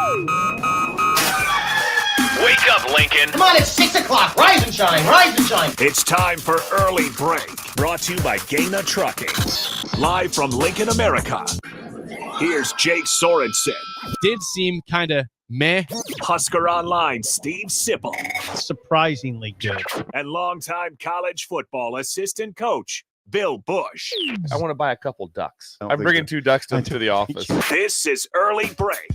Wake up, Lincoln. Come on, it's 6 o'clock. Rise and shine, rise and shine. It's time for Early Break, brought to you by Gaina Trucking. Live from Lincoln, America. Here's Jake Sorensen. Did seem kind of meh. Husker Online, Steve Sipple. Surprisingly good. And longtime college football assistant coach, Bill Busch. I want to buy a couple ducks. I'm bringing 2 ducks to the office. This is Early Break.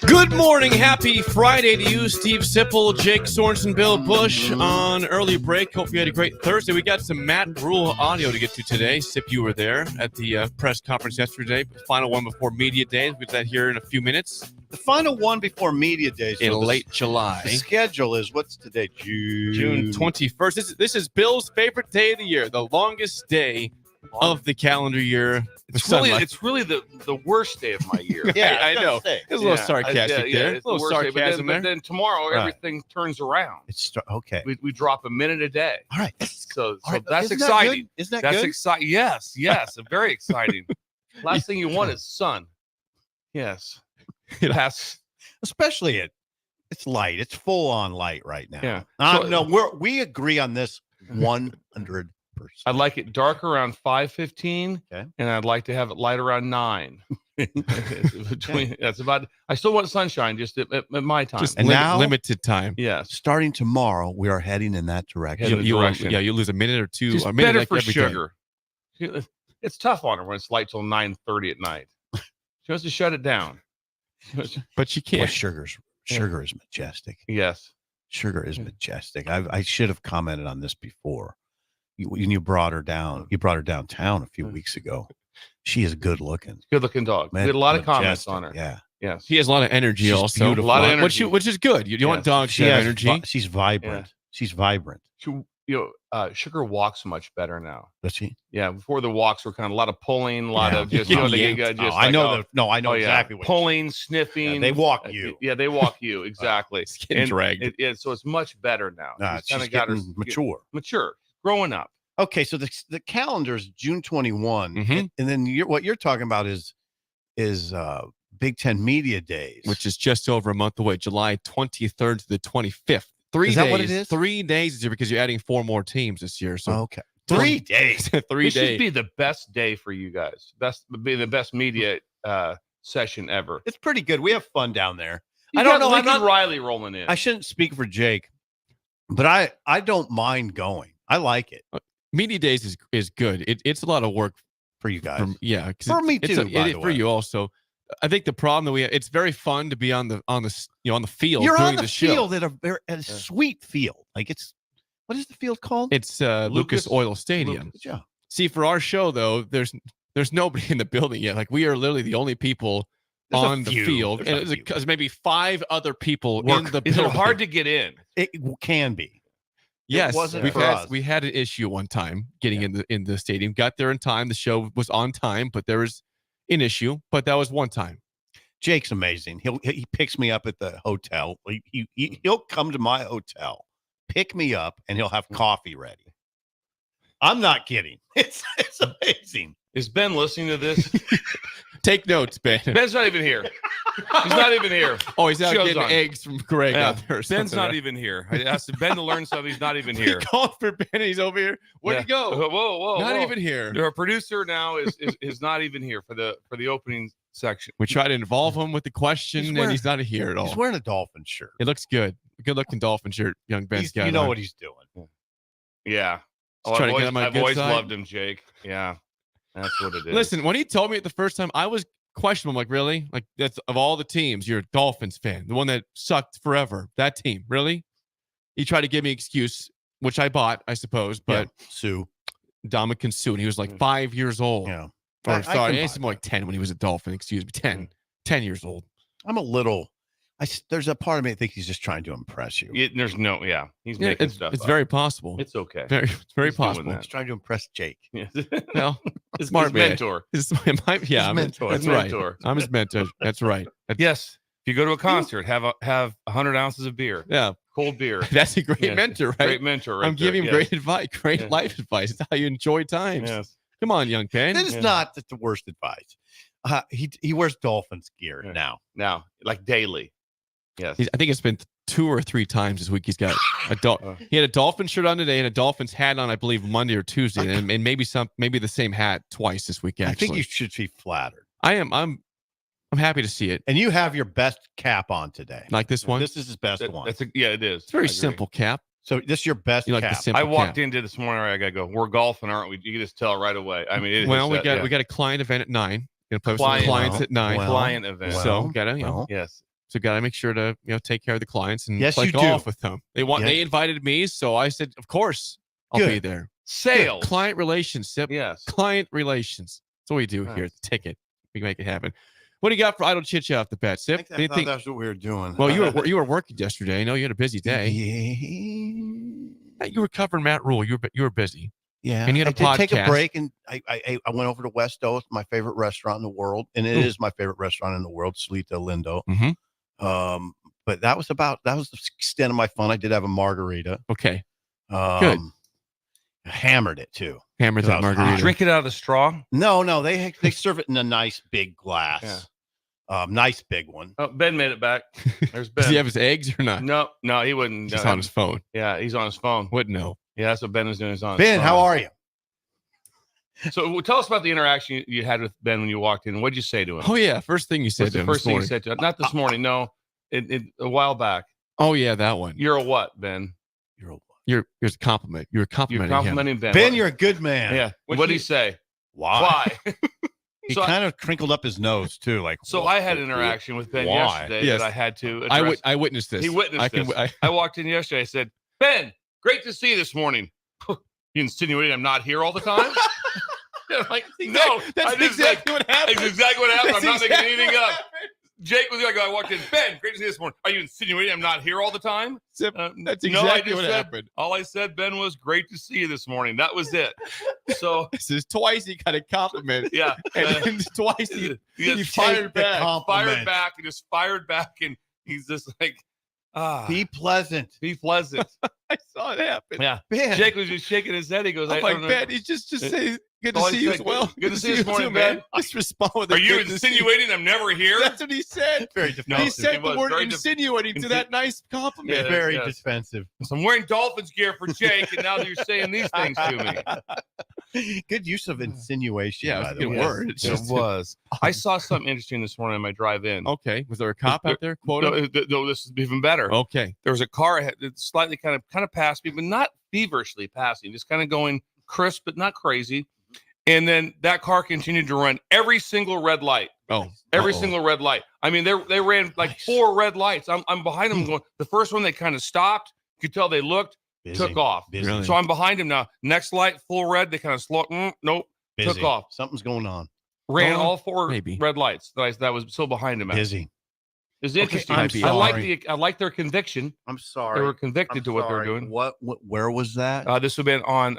Good morning. Happy Friday to you, Steve Sipple, Jake Sorensen, Bill Busch on Early Break. Hope you had a great Thursday. We got some Matt Rule audio to get to today. Sip, you were there at the press conference yesterday. Final one before Media Days. We'll get that here in a few minutes. The final one before Media Days. In late July. The schedule is, what's today? June 21st. This is Bill's favorite day of the year, the longest day of the calendar year. It's really the worst day of my year. Yeah, I know. It's a little sarcastic there. It's a little sarcasm but then tomorrow everything turns around. Okay. We drop a minute a day. All right. So All right. that's Isn't exciting. Isn't that That's good? exciting. Yes, very exciting. Last thing you want is sun. Yes. Especially it's light. It's full on light right now. Yeah. No, we agree on this 100%. I'd like it dark around 5:15, okay, and I'd like to have it light around 9. That's about. I still want sunshine, just at my time. Just And now- limited time. Yes. Starting tomorrow, we are heading in that direction. You lose a minute or two. Just a minute better like for every sugar. It's tough on her when it's light till 9:30 at night. She wants to shut it down. But you can't. Well, sugar is majestic. Yes. Sugar is majestic. I should have commented on this before. You brought her down. You brought her downtown a few weeks ago. She is good looking. Good looking dog. We had a lot of comments on her. Yeah. Yes. He has a lot of energy. She's also beautiful. A lot of energy. which is good. You want dogs to have energy. She's vibrant. Yeah. She's vibrant. Sugar walks much better now. Does she? Yeah. Before the walks were kind of a lot of pulling, a lot of just I know exactly what pulling, sniffing. they walk you. They walk you exactly. It's getting dragged. So it's much better now. She's getting mature. Growing up. Okay, so the calendar is June 21, Mhm. and then what you're talking about is Big Ten Media Days, which is just over a month away, July 23rd to the 25th. 3 Is days. that what it is? 3 days this year because you're adding 4 more teams this year. So okay, 3 days. 3 This should days. be the best day for you guys. Be the best media session ever. It's pretty good. We have fun down there. I don't know. Lincoln Riley rolling in. I shouldn't speak for Jake, but I don't mind going. I like it Media Days is good. It's a lot of work for you guys. For me too. For you also. I think the problem that we have, it's very fun to be on the field. You're during on the show. field at a sweet field. Like what is the field called? It's Lucas Oil Stadium. Yeah. See, for our show though, there's nobody in the building yet. Like we are literally the only people on the field, and there's maybe 5 other people in the building. Is it hard to get in? It can be. Yes, it wasn't we had an issue one time getting in the stadium. Got there in time. The show was on time, but there was an issue. But that was one time. Jake's amazing. He picks me up at the hotel. He'll come to my hotel, pick me up, and he'll have coffee ready. I'm not kidding. It's amazing. Is Ben listening to this? Take notes, Ben. Ben's not even here. He's not even here. Oh, he's out Show's getting on. eggs from Greg out there. Ben's not even here. I asked Ben to learn something. He's not even here. Called for Ben. And he's over here. Where'd he go? Whoa! Not even here. Our producer now is not even here for the opening section. We try to involve him with the question, and he's not here at all. He's wearing a Dolphin shirt. It looks good. Good looking Dolphin shirt, young Ben's got. You know what he's doing. Yeah. I've always loved him, Jake. Yeah. That's what it is. Listen, when he told me it the first time, I was questioning him. Like, really? Like, that's of all the teams, you're a Dolphins fan, the one that sucked forever. That team, really? He tried to give me an excuse, which I bought, I suppose. But Sue, Dominican Sue, and he was like 5 years old. Yeah. Or sorry, he's more like 10 when he was a Dolphin. Excuse me, 10 years old. I'm a little. There's a part of me that thinks he's just trying to impress you. He's making stuff. It's up. very possible. It's okay. It's very possible. He's trying to impress Jake. Well, his smart mentor. His mentor. That's right. I'm his mentor. That's right. Yes. If you go to a concert, have 100 ounces of beer. Yeah, of Cold beer. That's a great Yes. mentor, right? Great mentor. Right I'm giving him there. great advice, great Yeah. life advice. It's how you enjoy times. Yes. Come on, young Ben. That is not the worst advice. He wears Dolphins gear Yeah. now. Now, like daily. Yes. I think it's been 2 or 3 times this week. He's got he had a Dolphin shirt on today and a Dolphins hat on, I believe, Monday or Tuesday, and maybe the same hat twice this week. Actually, I think you should be flattered. I am. I'm happy to see it. And you have your best cap on today. Like this one. This is his best one. Yeah, it is. It's a very I agree. simple cap. So this is your best You like the cap. simple I walked cap. into this morning. I gotta go. We're golfing, aren't we? You can just tell right away. I mean, it Well, is, we got a client event at 9. Gonna play with some Client. clients at 9. Well, client event. so gotta Yes. gotta make sure to take care of the clients and Yes, play you golf do. with them. Yeah. They invited me, so I said, of course, I'll Good. be there. Sales. Client relations, Sip. Yes. Client relations. That's what we do here. Nice. It's a ticket. We can make it happen. What do you got for idle chit chat off the bat, Sip? I thought Anything? that's what we were doing. Well, you were working yesterday. I know you had a busy day. Yeah. You were covering Matt Rule. You were busy. Yeah. And you had a I did take a podcast. break, and I went over to West Oath, my favorite restaurant in the world, and it Ooh. is my favorite restaurant in the world, Slita Lindo. Mm-hmm. But that was the extent of my fun. I did have a margarita. Okay. Good. Hammered it too. Hammer That that was margarita. hot. Drink it out of the straw. No, they serve it in a nice big glass. Nice big one. Oh, Ben made it back. There's Ben. Does he have his eggs or not? No, he wouldn't. Just on his phone. Yeah, he's on his phone. Wouldn't know. Yeah, that's what Ben was doing. He's on his Ben, phone. how are you? So tell us about the interaction you had with Ben when you walked in. What did you say to him? Oh yeah, first thing you said What's to the him first this thing you morning. said to him? Not this morning. No, a while back. Oh yeah, that one. You're a what, Ben? You're a compliment. You're complimenting You're him. complimenting Ben. Ben, you're a good man. Yeah. What did he say? Why? Why? He So I- kind of crinkled up his nose too. Like So I had an interaction with Ben Why? yesterday Yes. that I had to address. I witnessed this. He witnessed this. I I walked in yesterday. I said, Ben, great to see you this morning. You insinuating I'm not here all the time? I'm like, no, that's I just exactly what happened. That's exactly what happened. That's I'm not making exactly anything what up. Jake was like, I walked in. Ben, great to see you this morning. Are you insinuating I'm not here all the time? Sip, that's no, I exactly just what said- happened. All I said, Ben, was great to see you this morning. That was it. So This is twice he got a compliment, yeah, and then twice he yes, fired back. fired back, and just fired back, and he's just like, Be pleasant. be pleasant. I saw it happen. Yeah. Ben. Jake was just shaking his head. He goes, I'm I like, don't know. Ben, he's just say good to All he see you said, as well. good to see you this morning, too, Ben. Just respond with a Are you good to see you. insinuating I'm never here? That's what he said. Very No, He defensive. said it the was word very insinuating to that nice compliment. Yeah. Very yes. defensive. So I'm wearing Dolphins gear for Jake, and now you're saying these things to me. Good use of insinuation. Yeah, by it's a the good way. word. It's It just was. I saw something interesting this morning on my drive in. okay. Was there a cop out there? Quote him? No, this is even better. Okay. There was a car that slightly kind of passed me, but not feverishly passing, just kind of going crisp, but not crazy. And then that car continued to run every single red light. Oh, Every uh-oh. single red light. I mean, they ran like Nice. 4 red lights. I'm behind them going. The first one they kind of stopped. You could tell they looked, Busy. took off. Busy. Really? So I'm behind him now. Next light, full red. They kind of slow. Nope. Busy. took off. Something's going on. Ran Oh, all 4 maybe. red lights that was still behind him. At. Busy. It's interesting. I'm I like sorry. I like their conviction. I'm sorry. They were convicted I'm to what they're sorry. doing. What? Where was that? This would have been on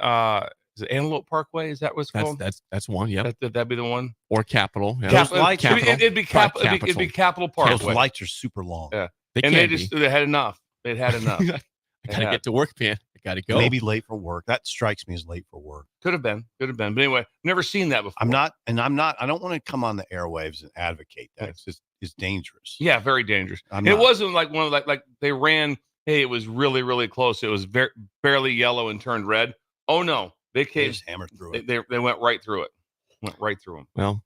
is it Antelope Parkway? Is that what's called? That's one. Yep. That'd be the one. Or Capital. Yeah. Those lights- It'd be Capital. Capital. It'd be Capital Those Parkway. lights are super long. Yeah. They And can they just they had enough. They'd had enough. I gotta Yeah. get to work, man. I gotta go. Maybe late for work. That strikes me as late for work. Could have been. But anyway, never seen that before. I'm not. I don't want to come on the airwaves and advocate that. It's dangerous. Yeah, very dangerous. I'm It not. wasn't like one of like they ran. Hey, it was really really close. It was barely yellow and turned red. Oh no, they They came. just hammered through it. They went right through it. Went right through them. Well,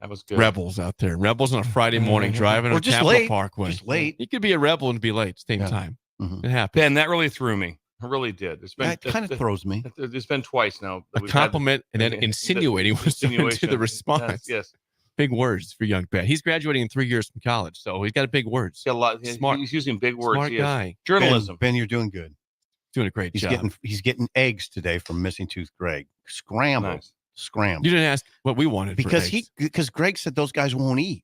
That was good. rebels out there. Rebels on a Friday morning driving Or on just Capital late. Parkway. Just late. You could be a rebel and be late at the same Yeah. time. Mhm. It happens. Ben, that really threw me. It really did. It's been That kind of throws me. It's been twice now. that A we've had compliment and then the- insinuating was to insinuation. the response. Yes. Big words for young Ben. He's graduating in 3 years from college, so he's got big words. He's got a lot. Smart- He's using big words. Smart He is. guy. Journalism. Ben, you're doing good. Doing a great job. He's getting eggs today from Missing Tooth Greg. Scrambled. Nice. Scrambled. You didn't ask what we wanted for eggs. Because Greg said those guys won't eat.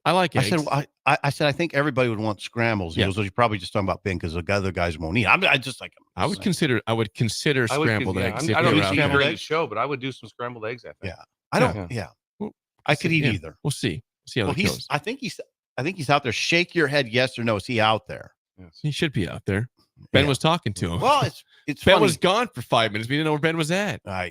I like I eggs. said I said I think everybody would want scrambles. He Yeah. goes, well, you're probably just talking about Ben because the other guys won't eat. I just like I would consider scrambled eggs. if I don't you're eat out scrambled there. scrambled eggs eggs? show, but I would do some scrambled eggs. I think. Yeah. I don't. Yeah. Well, I could eat Yeah. either. We'll see. See how Well, that goes. I think he's out there. Shake your head, yes or no. Is he out there? Yes. He should be out there. Ben was talking to him. Well, it's Ben funny. was gone for 5 minutes. We didn't know where Ben was at. Yeah.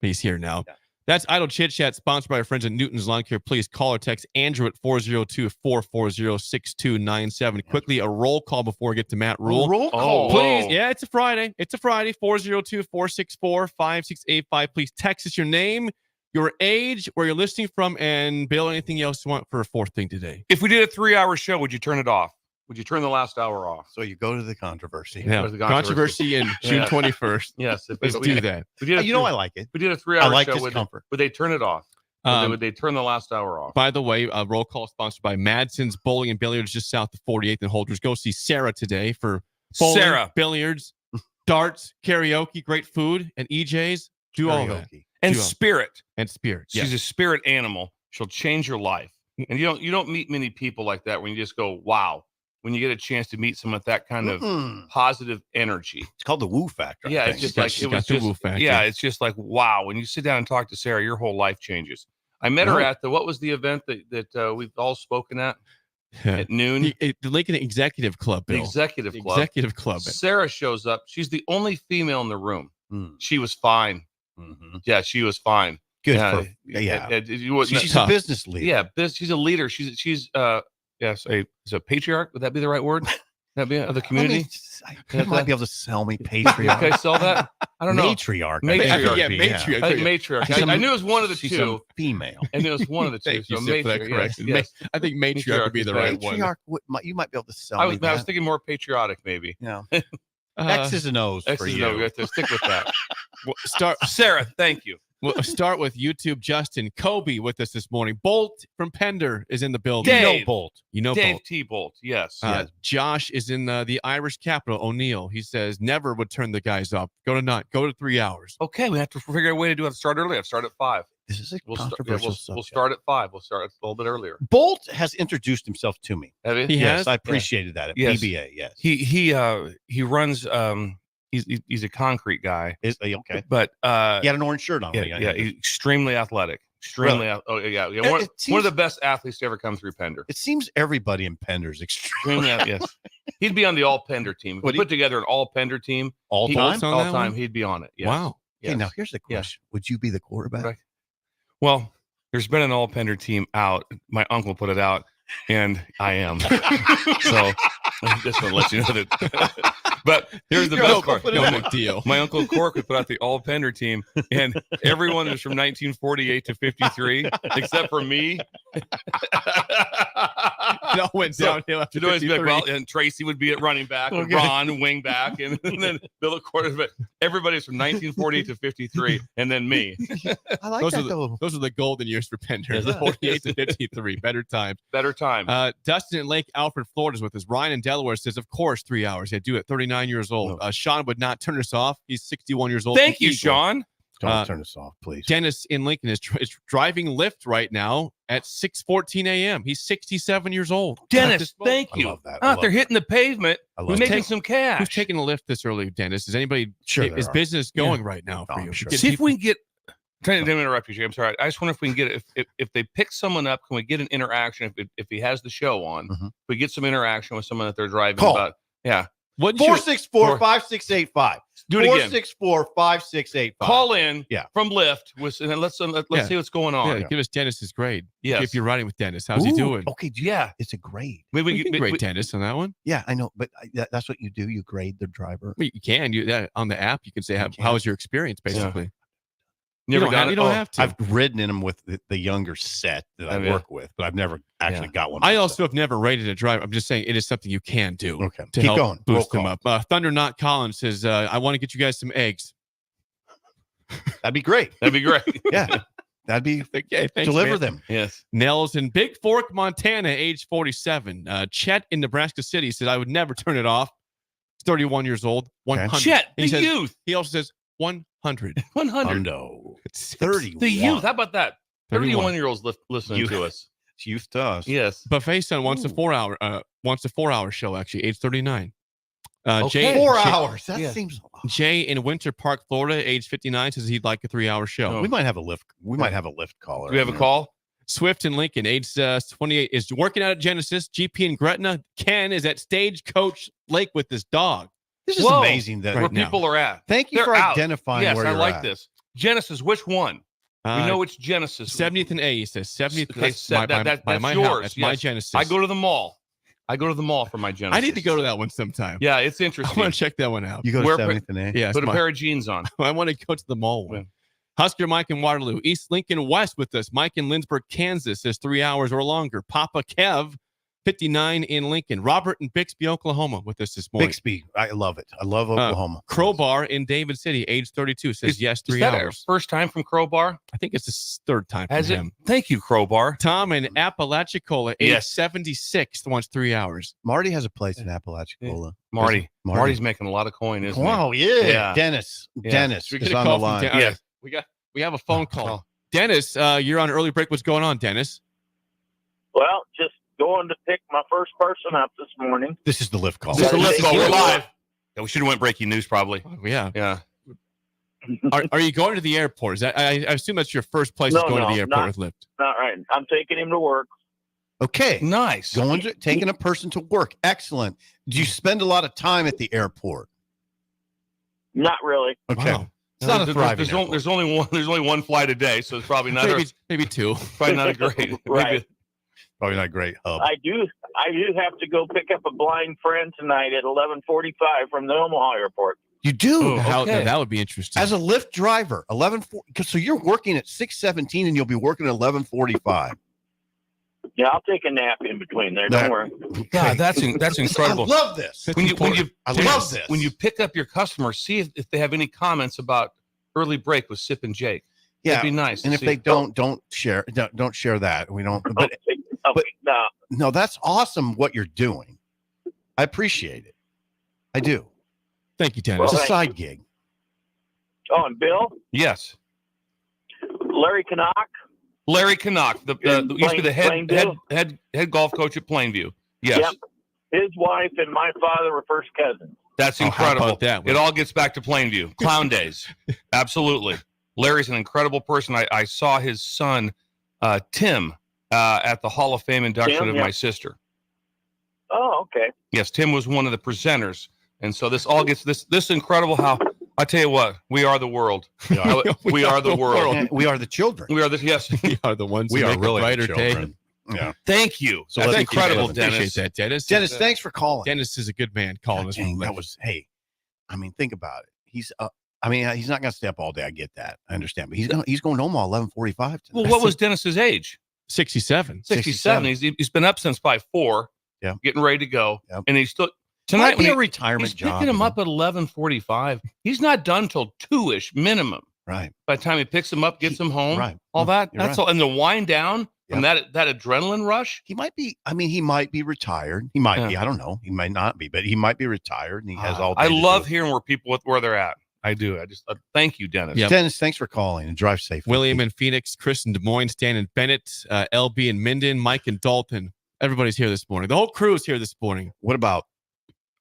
He's here now. Yeah. That's Idle Chit Chat, sponsored by our friends at Newton's Lawn Care. Please call or text Andrew at 402-440-6297. Quickly, a roll call before we get to Matt Rule. Roll call. Please. Yeah, it's a Friday. 402-464-5685. Please text us your name, your age, where you're listening from, and Bill, anything else you want for a fourth thing today. If we did a 3-hour show, would you turn it off? Would you turn the last hour off? So you go to the controversy. Yeah, There's the controversy in June Yeah. 21st. Yes. Let's do that. We did a You know I like it. we did a 3-hour I like show. discomfort. Would they turn it off? Would they turn the last hour off? By the way, roll call sponsored by Madsen's Bowling and Billiards, just south of 48th and Holders. Go see Sarah today for bowling, Sarah. billiards, darts, karaoke, great food, and EJs. Do all that. And Do all- spirit. And spirit. She's Yes. a spirit animal. She'll change your life. And you don't meet many people like that when you just go, wow. When you get a chance to meet someone with that kind of positive energy. It's called the woo factor. Yeah, I it's think. just got- like she's it was got the just woo factor. yeah, it's just like wow. When you sit down and talk to Sarah, your whole life changes. I met her at what was the event that we've all spoken at noon? The Lincoln Executive Club, The Bill. executive The club. Executive Club. Sarah shows up. She's the only female in the room. Mm. She was fine. Mhm. Yeah, she was fine. Good Yeah, for yeah. you wouldn't- She's tough. a business leader. yeah, she's a leader. She's is a patriarch. Would that be the right word? That be of the community? You might be able to sell me patriarch. Okay, sell that. I don't know. Matriarch. Matriarch. Yeah, Yeah. matriarch. I think matriarch. She's I knew it was one of the She's two. a female. I knew it was one of the two. Thank you, So Sid, for that matriarch. correction. Yes. I think matriarch would be the right one. Matriarch, you might be able to sell I me was that. thinking more patriotic, maybe. Yeah. Uh, X's and O's for X's you. and O's. We have to stick with that. we'll start. Sarah, thank you. We'll start with YouTube. Justin Kobe with us this morning. Bolt from Pender is in the building. Dave. Bolt. You know Dave Bolt. T. Bolt. Yes. Yes. Josh is in the Irish capital, O'Neill. He says never would turn the guys up. Go to 3 hours. Okay, we have to figure out a way to do it. Start early. I've started at 5. This is a We'll controversial start. We'll subject. start at 5. We'll start a little bit earlier. Bolt has introduced himself to me. Have you? He Yes, has? I appreciated that at Yes. PBA. Yes. He runs. He's a concrete guy, Okay. but He had an orange shirt on. yeah, he's extremely athletic. Extremely. Oh yeah. It One of seems- the best athletes to ever come through Pender. It seems everybody in Pender's extremely Yes. He'd be on the all Pender team. If we Would he? put together an all Pender team, all he- time. Bolt's on all that time, one? he'd be on it. Yes. Wow. Okay, Yes. now here's the Yeah. question: would you be the quarterback? Right. Well, there's been an all Pender team out. My uncle put it out, and I am. So I just want to let you know that. But here's the Your best uncle part. put it No out. big deal. My uncle Cork would put out the all Pender team, and everyone is from 1948 to 53, except for me. It all went So, downhill after You'd always be like, 53. well, and Tracy would be at running back, and Okay. Ron wing back, and then Bill at quarterback. Everybody's from 1940 to 53, and then me. I like Those that are though. Those are the golden years for Pender. Yes. The 48 to 53. Better times. Better time. Dustin in Lake Alfred, Florida is with us. Ryan in Delaware says, of course, 3 hours. Yeah, do it. 39 years old. Sean would not turn us off. He's 61 years old. Thank from you, Eagle. Sean. Don't turn us off, please. Dennis in Lincoln is driving Lyft right now at 6:14 a.m. He's 67 years old. Dennis, thank I you. love that. Out there hitting the pavement, I love we're that. making some cash. Who's taking a Lyft this early, Dennis? Is anybody? Sure there is are. business going right now for Oh, you? I'm sure. Get See if people- we can get. Trying to interrupt you, Jay. I'm sorry. I just wonder if we can get if they pick someone up, can we get an interaction if he has the show on? Mhm. If we get some interaction with someone that they're driving Call. about. Yeah, What'd you- 464-5685. do it again. 464-5685. Call in Yeah. from Lyft with, and then let's Yeah. see what's going on. Yeah, give us Dennis's grade. Yes. If you're riding with Dennis, how's he Ooh, doing? Okay, Yeah. it's a grade. Maybe We can grade Dennis on that one. Yeah, I know, but that's what you do. You grade the driver. Well, you can. On the app, you can say, how was your experience, basically. You never don't done have, it? you don't Oh, have to. I've ridden in them with the younger set that I Oh, yeah. work with, but I've never actually got one. I myself. also have never rated a driver. I'm just saying it is something you can do Okay. to Keep help going. boost Roll them call. up. Thunder Not Collins says, I want to get you guys some eggs. That'd be great. That'd be great. Yeah, that'd be Okay, thanks, deliver man. them. Yes. Nels in Big Fork, Montana, age 47. Chet in Nebraska City said, I would never turn it off. He's 31 years old. 100. Chet, He the says- youth. He also says 100. 100. No, It's 30. The youth. How about that? 31. 31-year-olds listening Youth. to us. It's youth to us. Yes. Buffet Son wants a 4-hour show, actually, age 39. Okay. 4 hours. That Yeah. seems. Jay in Winter Park, Florida, age 59, says he'd like a 3-hour show. Oh. We might have a lift. We might have a lift caller. Do we have a in call? Swift in Lincoln, age 28, is working out at Genesis. GP in Gretna. Ken is at Stagecoach Lake with his dog. This is Whoa. amazing that Where now. people are at. Thank you They're for out. identifying Yes, where I you're like at. this. Genesis, which one? We know it's Genesis. 70th and A, he says. 70th. Okay, That's my that's house. yours. That's my Genesis. I go to the mall. For my Genesis. I need to go to that one sometime. Yeah, it's I interesting. want to check that one out. You go to Where- 7th and A? Yeah, Put a pair of jeans on. I want to go to the mall one. Yeah. Husker Mike in Waterloo. East Lincoln West with us. Mike in Lindsborg, Kansas is 3 hours or longer. Papa Kev, 59 in Lincoln. Robert in Bixby, Oklahoma with us this morning. Bixby. I love it. I love Oklahoma. Crowbar in David City, age 32, says yes, 3 Is that hours. our first time from Crowbar? I think it's his third time from Has it? him. Thank you, Crowbar. Tom in Apalachicola, age Yes. 76, wants 3 hours. Marty has a place in Apalachicola. Marty. Marty. Marty's making a lot of coin, isn't Wow, yeah. Yeah. Dennis. Yeah. Dennis Should we is get a on the call from line. Dan- Yes. We have a phone call. Oh. Dennis, you're on early break. What's going on, Dennis? Well, just going to pick my first person up this morning. This is the lift call. This is the Yeah, lift they call. We're do. live. Yeah, we should have went breaking news probably. Yeah. Yeah. Are you going to the airport? Is that I assume that's your first place is No, going to no, the airport not- with Lyft. Not right. I'm taking him to work. Okay. Nice. Taking a person to work. Excellent. Do you spend a lot of time at the airport? Not really. Okay. Wow. It's not a thriving there's, airport. there's only one flight a day, so it's probably not Maybe two. probably not a great. Right. Maybe, Probably not a great hub. I do have to go pick up a blind friend tonight at 11:45 from the Omaha airport. You do. Oh, How, okay. that would be interesting. As a Lyft driver, 11:40. So you're working at 6:17 and you'll be working at 11:45. Yeah, I'll take a nap in between there. That- Don't worry. God, that's incredible. I love this. when you I love this. when you pick up your customers, see if they have any comments about early break with Sip and Jake. yeah, That'd be nice. and to if see. they don't share that. We don't. But Okay, no. no, that's awesome what you're doing. I appreciate it. I do. Thank you, Dennis. It's a Well, side gig. Oh, and Bill, Yes, Larry Knock. Larry Knock, the used to be the Plainview? head golf coach at Plainview. Yes, Yep. His wife and my father were first cousins. that's Oh, how incredible. about that? It all gets back to Plainview. Clown days. Absolutely. Larry's an incredible person. I saw his son, Tim, at the Hall of Fame induction Tim, of yeah. my sister. Oh, okay. Yes, Tim was one of the presenters. And so this all gets this incredible how I tell you what, we are the world. We are the world. And we are the children. We are this. Yes. We are the ones We who are make really a brighter the day. children. Yeah. Thank you. So That's thank you, incredible, Dennis. Dennis. Appreciate that, Dennis. Dennis, thanks for calling. Dennis is a good man calling us. Dang, from that Lyft. was I mean, think about it. He's he's not going to stay up all day. I get that. I understand, but he's going to Omaha 11:45. Well, what was Dennis's age? 67. 67. He's been up since probably 4. Yeah. Getting ready to go. Yep. And he's still Tonight tonight be when a retirement he's job. picking him up at 11:45. He's not done till 2ish minimum. Right. By the time he picks him up, gets him home, Right. all that. You're That's right. all. And the wind down from that adrenaline rush. He might be. I mean, he might be retired. He might Yeah. be. I don't know. He might not be, but he might be retired, and he has all. I day to love do it. hearing where they're at. I do. I just thank you, Dennis. Yeah. Dennis, thanks for calling and drive safe. William in Phoenix, Chris in Des Moines, Stan in Bennett, LB in Minden, Mike in Dalton. Everybody's here this morning. The whole crew is here this morning. What about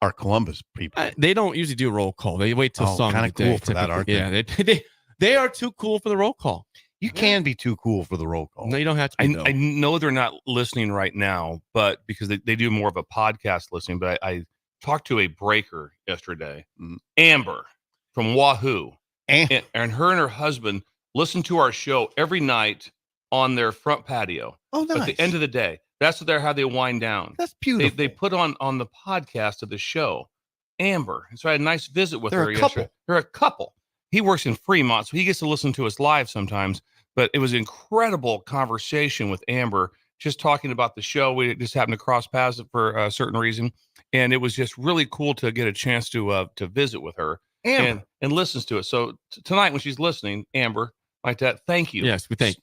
our Columbus people? They don't usually do a roll call. They wait till song kinda of the cool day, for that, aren't typically. Yeah, they are too cool for the roll call. You can be too cool for the roll call. No, you don't have to. Be, though. I know they're not listening right now, but because they do more of a podcast listening. But I talked to a breaker yesterday, Amber from Wahoo, and her and her husband listen to our show every night on their front patio. Oh, nice. At the end of the day, that's how they wind down. That's beautiful. They put on the podcast of the show, Amber. And so I had a nice visit with They're her a yesterday. couple. They're a couple. He works in Fremont, so he gets to listen to us live sometimes. But it was an incredible conversation with Amber, just talking about the show. We just happened to cross paths for a certain reason, and it was just really cool to get a chance to visit with her Amber. and listens to it. So tonight when she's listening, Amber, like that, thank you. Yes, we She's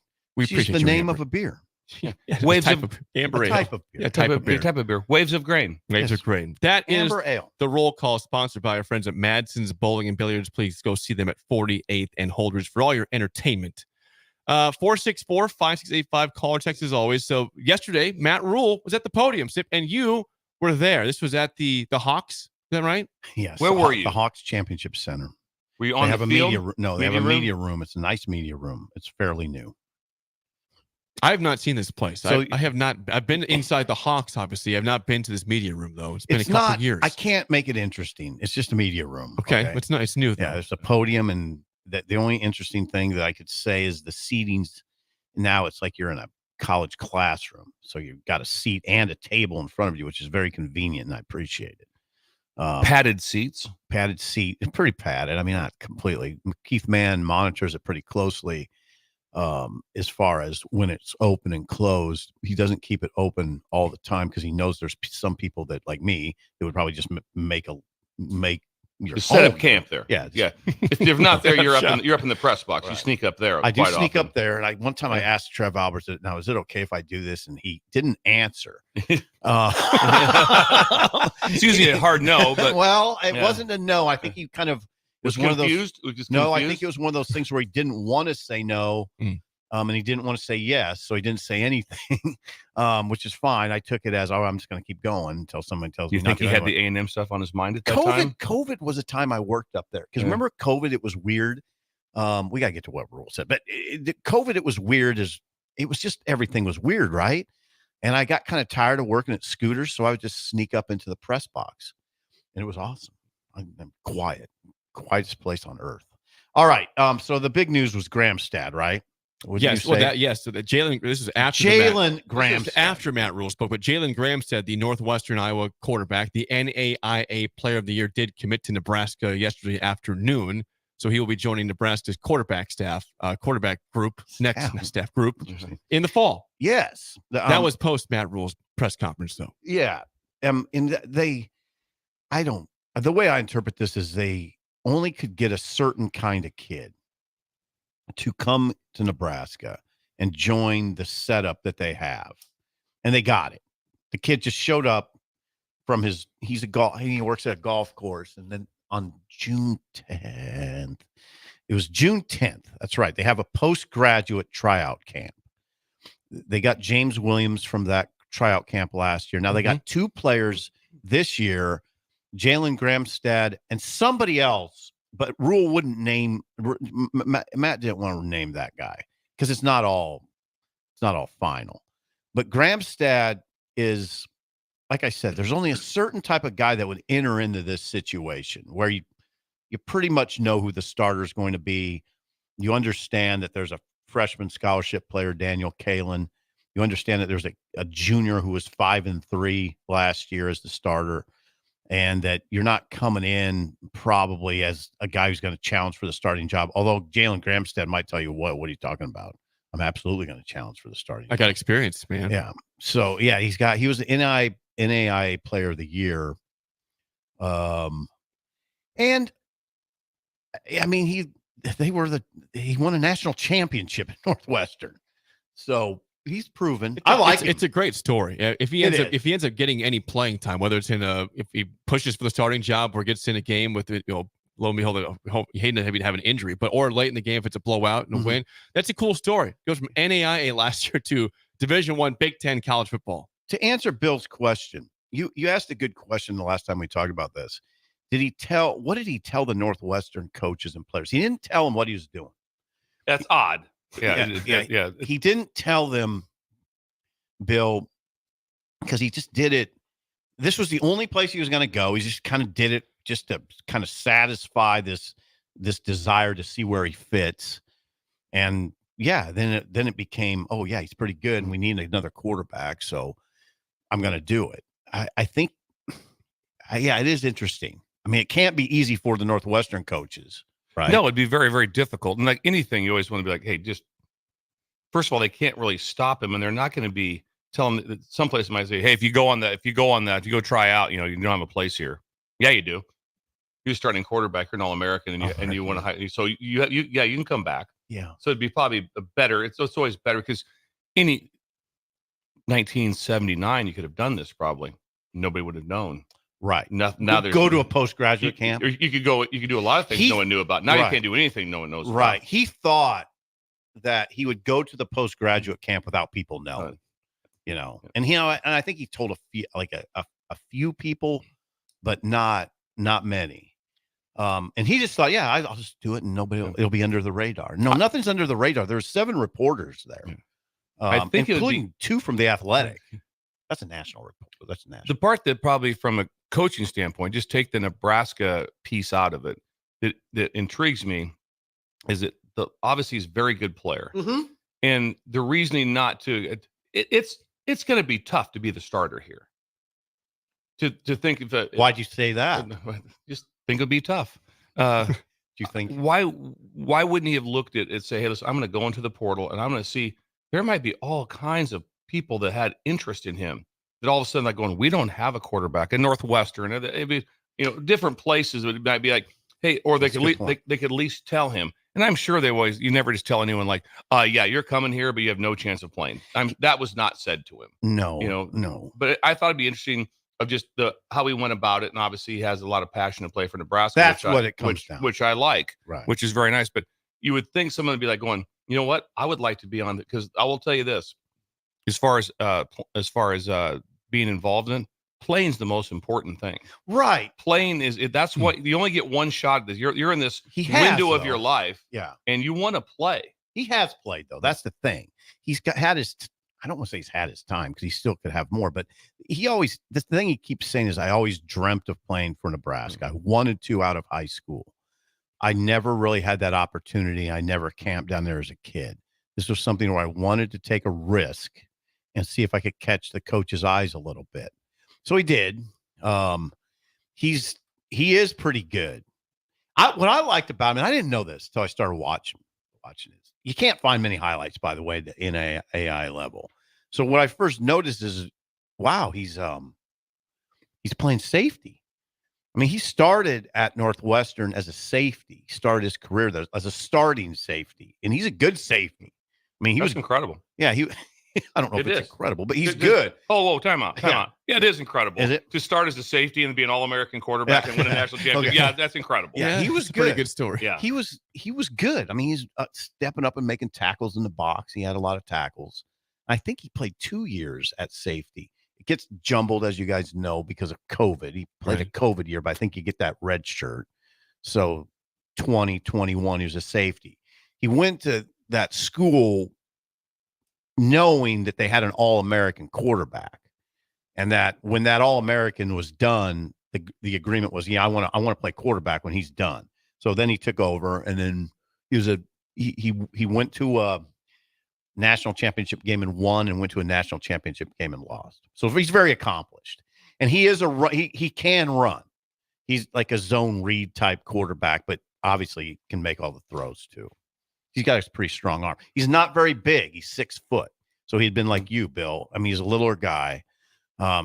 appreciate the you, name Amber. of a beer. Yeah, Waves type of- Amber A Ale. type of beer. Yeah, type of beer. Type of beer. Waves of grain. Waves Yes. are great. That is Amber Ale. the roll call sponsored by our friends at Madsen's Bowling and Billiards. Please go see them at 48th and Holdridge for all your entertainment. 464-5685. Caller text as always. So yesterday, Matt Rule was at the podium, Sip, and you were there. This was at the Hawks. Is that right? Yes. Where the were you? The Hawks Championship Center. Were you They on have the a field? media. No, they Media have a room? media room. It's a nice media room. It's fairly new. I have not seen this place. So- I have not. I've been inside the Hawks, obviously. I've not been to this media room, though. It's been a couple not, years. I can't make it interesting. It's just a media room. Okay. It's not. It's new, though. Yeah, there's a podium, and the only interesting thing that I could say is the seating's now it's like you're in a college classroom. So you've got a seat and a table in front of you, which is very convenient, and I appreciate it. Padded seats. Padded seat. It's pretty padded. I mean, not completely. Keith Mann monitors it pretty closely as far as when it's open and closed. He doesn't keep it open all the time because he knows there's some people that, like me, that would probably just make your Just set up home. camp there. Yeah. Yeah. If you're not there, you're up in the press box. You Right. sneak up there. I do quite sneak often. up there, and one time I asked Trev Alberts, "Now, is it okay if I do this?" And he didn't answer. It's usually a hard no, but well, it yeah. wasn't a no. I think he kind of was one of those. confused. Was just No, I confused? think it was one of those things where he didn't want to say no, and he didn't want to say yes, so he didn't say anything, which is fine. I took it as, I'm just going to keep going until someone tells Do you me. think he not had to. the A&M stuff on his mind at that time? COVID was a time I worked up there because remember COVID, it was weird. We got to get to what Rule said, but COVID, it was weird. It was just everything was weird, right? And I got kind of tired of working at Scooters, so I would just sneak up into the press box, and it was awesome. I'm quietest place on earth. All right. So the big news was Gramstad, right? Yes. So the Jalen. This is after Jalen Graham. Gramstad. After Matt Rule spoke, but Jalen Gramstad, the Northwestern Iowa quarterback, the NAIA Player of the Year, did commit to Nebraska yesterday afternoon. So he will be joining Nebraska's quarterback group, staff group in the fall. Yes. That was post Matt Rule's press conference, though. Yeah. The way I interpret this is they only could get a certain kind of kid to come to Nebraska and join the setup that they have. And they got it. The kid just showed up from he works at a golf course. And then on June 10th, it was June 10th. That's right. They have a postgraduate tryout camp. They got James Williams from that tryout camp last year. Now they got two players this year, Jalen Gramstad and somebody else, but Rule wouldn't name. Matt didn't want to name that guy because it's not all final. But Gramstad is, like I said, there's only a certain type of guy that would enter into this situation where you pretty much know who the starter is going to be. You understand that there's a freshman scholarship player, Daniel Kalen. You understand that there's a junior who was 5-3 last year as the starter, and that you're not coming in probably as a guy who's going to challenge for the starting job. Although Jalen Gramstad might tell you, what are you talking about? I'm absolutely going to challenge for the starting job. I got experience, man. Yeah. So yeah, he was the NAIA Player of the Year. And I mean, he won a national championship at Northwestern. So he's proven. I like it. It's a great story. If he ends up getting any playing time, whether it's if he pushes for the starting job or gets in a game with it, lo and behold, you hate to have an injury, or late in the game if it's a blowout and a win, that's a cool story. Goes from NAIA last year to Division I, Big Ten college football. To answer Bill's question, you asked a good question the last time we talked about this. What did he tell the Northwestern coaches and players? He didn't tell them what he was doing. That's odd. Yeah. He didn't tell them, Bill, because he just did it. This was the only place he was going to go. He just kind of did it just to kind of satisfy this desire to see where he fits. And yeah, then it became, oh yeah, he's pretty good, and we need another quarterback, so I'm going to do it. I think, it is interesting. I mean, it can't be easy for the Northwestern coaches, right? No, it'd be very, very difficult. And like anything, you always want to be like, hey, just first of all, they can't really stop him, and they're not going to be telling. Some places might say, hey, if you go try out, you don't have a place here. Yeah, you do. You're starting quarterback, you're an All-American, and you want to hire. So you can come back. Yeah. So it'd be probably better. It's always better because 1979, you could have done this probably. Nobody would have known. Right. Now there's go to a postgraduate camp. You could do a lot of things no one knew about. Now you can't do anything no one knows about. Right. He thought that he would go to the postgraduate camp without people knowing. And I think he told a few people, but not many. And he just thought, I'll just do it and it'll be under the radar. No, nothing's under the radar. There's 7 reporters there. I think including 2 from the Athletic. That's a national report. That's a national. The part that probably from a coaching standpoint, just take the Nebraska piece out of it, that intrigues me is that obviously he's a very good player. Mm-hmm. And the reasoning not to, it's going to be tough to be the starter here. To think of Why'd you say that? Just think it'd be tough. Do you think why wouldn't he have looked at it and say, hey, listen, I'm going to go into the portal and I'm going to see there might be all kinds of people that had interest in him that all of a sudden like going, we don't have a quarterback in Northwestern. It'd be, different places it might be like, hey, or they could at least tell him. And I'm sure you never just tell anyone like, yeah, you're coming here, but you have no chance of playing. That was not said to him. No, no. But I thought it'd be interesting of just how he went about it. And obviously he has a lot of passion to play for Nebraska. That's what it comes down. Which I like, right? Which is very nice. But you would think someone would be like going, you know what? I would like to be on it because I will tell you this, as far as being involved in, playing's the most important thing. Right. Playing that's what you only get one shot at this. You're in this window of your life. Yeah. And you want to play. He has played though. That's the thing. He's had his, I don't want to say he's had his time because he still could have more, but the thing he keeps saying is I always dreamt of playing for Nebraska. I wanted to out of high school. I never really had that opportunity. I never camped down there as a kid. This was something where I wanted to take a risk and see if I could catch the coach's eyes a little bit. So he did. He is pretty good. What I liked about him, and I didn't know this until I started watching this. You can't find many highlights, by the way, in a AI level. So what I first noticed is, wow, he's playing safety. I mean, he started at Northwestern as a safety. He started his career there as a starting safety, and he's a good safety. I mean, he was incredible. Yeah, I don't know if it's incredible, but he's good. Whoa, time out. Yeah, it is incredible. Is it? To start as a safety and be an All-American quarterback and win a national championship. Okay. Yeah, that's incredible. Yeah, he was good. Pretty good story. Yeah, he was good. I mean, he's stepping up and making tackles in the box. He had a lot of tackles. I think he played 2 years at safety. It gets jumbled, as you guys know, because of COVID. He played a COVID year, but I think you get that red shirt. So 2021, he was a safety. He went to that school knowing that they had an All-American quarterback, and that when that All-American was done, the agreement was, I want to play quarterback when he's done. So then he took over, and then he went to a national championship game and won, and went to a national championship game and lost. So he's very accomplished, and he can run. He's like a zone read type quarterback, but obviously can make all the throws too. He's got a pretty strong arm. He's not very big. He's 6 foot. So he'd been like you, Bill. I mean, he's a littler guy,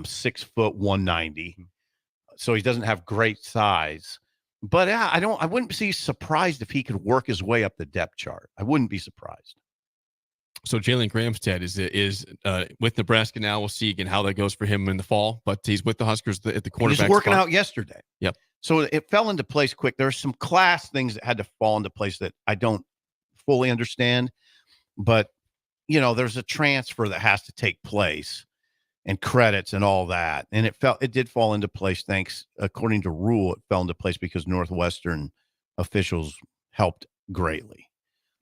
6 foot, 190. So he doesn't have great size. But yeah, I wouldn't be surprised if he could work his way up the depth chart. I wouldn't be surprised. So Jalen Gramstead is with Nebraska now. We'll see again how that goes for him in the fall. But he's with the Huskers at the quarterback. He's working spot. out yesterday. Yep. So it fell into place quick. There's some class things that had to fall into place that I don't fully understand, but there's a transfer that has to take place and credits and all that. And it did fall into place. Thanks. According to rule, it fell into place because Northwestern officials helped greatly.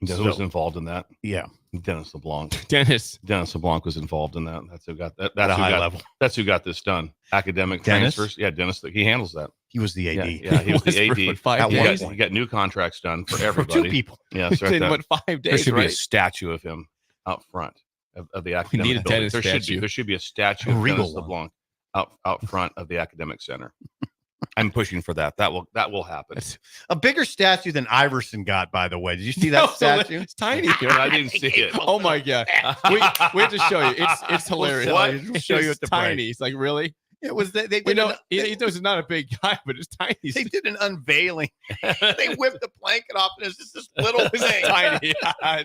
Who was involved in that? Yeah. Dennis LeBlanc. Dennis LeBlanc was involved in that. That's who got that. At a high level. That's who got this done. Academic Dennis? transfers. Yeah, Dennis. He handles that. He was the AD. Yeah, he was the AD. 5 days. He got new contracts done for everybody. For 2 people. Yeah, It's in 5 days. there should be a right? statue of him out front of the academic need a building. Dennis statue. There should be a statue of Dennis LeBlanc out front of the academic center. I'm pushing for that. That will happen. It's a bigger statue than Iverson got, by the way. Did you see that statue? It's tiny. I didn't see it. Oh my god! We have to show you. It's hilarious. We'll show you at the tiny. break. It's like really. It was they did. We know he knows he's not a big guy, but it's tiny. They did an unveiling. They whipped the blanket off, and it's just this little thing. Tiny. I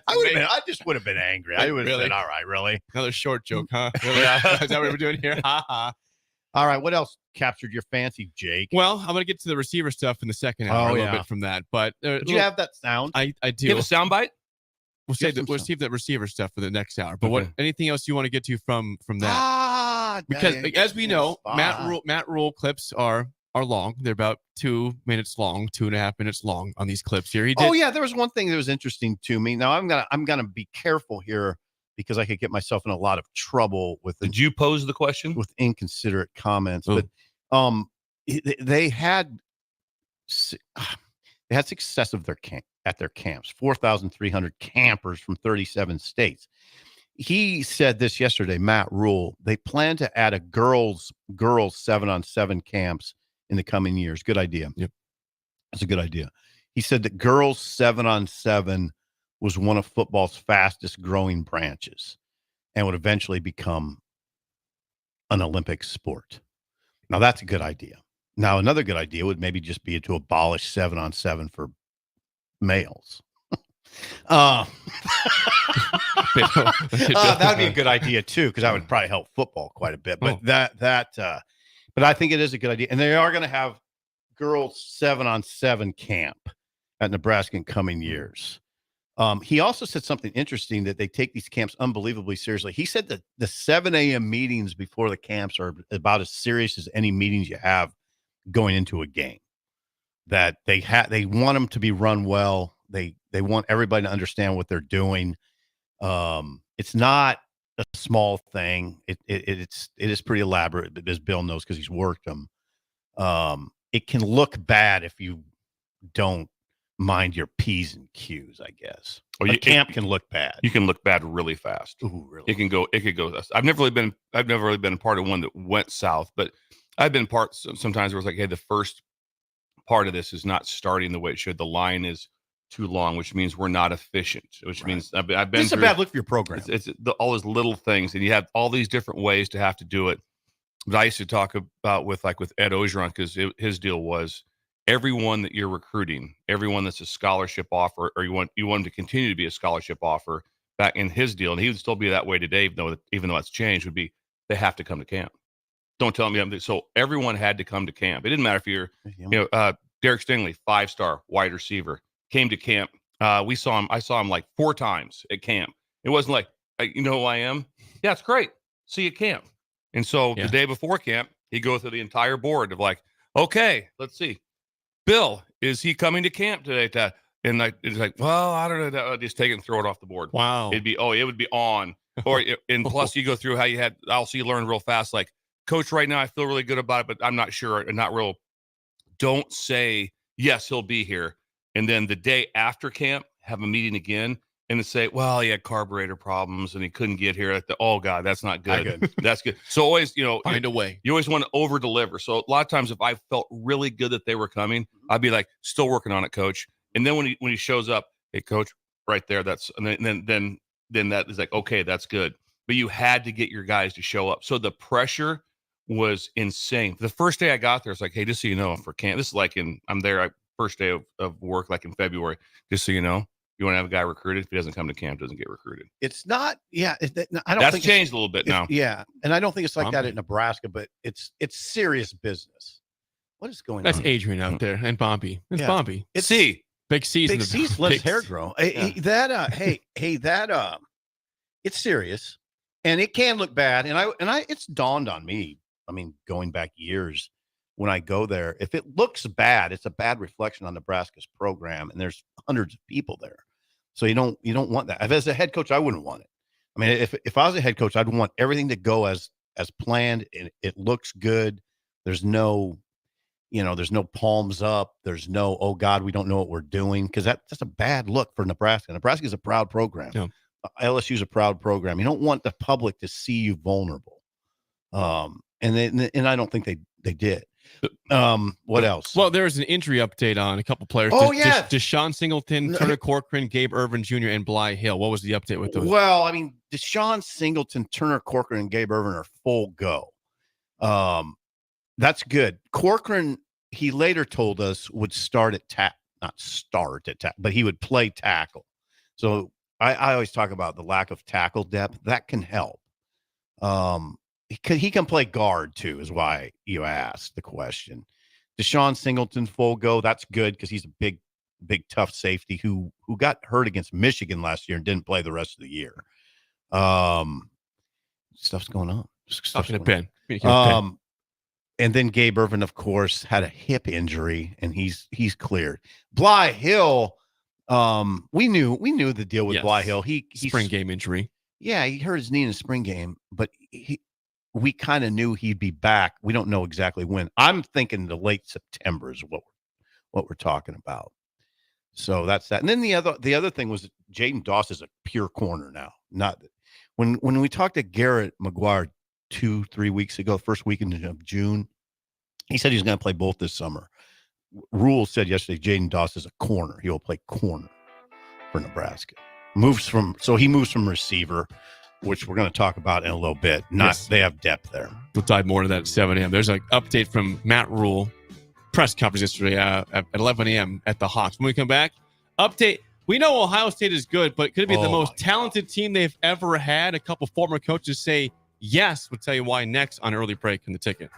just would have been angry. I would have been all right. Really, another short joke, huh? Really? Is that what we're doing here? Ha ha. All right. What else captured your fancy, Jake? Well, I'm going to get to the receiver stuff in the second hour a little bit from that. But did you have that sound? I do. You have a sound bite? We'll save that receiver stuff for the next hour. But anything else you want to get to from that? Because as we know, Matt Rule clips are long. They're about 2 minutes long, 2.5 minutes long on these clips here. Oh yeah, there was one thing that was interesting to me. Now I'm gonna be careful here because I could get myself in a lot of trouble with Did you pose the question? with inconsiderate comments. Oh. But they had success of at their camps. 4,300 campers from 37 states. He said this yesterday, Matt Rule. They plan to add a girls 7-on-7 camps in the coming years. Good idea. Yep. That's a good idea. He said that girls 7-on-7 was one of football's fastest growing branches and would eventually become an Olympic sport. Now, that's a good idea. Now, another good idea would maybe just be to abolish 7-on-7 for males. That would be a good idea too, because that would probably help football quite a bit. But but I think it is a good idea, and they are going to have girls 7-on-7 camp at Nebraska in coming years. He also said something interesting, that they take these camps unbelievably seriously. He said that the 7 a.m. meetings before the camps are about as serious as any meetings you have going into a game. That they want them to be run well. They want everybody to understand what they're doing. It's not a small thing. It is pretty elaborate, as Bill knows because he's worked them. It can look bad if you don't mind your P's and Q's, I guess. Or camp can look bad. You can look bad really fast. Ooh, really? It could go. I've never really been a part of one that went south, but I've been part sometimes where it's like, hey, the first part of this is not starting the way it should. The line is too long, which means we're not efficient, which means I've been This is a bad look for your program. It's all those little things, and you have all these different ways to have to do it. But I used to talk about with Ed Ogeron, because his deal was everyone that you're recruiting, everyone that's a scholarship offer, or you want them to continue to be a scholarship offer. Back in his deal, and he would still be that way today, even though it's changed, would be they have to come to camp. Don't tell me. So everyone had to come to camp. It didn't matter if you're, Derek Stingley, 5-star wide receiver, came to camp. I saw him like 4 times at camp. It wasn't like, you know who I am? Yeah, it's great. See you at camp. And so the day before camp, he'd go through the entire board of like, okay, let's see. Bill, is he coming to camp today? And it's like, well, I don't know. Just take it and throw it off the board. Wow. It would be on. And plus you go through how you also you learn real fast, like, Coach, right now I feel really good about it, but I'm not sure and not real. Don't say, yes, he'll be here. And then the day after camp, have a meeting again and then say, well, he had carburetor problems and he couldn't get here. Oh, God, that's not good. That's good. So always, find a way. You always want to over deliver. So a lot of times if I felt really good that they were coming, I'd be like, still working on it, Coach. And then when he shows up, hey, Coach, right there, then that is like, okay, that's good. But you had to get your guys to show up. So the pressure was insane. The first day I got there, it's like, hey, just so you know, for camp, this is like I'm there, first day of work, like in February, just so you know, you want to have a guy recruited. If he doesn't come to camp, doesn't get recruited. It's not, I don't That's think changed a little bit now. Yeah. And I don't think it's like that at Nebraska, but it's serious business. What is going on? That's Adrian out there and Bombi. It's Bombi. It's Big C's. Big C's lets hair grow. It's serious, and it can look bad. And it's dawned on me. I mean, going back years, when I go there, if it looks bad, it's a bad reflection on Nebraska's program, and there's hundreds of people there. So you don't want that. As a head coach, I wouldn't want it. I mean, if I was a head coach, I'd want everything to go as planned. It looks good. There's no palms up. There's no, oh God, we don't know what we're doing, because that's a bad look for Nebraska. Nebraska is a proud program. Yeah. LSU is a proud program. You don't want the public to see you vulnerable. And I don't think they did. What else? Well, there's an injury update on a couple players. Oh, yeah. Deshaun Singleton, Turner Corcoran, Gabe Ervin Jr., and Bly Hill. What was the update with those? Well, I mean, Deshaun Singleton, Turner Corcoran, and Gabe Ervin are full go. That's good. Corcoran, he later told us, would start at but he would play tackle. So I always talk about the lack of tackle depth. That can help. He can play guard too, is why you asked the question. Deshaun Singleton, full go. That's good, because he's a big, tough safety who got hurt against Michigan last year and didn't play the rest of the year. Stuff's going on. Talking to Ben. And then Gabe Ervin, of course, had a hip injury, and he's cleared. Bly Hill, we knew the deal with Bly Hill. He spring game injury. Yeah, he hurt his knee in the spring game, but we kind of knew he'd be back. We don't know exactly when. I'm thinking the late September is what we're talking about. So that's that. And then the other thing was Jaden Doss is a pure corner now. Not when we talked to Garrett McGuire 2-3 weeks ago, first weekend of June, he said he's going to play both this summer. Rule said yesterday Jaden Doss is a corner. He will play corner for Nebraska. He moves from receiver, which we're going to talk about in a little bit. They have depth there. We'll dive more into that at 7 a.m. There's an update from Matt Rule, press conference yesterday at 11 a.m. at the Hawks. When we come back, update. We know Ohio State is good, but could it be the most talented team they've ever had? A couple former coaches say yes. We'll tell you why next on Early Break in the Ticket.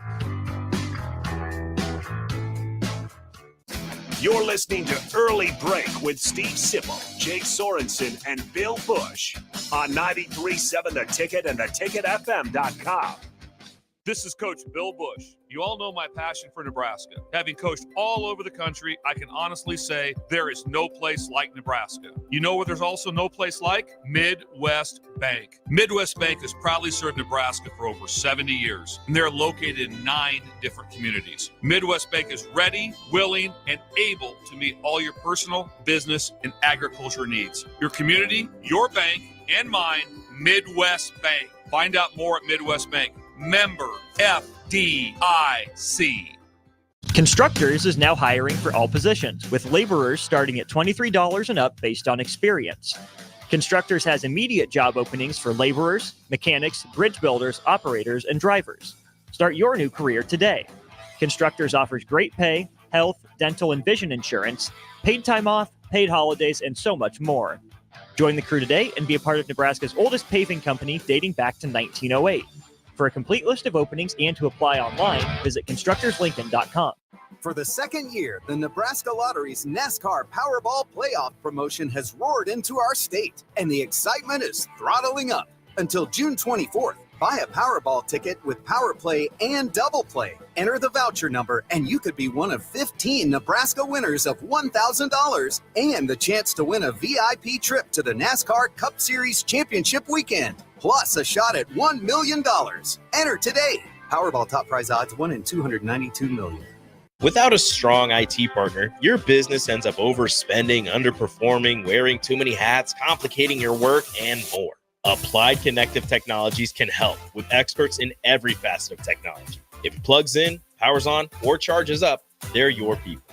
You're listening to Early Break with Steve Sipple, Jake Sorensen, and Bill Busch on 93.7 The Ticket and theticketfm.com. This is Coach Bill Busch. You all know my passion for Nebraska. Having coached all over the country, I can honestly say there is no place like Nebraska. You know where there's also no place like? Midwest Bank. Midwest Bank has proudly served Nebraska for over 70 years, and they're located in 9 different communities. Midwest Bank is ready, willing, and able to meet all your personal, business, and agriculture needs. Your community, your bank, and mine, Midwest Bank. Find out more at Midwest Bank. Member FDIC. Constructors is now hiring for all positions, with laborers starting at $23 and up based on experience. Constructors has immediate job openings for laborers, mechanics, bridge builders, operators, and drivers. Start your new career today. Constructors offers great pay, health, dental, and vision insurance, paid time off, paid holidays, and so much more. Join the crew today and be a part of Nebraska's oldest paving company dating back to 1908. For a complete list of openings and to apply online, visit constructorslincoln.com. For the second year, the Nebraska Lottery's NASCAR Powerball Playoff promotion has roared into our state, and the excitement is throttling up. Until June 24th, buy a Powerball ticket with Power Play and Double Play. Enter the voucher number, and you could be one of 15 Nebraska winners of $1,000 and the chance to win a VIP trip to the NASCAR Cup Series Championship Weekend, plus a shot at $1 million. Enter today. Powerball top prize odds 1 in 292 million. Without a strong IT partner, your business ends up overspending, underperforming, wearing too many hats, complicating your work, and more. Applied Connective Technologies can help with experts in every facet of technology. If it plugs in, powers on, or charges up, they're your people.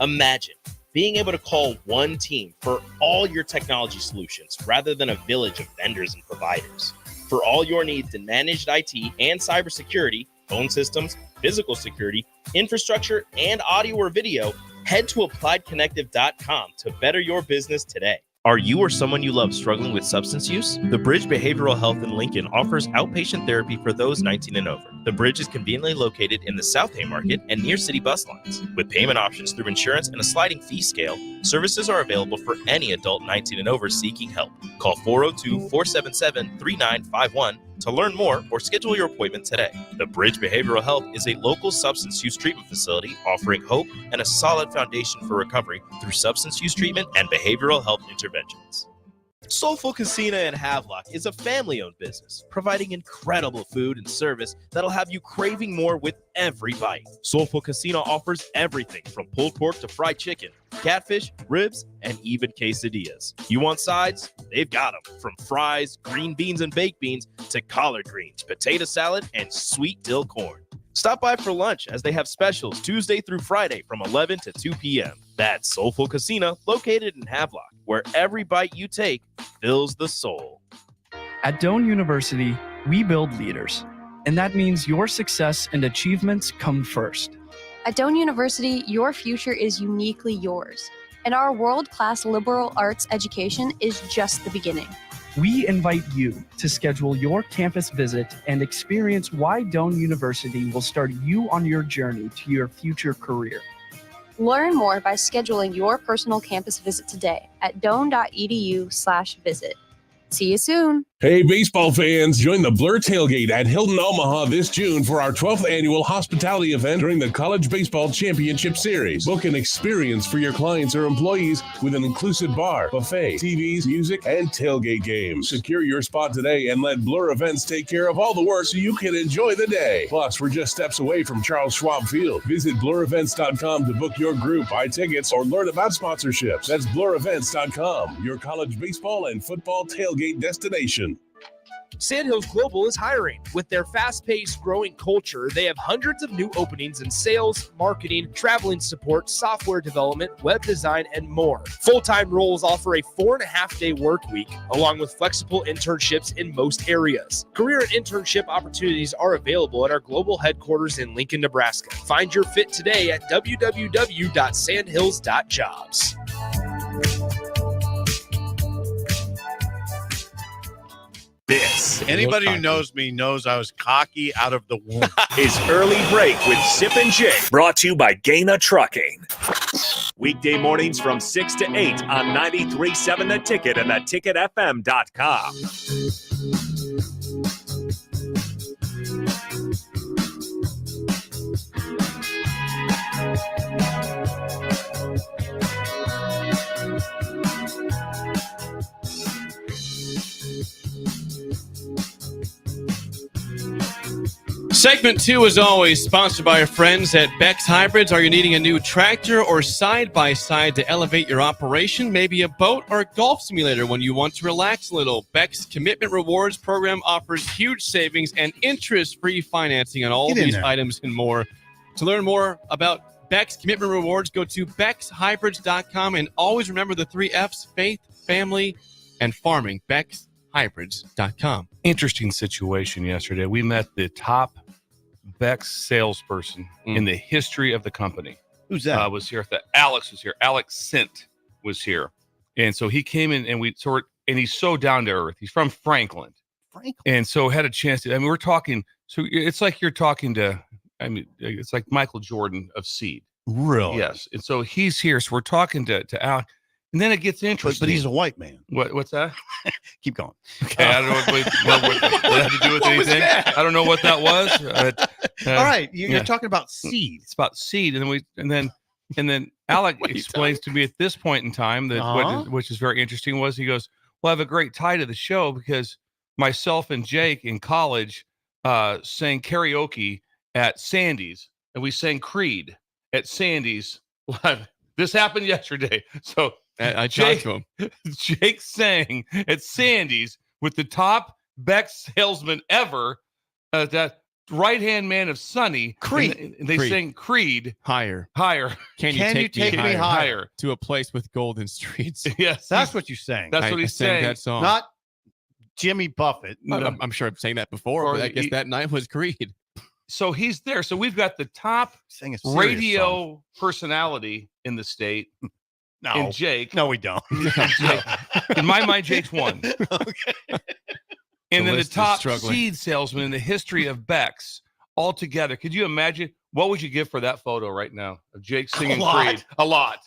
Imagine being able to call one team for all your technology solutions rather than a village of vendors and providers. For all your needs in managed IT and cybersecurity, phone systems, physical security, infrastructure, and audio or video, head to appliedconnective.com to better your business today. Are you or someone you love struggling with substance use? The Bridge Behavioral Health in Lincoln offers outpatient therapy for those 19 and over. The Bridge is conveniently located in the South Haymarket and near city bus lines. With payment options through insurance and a sliding fee scale, services are available for any adult 19 and over seeking help. Call 402-477-3951 to learn more or schedule your appointment today. The Bridge Behavioral Health is a local substance use treatment facility offering hope and a solid foundation for recovery through substance use treatment and behavioral health interventions. Soulful Casino in Havelock is a family-owned business providing incredible food and service that'll have you craving more with every bite. Soulful Casino offers everything from pulled pork to fried chicken, catfish, ribs, and even quesadillas. You want sides? They've got them. From fries, green beans and baked beans to collard greens, potato salad, and sweet dill corn. Stop by for lunch as they have specials Tuesday through Friday from 11 to 2 p.m. That's Soulful Casino, located in Havelock, where every bite you take fills the soul. At Doane University, we build leaders, and that means your success and achievements come first. At Doane University, your future is uniquely yours, and our world-class liberal arts education is just the beginning. We invite you to schedule your campus visit and experience why Doane University will start you on your journey to your future career. Learn more by scheduling your personal campus visit today at doane.edu/visit. See you soon. Hey, baseball fans, join the Blur Tailgate at Hilton Omaha this June for our 12th annual hospitality event during the College Baseball Championship Series. Book an experience for your clients or employees with an inclusive bar, buffet, TVs, music, and tailgate games. Secure your spot today and let Blur Events take care of all the work so you can enjoy the day. Plus, we're just steps away from Charles Schwab Field. Visit blurevents.com to book your group, buy tickets, or learn about sponsorships. That's blurevents.com, your college baseball and football tailgate destination. Sandhills Global is hiring. With their fast-paced, growing culture, they have hundreds of new openings in sales, marketing, traveling support, software development, web design, and more. Full-time roles offer a 4.5-day work week, along with flexible internships in most areas. Career and internship opportunities are available at our global headquarters in Lincoln, Nebraska. Find your fit today at www.sandhills.jobs. Anybody who knows me knows I was cocky out of the womb. Is Early Break with Sip and Jake, brought to you by Gaina Trucking. Weekday mornings from 6 to 8 on 93.7 The Ticket and theticketfm.com. Segment 2, as always, sponsored by our friends at Beck's Hybrids. Are you needing a new tractor or side-by-side to elevate your operation? Maybe a boat or a golf simulator when you want to relax a little. Beck's Commitment Rewards program offers huge savings and interest-free financing on all these items and more. To learn more about Beck's Commitment Rewards, go to beckshybrids.com and always remember the 3 F's: faith, family, and farming. beckshybrids.com. Interesting situation yesterday. We met the top Beck's salesperson in the history of the company. Who's that? Was here. Alex was here. Alex Sint was here, and so he came in and and he's so down to earth. He's from Franklin, and so had a chance to. I mean, we're talking. So it's like you're talking to. I mean, it's like Michael Jordan of Seed. Really? Yes. And so he's here. So we're talking to Alex. And then it gets interesting. But he's a white man. What's that? Keep going. Okay, I don't know what that had to do with anything. I don't know what that was. All right, you're talking about seed. It's about seed, and then Alec explains to me at this point in time that which is very interesting was he goes, "Well, I have a great tie to the show because myself and Jake in college sang karaoke at Sandy's, and we sang Creed at Sandy's live. This happened yesterday, so." I talked to him. Jake sang at Sandy's with the top Beck salesman ever, that right-hand man of Sonny. Creed. And they sang Creed. Higher. Can you take me higher? To a place with golden streets. Yes. That's what you sang. That's what he sang. That song. Not Jimmy Buffett. I'm sure I've sang that before, but I guess that night was Creed. So he's there. So we've got the top radio personality in the state. No, and Jake. No, we don't. In my mind, Jake's one. Okay. And then the top seed salesman in the history of Beck's all together. Could you imagine? What would you give for that photo right now of Jake singing Creed? A lot.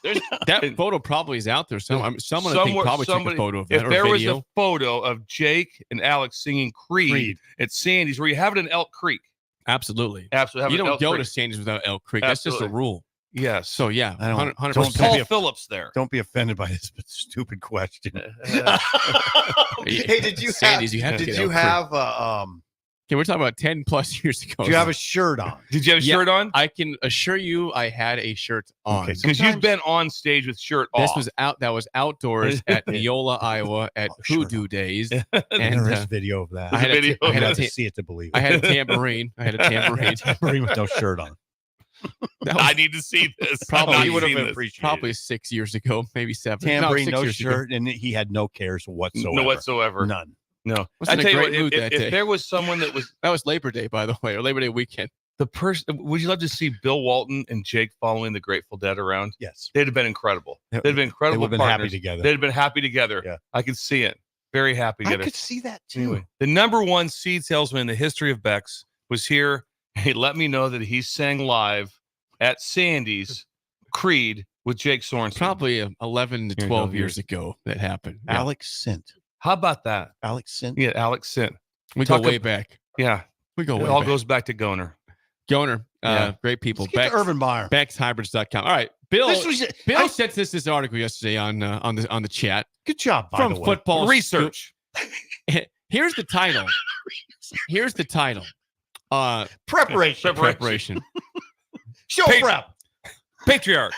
That photo probably is out there. Someone I think probably took a photo of that. If there was a photo of Jake and Alex singing Creed at Sandy's, where you have it in Elk Creek. Absolutely. Absolutely. You don't go to Sandy's without Elk Creek. Absolutely. That's just a rule. Yes. So yeah, 100%. Don't Paul Phillips there. Don't be offended by this stupid question. Hey, did you have Okay, we're talking about 10 plus years ago. Do you have a shirt on? Did you have a shirt on? I can assure you I had a shirt on. Because you've been on stage with shirt off. This was that was outdoors at Neola, Iowa at Hoodoo Days. And there is video of that. I had to see it to believe it. I had a tambourine. Tambourine with no shirt on. I need to see this. Probably would have been probably 6 years ago, maybe 7. Tambourine, no shirt, and he had no cares whatsoever. No whatsoever. None. No. I tell you what, if there was someone that was Labor Day, by the way, or Labor Day weekend. The person, would you love to see Bill Walton and Jake following the Grateful Dead around? Yes. They'd have been incredible. They'd have been incredible. They would have been happy together. They'd have been happy together. Yeah. I could see it. Very happy together. I could see that too. Anyway, the number one seed salesman in the history of Beck's was here. He let me know that he sang live at Sandy's Creed with Jake Sorensen. Probably 11 to 12 years ago that happened. Alex Sint. How about that? Alex Sint. Yeah, Alex Sint. We go way back. Yeah. We go way It all back. goes back to Goner. Goner. Great people. Let's get to Urban Meyer. BexHybrids.com. All right. Bill sent this article yesterday on the chat. Good job, by from the way. Football Research. Here's the title. Preparation. Show prep. Patriarch.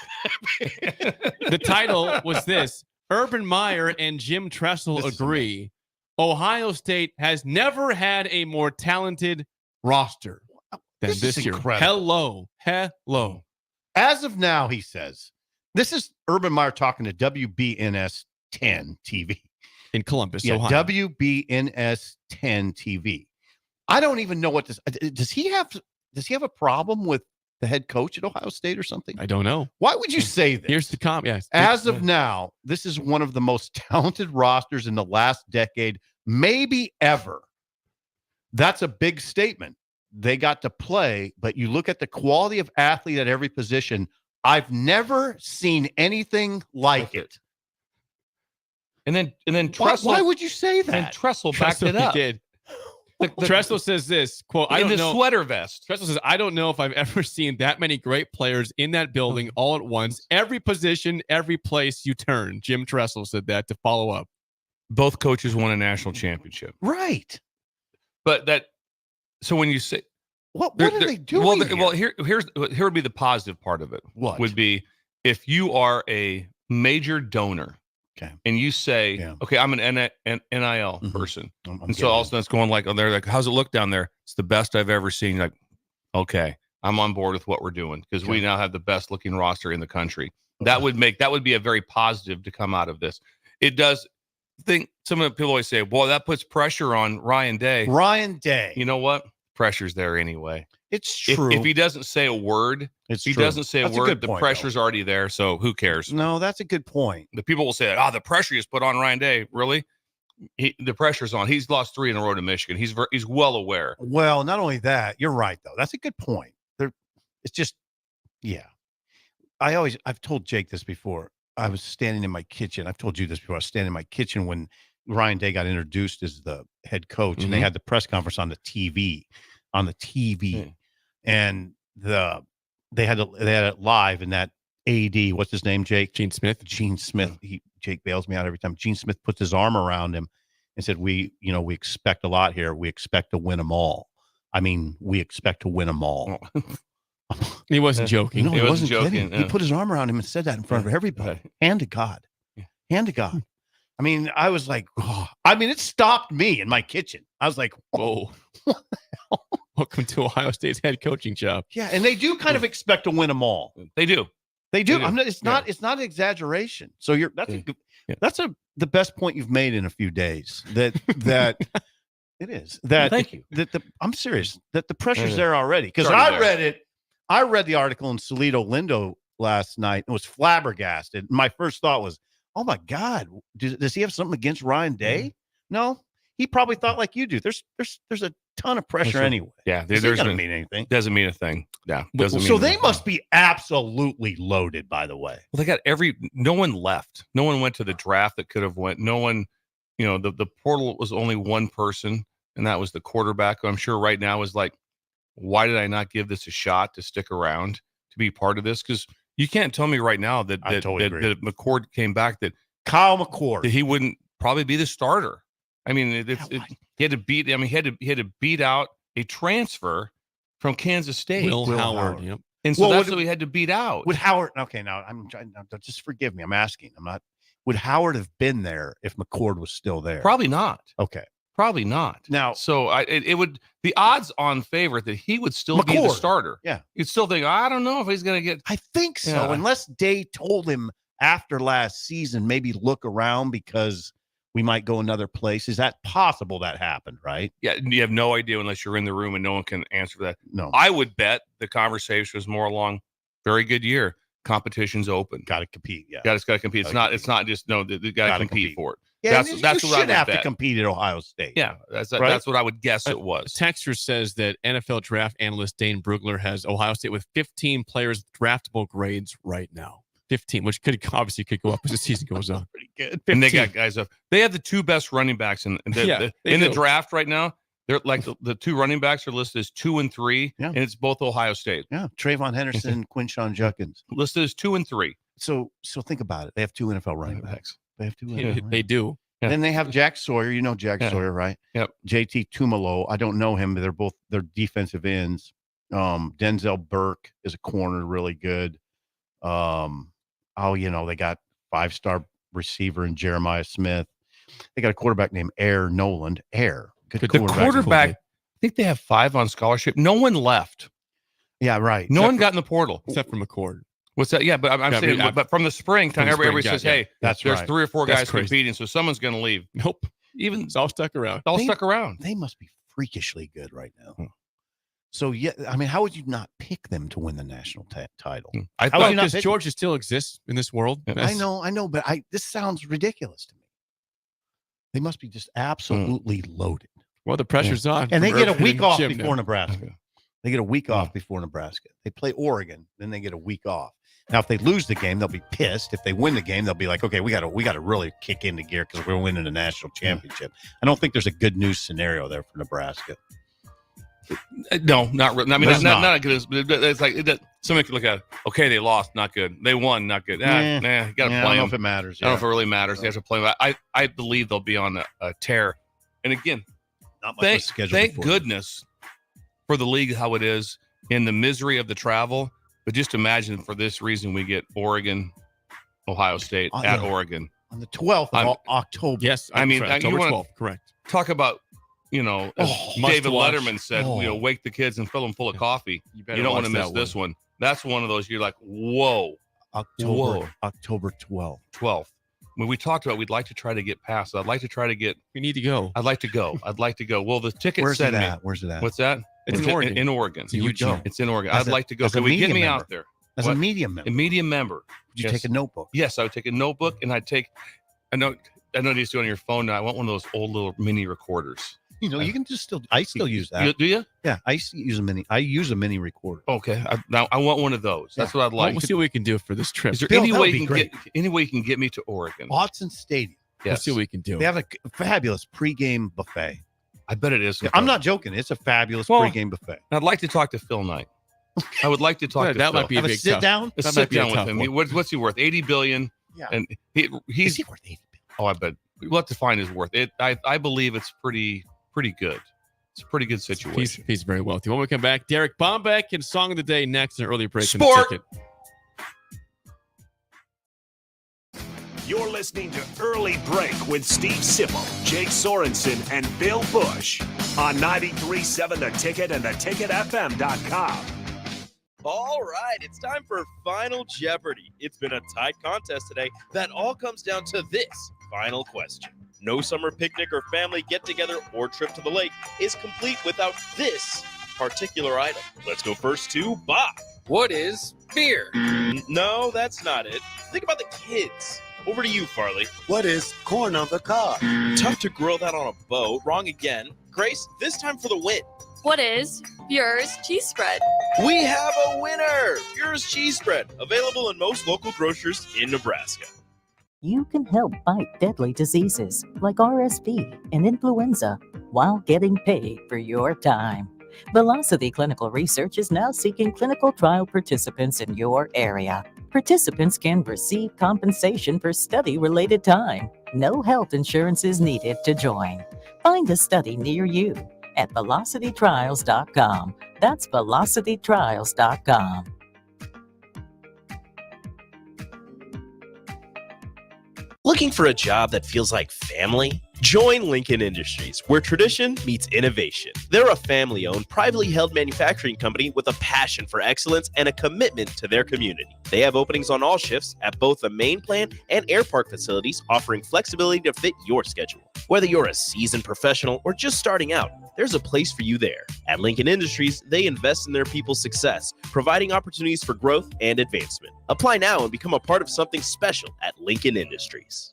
The title was this: Urban Meyer and Jim Tressel agree Ohio State has never had a more talented roster than this year. Incredible. Hello. As of now, he says, this is Urban Meyer talking to WBNS 10 TV. In Columbus, Yeah, Ohio. WBNS 10 TV. I don't even know what this does he have a problem with the head coach at Ohio State or something? I don't know. Why would you say this? Here's the comment. Yes. As of now, this is one of the most talented rosters in the last decade, maybe ever. That's a big statement. They got to play, but you look at the quality of athlete at every position. I've never seen anything like it. And then Tressel. Why would you say that? And Tressel backed it up. Did. Tressel says this, quote, I in don't the know. sweater vest. Tressel says, I don't know if I've ever seen that many great players in that building all at once. Every position, every place you turn. Jim Tressel said that to follow up. Both coaches won a national championship. Right. But so when you say, what are they doing? Well, here would be the positive part of it. What would be if you are a major donor, okay, and you say, okay, I'm an NIL person, and so all of a sudden it's going like, oh, they're like, how's it look down there? It's the best I've ever seen. Like, okay, I'm on board with what we're doing because we now have the best looking roster in the country. That would be a very positive to come out of this. It does. Some of the people always say, well, that puts pressure on Ryan Day. You know what? Pressure's there anyway. It's true. If he doesn't say a word, the pressure's already there. So who cares? No, that's a good point. The people will say, the pressure is put on Ryan Day. Really? The pressure's on. He's lost 3 in a row to Michigan. He's well aware. Well, not only that, you're right, though. That's a good point. It's just, yeah. I've told Jake this before. I was standing in my kitchen. I've told you this before. I was standing in my kitchen when Ryan Day got introduced as the head coach, and they had the press conference on the TV, and they had it live. And that AD, what's his name, Jake? Gene Smith. Jake bails me out every time. Gene Smith puts his arm around him and said, "We expect a lot here. We expect to win them all. I mean, we expect to win them all." He wasn't joking. No, he wasn't kidding. He put his arm around him and said that in front of everybody. Hand to God. Hand to God. I mean, I was like, it stopped me in my kitchen. I was like, whoa. What the hell? Welcome to Ohio State's head coaching job. Yeah, and they do kind of expect to win them all. They do. It's not an exaggeration. So that's the best point you've made in a few days. That it is. Thank you. I'm serious. That the pressure's there already. Because I read it. I read the article in Solito Lindo last night and was flabbergasted. My first thought was, oh my God, does he have something against Ryan Day? No, he probably thought like you do. There's a ton of pressure anyway. Yeah, doesn't mean anything. Doesn't mean a thing. Yeah, so they must be absolutely loaded. By the way, well, they got no one left. No one went to the draft that could have went. No one, the portal was only one person, and that was the quarterback. Who I'm sure right now is like, why did I not give this a shot to stick around to be part of this? Because you can't tell me right now that McCord came back, that Kyle McCord, that he wouldn't probably be the starter. I mean, he had to beat. I mean, he had to beat out a transfer from Kansas State, Will Howard. Yep. And so that's what we had to beat out. Would Howard? Okay, now I'm trying. Just forgive me. I'm asking. I'm not. Would Howard have been there if McCord was still there? Probably not. Okay. Probably not. Now, so it would, the odds on favor that he would still be the starter. Yeah. You'd still think, I don't know if he's going to get. I think so. Unless Day told him after last season, maybe look around because we might go another place. Is that possible that happened, right? Yeah. You have no idea unless you're in the room and no one can answer that. No. I would bet the conversation was more along, very good year. Competition's open. Got to compete. Yeah. Got to compete. It's not just, no, they got to compete for it. Yeah, that's you what should have to compete at Ohio State. Yeah, that's what I would guess it was. Texter says that NFL draft analyst Dane Brugler has Ohio State with 15 players with draftable grades right now. 15, which could obviously go up as the season goes on. Pretty good. 15. And they got guys up. They have the two best running backs in the draft right now. They're like the two running backs are listed as 2 and 3, and it's both Ohio State. Yeah, Trayvon Henderson, Quinshon Judkins listed as 2 and 3. So think about it. They have 2 NFL running backs. They have 2. They do. Yeah. Then they have Jack Sawyer. You know Jack Sawyer, right? Yep. JT Tumalo. I don't know him, but they're defensive ends. Denzel Burke is a corner, really good. They got 5-star receiver in Jeremiah Smith. They got a quarterback named Air Noland. Good quarterback. I think they have 5 on scholarship. No one left. Yeah, right. No one got in the portal except for McCord. What's that? Yeah, but I'm saying, but from the spring time, everybody says, "Hey, there's 3 or 4 guys competing, so someone's going to leave." Nope. It's all stuck around. Stuck around. They must be freakishly good right now. So how would you not pick them to win the national title? I thought because Georgia still exists in this world. I know, but this sounds ridiculous to me. They must be just absolutely loaded. Well, the pressure's on, and they get a week off before Nebraska. They get a week off before Nebraska. They play Oregon, then they get a week off. Now, if they lose the game, they'll be pissed. If they win the game, they'll be like, okay, we got to really kick into gear because we're winning a national championship. I don't think there's a good news scenario there for Nebraska. No, not really. I mean, not as good as it's like somebody could look at it. Okay, they lost, not good. They won, not good. You got to play them. I don't know if it matters. I don't know if it really matters. They have to play them. I believe they'll be on a tear. And again, not much thank goodness for the league how it is in the misery of the travel. But just imagine for this reason we get Oregon, Ohio State at Oregon on the 12th of October. Yes, I mean October 12th. Correct. Talk about as David Letterman said, wake the kids and fill them full of coffee. You don't want to miss this one. That's one of those you're like, whoa, October 12th. When we talked about, we'd like to try to get past. I'd like to try to get. We need to go. I'd like to go. Well, the ticket Where's said it at? Where's it at? What's that? It's in Oregon. In Oregon. It's in Oregon. I'd like to go. Can we get me out there? As a media member. A media member. Would you take a notebook? Yes, I would take a notebook, and I'd take. I know you used to do it on your phone now. I want one of those old little mini recorders. You can just I still use that. Do you? Yeah, I use a mini. I use a mini recorder. Okay, now I want one of those. That's what I'd like. We'll see what we can do for this trip. Is there any way you can get me to Oregon? Autzen Stadium. Yes. We'll see what we can do. They have a fabulous pregame buffet. I bet it is. I'm not joking. It's a fabulous pregame buffet. I'd like to talk to Phil Knight. I would like to talk to that Phil. might be a big sit down. A sit down with him. What's he worth? $80 billion. Yeah. And is he worth $80 billion? Oh, I bet we'll have to find his worth. I believe it's pretty good. It's a pretty good situation. He's very wealthy. When we come back, Derek Bombeck and Song of the Day next in an early break. Sport. In the ticket. You're listening to Early Break with Steve Sipple, Jake Sorensen, and Bill Busch on 93.7 The Ticket and theticketfm.com. All right, it's time for Final Jeopardy. It's been a tight contest today that all comes down to this final question. No summer picnic or family get-together or trip to the lake is complete without this particular item. Let's go first to Bob. What is beer? No, that's not it. Think about the kids. Over to you, Farley. What is corn on the cob? Tough to grill that on a boat. Wrong again. Grace, this time for the win. What is Bure's cheese spread? We have a winner! Bure's cheese spread, available in most local grocers in Nebraska. You can help fight deadly diseases like RSV and influenza while getting paid for your time. Velocity Clinical Research is now seeking clinical trial participants in your area. Participants can receive compensation for study-related time. No health insurance is needed to join. Find a study near you at velocitytrials.com. That's velocitytrials.com. Looking for a job that feels like family? Join Lincoln Industries, where tradition meets innovation. They're a family-owned, privately held manufacturing company with a passion for excellence and a commitment to their community. They have openings on all shifts at both the main plant and air park facilities, offering flexibility to fit your schedule. Whether you're a seasoned professional or just starting out, there's a place for you there. At Lincoln Industries, they invest in their people's success, providing opportunities for growth and advancement. Apply now and become a part of something special at Lincoln Industries.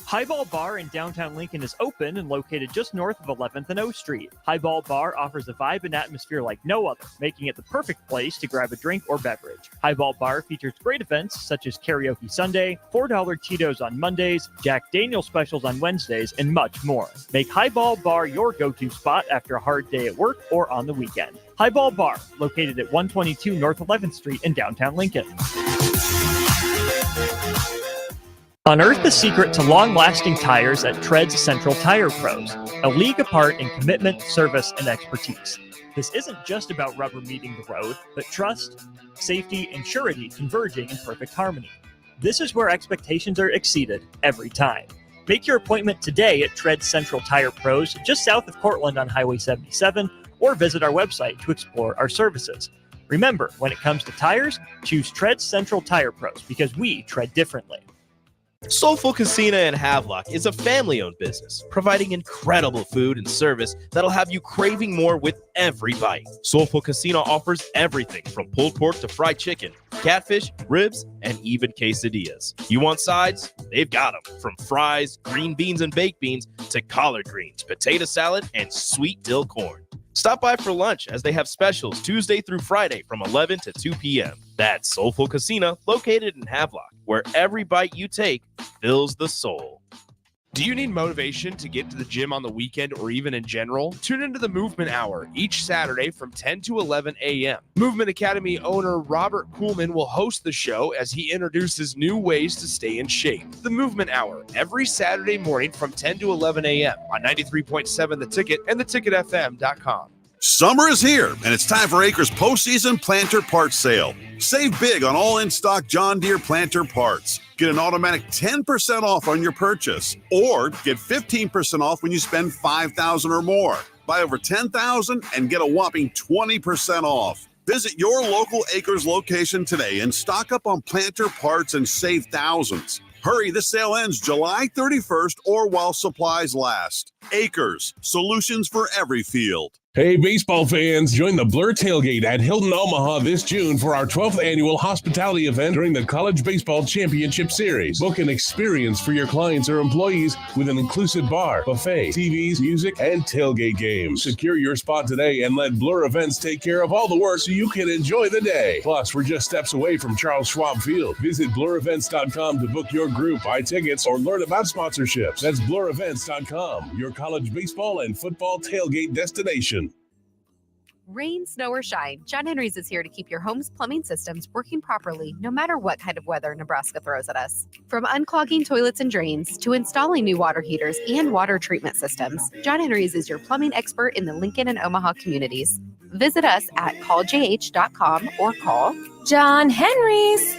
Highball Bar in downtown Lincoln is open and located just north of 11th and O Street. Highball Bar offers a vibe and atmosphere like no other, making it the perfect place to grab a drink or beverage. Highball Bar features great events such as Karaoke Sunday, $4 Tito's on Mondays, Jack Daniel's specials on Wednesdays, and much more. Make Highball Bar your go-to spot after a hard day at work or on the weekend. Highball Bar, located at 122 North 11th Street in downtown Lincoln. Unearth the secret to long-lasting tires at Tread's Central Tire Pros, a league apart in commitment, service, and expertise. This isn't just about rubber meeting the road, but trust, safety, and surety converging in perfect harmony. This is where expectations are exceeded every time. Make your appointment today at Tread's Central Tire Pros, just south of Cortland on Highway 77, or visit our website to explore our services. Remember, when it comes to tires, choose Tread's Central Tire Pros because we tread differently. Soulful Casino in Havelock is a family-owned business, providing incredible food and service that'll have you craving more with every bite. Soulful Casino offers everything from pulled pork to fried chicken, catfish, ribs, and even quesadillas. You want sides? They've got them. From fries, green beans and baked beans, to collard greens, potato salad, and sweet dill corn. Stop by for lunch as they have specials Tuesday through Friday from 11 to 2 p.m. That's Soulful Casino, located in Havelock, where every bite you take fills the soul. Do you need motivation to get to the gym on the weekend or even in general? Tune into the Movement Hour each Saturday from 10 to 11 a.m. Movement Academy owner Robert Kuhlman will host the show as he introduces new ways to stay in shape. The Movement Hour, every Saturday morning from 10 to 11 a.m. on 93.7 The Ticket and theticketfm.com. Summer is here, and it's time for Acres postseason planter parts sale. Save big on all in-stock John Deere planter parts. Get an automatic 10% off on your purchase, or get 15% off when you spend $5,000 or more. Buy over $10,000 and get a whopping 20% off. Visit your local Acres location today and stock up on planter parts and save thousands. Hurry, this sale ends July 31st or while supplies last. Acres, solutions for every field. Hey, baseball fans, join the Blur Tailgate at Hilton Omaha this June for our 12th annual hospitality event during the College Baseball Championship Series. Book an experience for your clients or employees with an inclusive bar, buffet, TVs, music, and tailgate games. Secure your spot today and let Blur Events take care of all the work so you can enjoy the day. Plus, we're just steps away from Charles Schwab Field. Visit blurevents.com to book your group, buy tickets, or learn about sponsorships. That's blurevents.com, your college baseball and football tailgate destination. Rain, snow, or shine, John Henry's is here to keep your home's plumbing systems working properly no matter what kind of weather Nebraska throws at us. From unclogging toilets and drains to installing new water heaters and water treatment systems, John Henry's is your plumbing expert in the Lincoln and Omaha communities. Visit us at calljh.com or call John Henry's.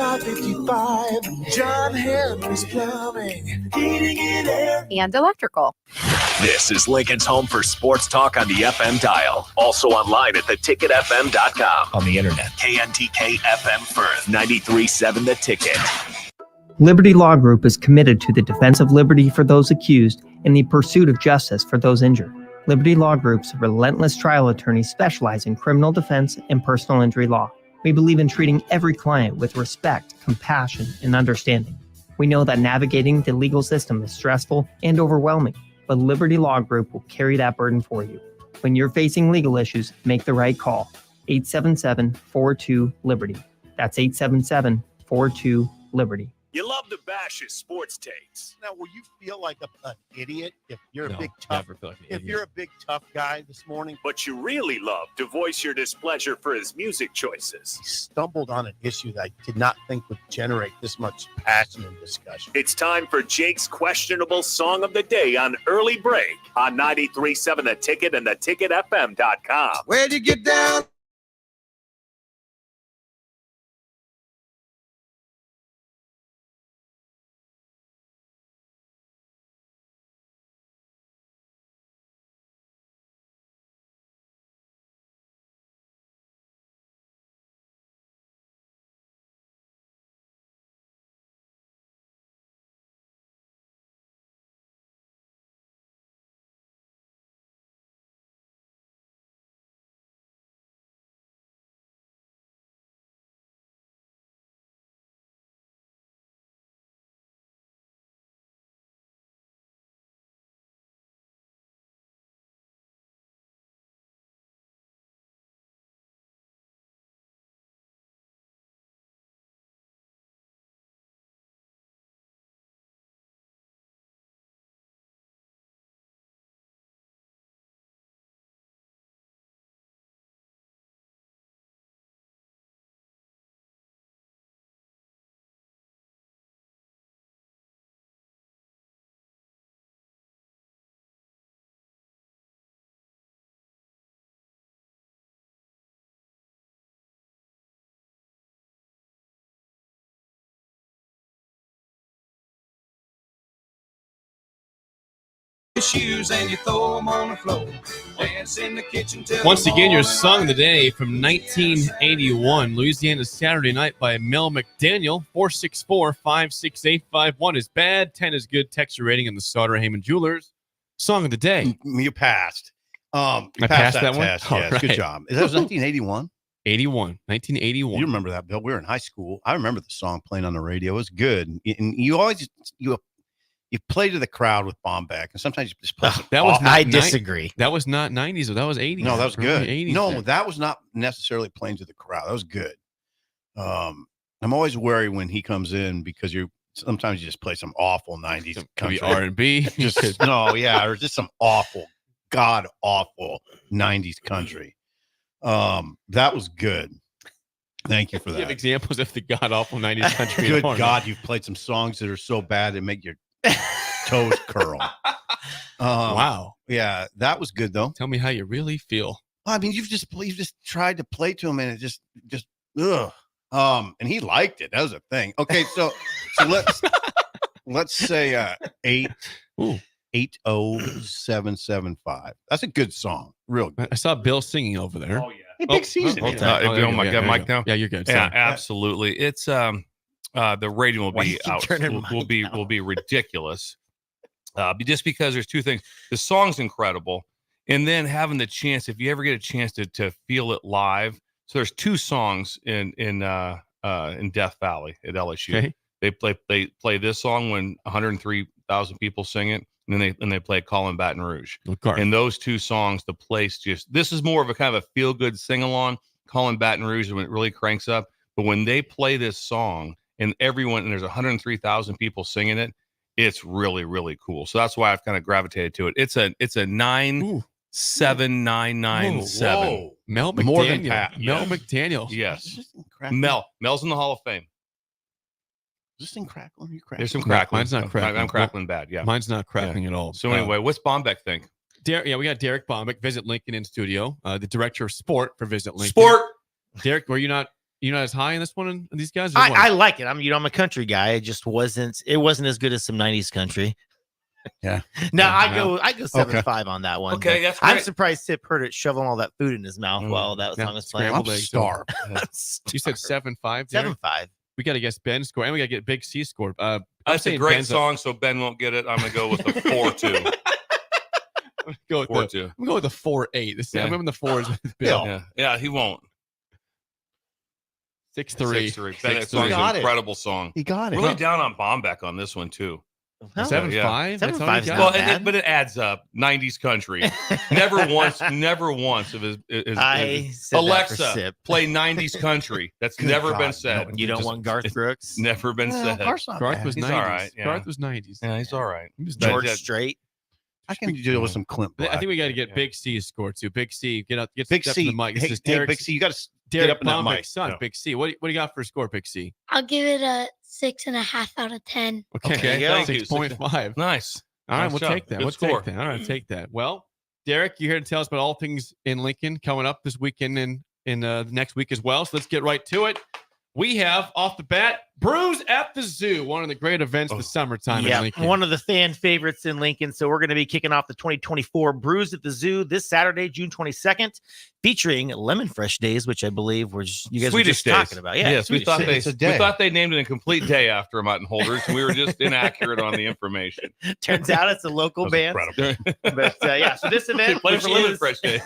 435-5555. John Henry's Plumbing, Heating and Air. and electrical. This is Lincoln's home for sports talk on the FM dial. Also online at theticketfm.com. On the internet. KNTK FM Firth, 93.7 The Ticket. Liberty Law Group is committed to the defense of liberty for those accused and the pursuit of justice for those injured. Liberty Law Group's relentless trial attorneys specialize in criminal defense and personal injury law. We believe in treating every client with respect, compassion, and understanding. We know that navigating the legal system is stressful and overwhelming, but Liberty Law Group will carry that burden for you. When you're facing legal issues, make the right call. 877-42-LIBERTY. That's 877-42-LIBERTY. You love to bash his sports takes. Now, will you feel like an idiot if you're a No, big tough? never feel like an If idiot. you're a big tough guy this morning, But you really love to voice your displeasure for his music choices. stumbled on an issue that I did not think would generate this much passion and discussion. It's time for Jake's questionable song of the day on Early Break on 93.7 The Ticket and theticketfm.com. Where'd you get down? your shoes and you throw them on the floor. Dance in the kitchen till Once the again, your morning song of the day from 1981, Louisiana's Saturday Night by Mel McDaniel. 464-56851 is bad, 10 is good. Text your rating in the Sauter Heyman Jewelers. Song of the day. You passed. I passed that one? test. All Yes, right. good job. That was 1981? 1981. You remember that, Bill? We were in high school. I remember the song playing on the radio. It was good. And you always you play to the crowd with Bombeck, and sometimes you just play. That was not I disagree. That was not 90s, that was 80s. No, that was good. 80s No, there. that was not necessarily playing to the crowd. That was good. I'm always worried when he comes in because sometimes you just play some awful 90s Could country. be R&B. Just no, yeah, or just some awful, god awful 90s country. That was good. Thank you for You have that. examples of the god-awful 90s country. Good horn. God, you've played some songs that are so bad they make your toes curl. Wow. Yeah, that was good though. Tell me how you really feel. I mean, you've just tried to play to him, and it just ugh. And he liked it. That was a thing. Okay, so let's say 80775. That's a good song. Real good. I saw Bill singing over there. Oh yeah. Hey, big season. Oh my God, Mike now. Yeah, you're good. Yeah, Sorry. absolutely. It's the rating will Why be you keep out. turning Will be Mike will be ridiculous. Just because there's two things. The song's incredible, and then having the chance, if you ever get a chance to feel it live. So there's two songs in Death Valley at LSU. Okay. They play this song when 103,000 people sing it, and then they play Call in Baton Rouge. And those two songs, the place this is more of a kind of a feel good sing along. Call in Baton Rouge when it really cranks up. But when they play this song and there's 103,000 people singing it, it's really, really cool. So that's why I've kind of gravitated to it. It's a 97997. Whoa. Mel McDaniel. More than Pat. Mel Yes. McDaniel. Yes. Crackling. Mel's in the Hall of Fame. Is this thing crackling? You crackling? There's some No, crackling. mine's not crackling. I'm crackling bad. Yeah. Mine's not crackling at all. So anyway, what's Bombeck think? We got Derek Bombeck, Visit Lincoln in studio, the director of sport for Visit Lincoln. Sport. Derek, were you not as high in this one? In these guys? Or what? I like it. I'm a country guy. It just wasn't as good as some 90s country. Yeah. No, Yeah, I go 7-5 on that one. Okay, but that's I'm great. surprised Tip heard it shoveling all that food in his mouth while that song was playing. Scrambled I'm eggs. starved. You said 7-5. 7-5. We got to guess Ben's score, and we got to get Big C score. I'm That's a saying great Ben's song, so Ben won't get it. I'm gonna go with the 4-2. Go with 4-2. I'm going with the 4-8. Yeah. I'm in the 4s with Bill. Yeah, he won't. 6-3. 6-3. That 6-3. song's an incredible song. He got it. Really down on Bombeck on this one too. 7-5. Yeah. That's all you 7-5 's got? not Well, bad. but it adds up. 90s country. Never once of his I said that for Alexa Sip. play 90s country. That's Good never God, been said. no. You don't want Garth Brooks? Never been said. Garth's not Garth bad. was He's 90s. all right, yeah. Garth was 90s. Yeah, he's all right. He was George Yeah. Strait. I can deal with some Clint Black. I think we got to get Big C's score too. Big C, get Big step C. to the mic. This Hey, is hey, Derek, Big C, you got to get Derek up in that mic. Bombeck's son. Yeah. Big C. What do you got for score, Big C? I'll give it a 6.5 out of 10. Okay, thank you. 6.5. Nice. All right, Nice we'll job. take that. Good We'll score. take that. All right, take that. Well, Derek, you're here to tell us about all things in Lincoln coming up this weekend and in the next week as well. So let's get right to it. We have off the bat Brews at the Zoo, one of the great events of the summertime in Lincoln. One of the fan favorites in Lincoln. So we're going to be kicking off the 2024 Brews at the Zoo this Saturday, June 22nd, featuring Lemon Fresh Days, which I believe you guys were Swedish just days. talking about. Yeah, Yes, we thought Swedish they Days. we thought they named it a complete day after Mutton Holders, and we were just inaccurate on the information. Turns out it's a local band. But yeah, so this event Play which for Lemon is- Fresh Days.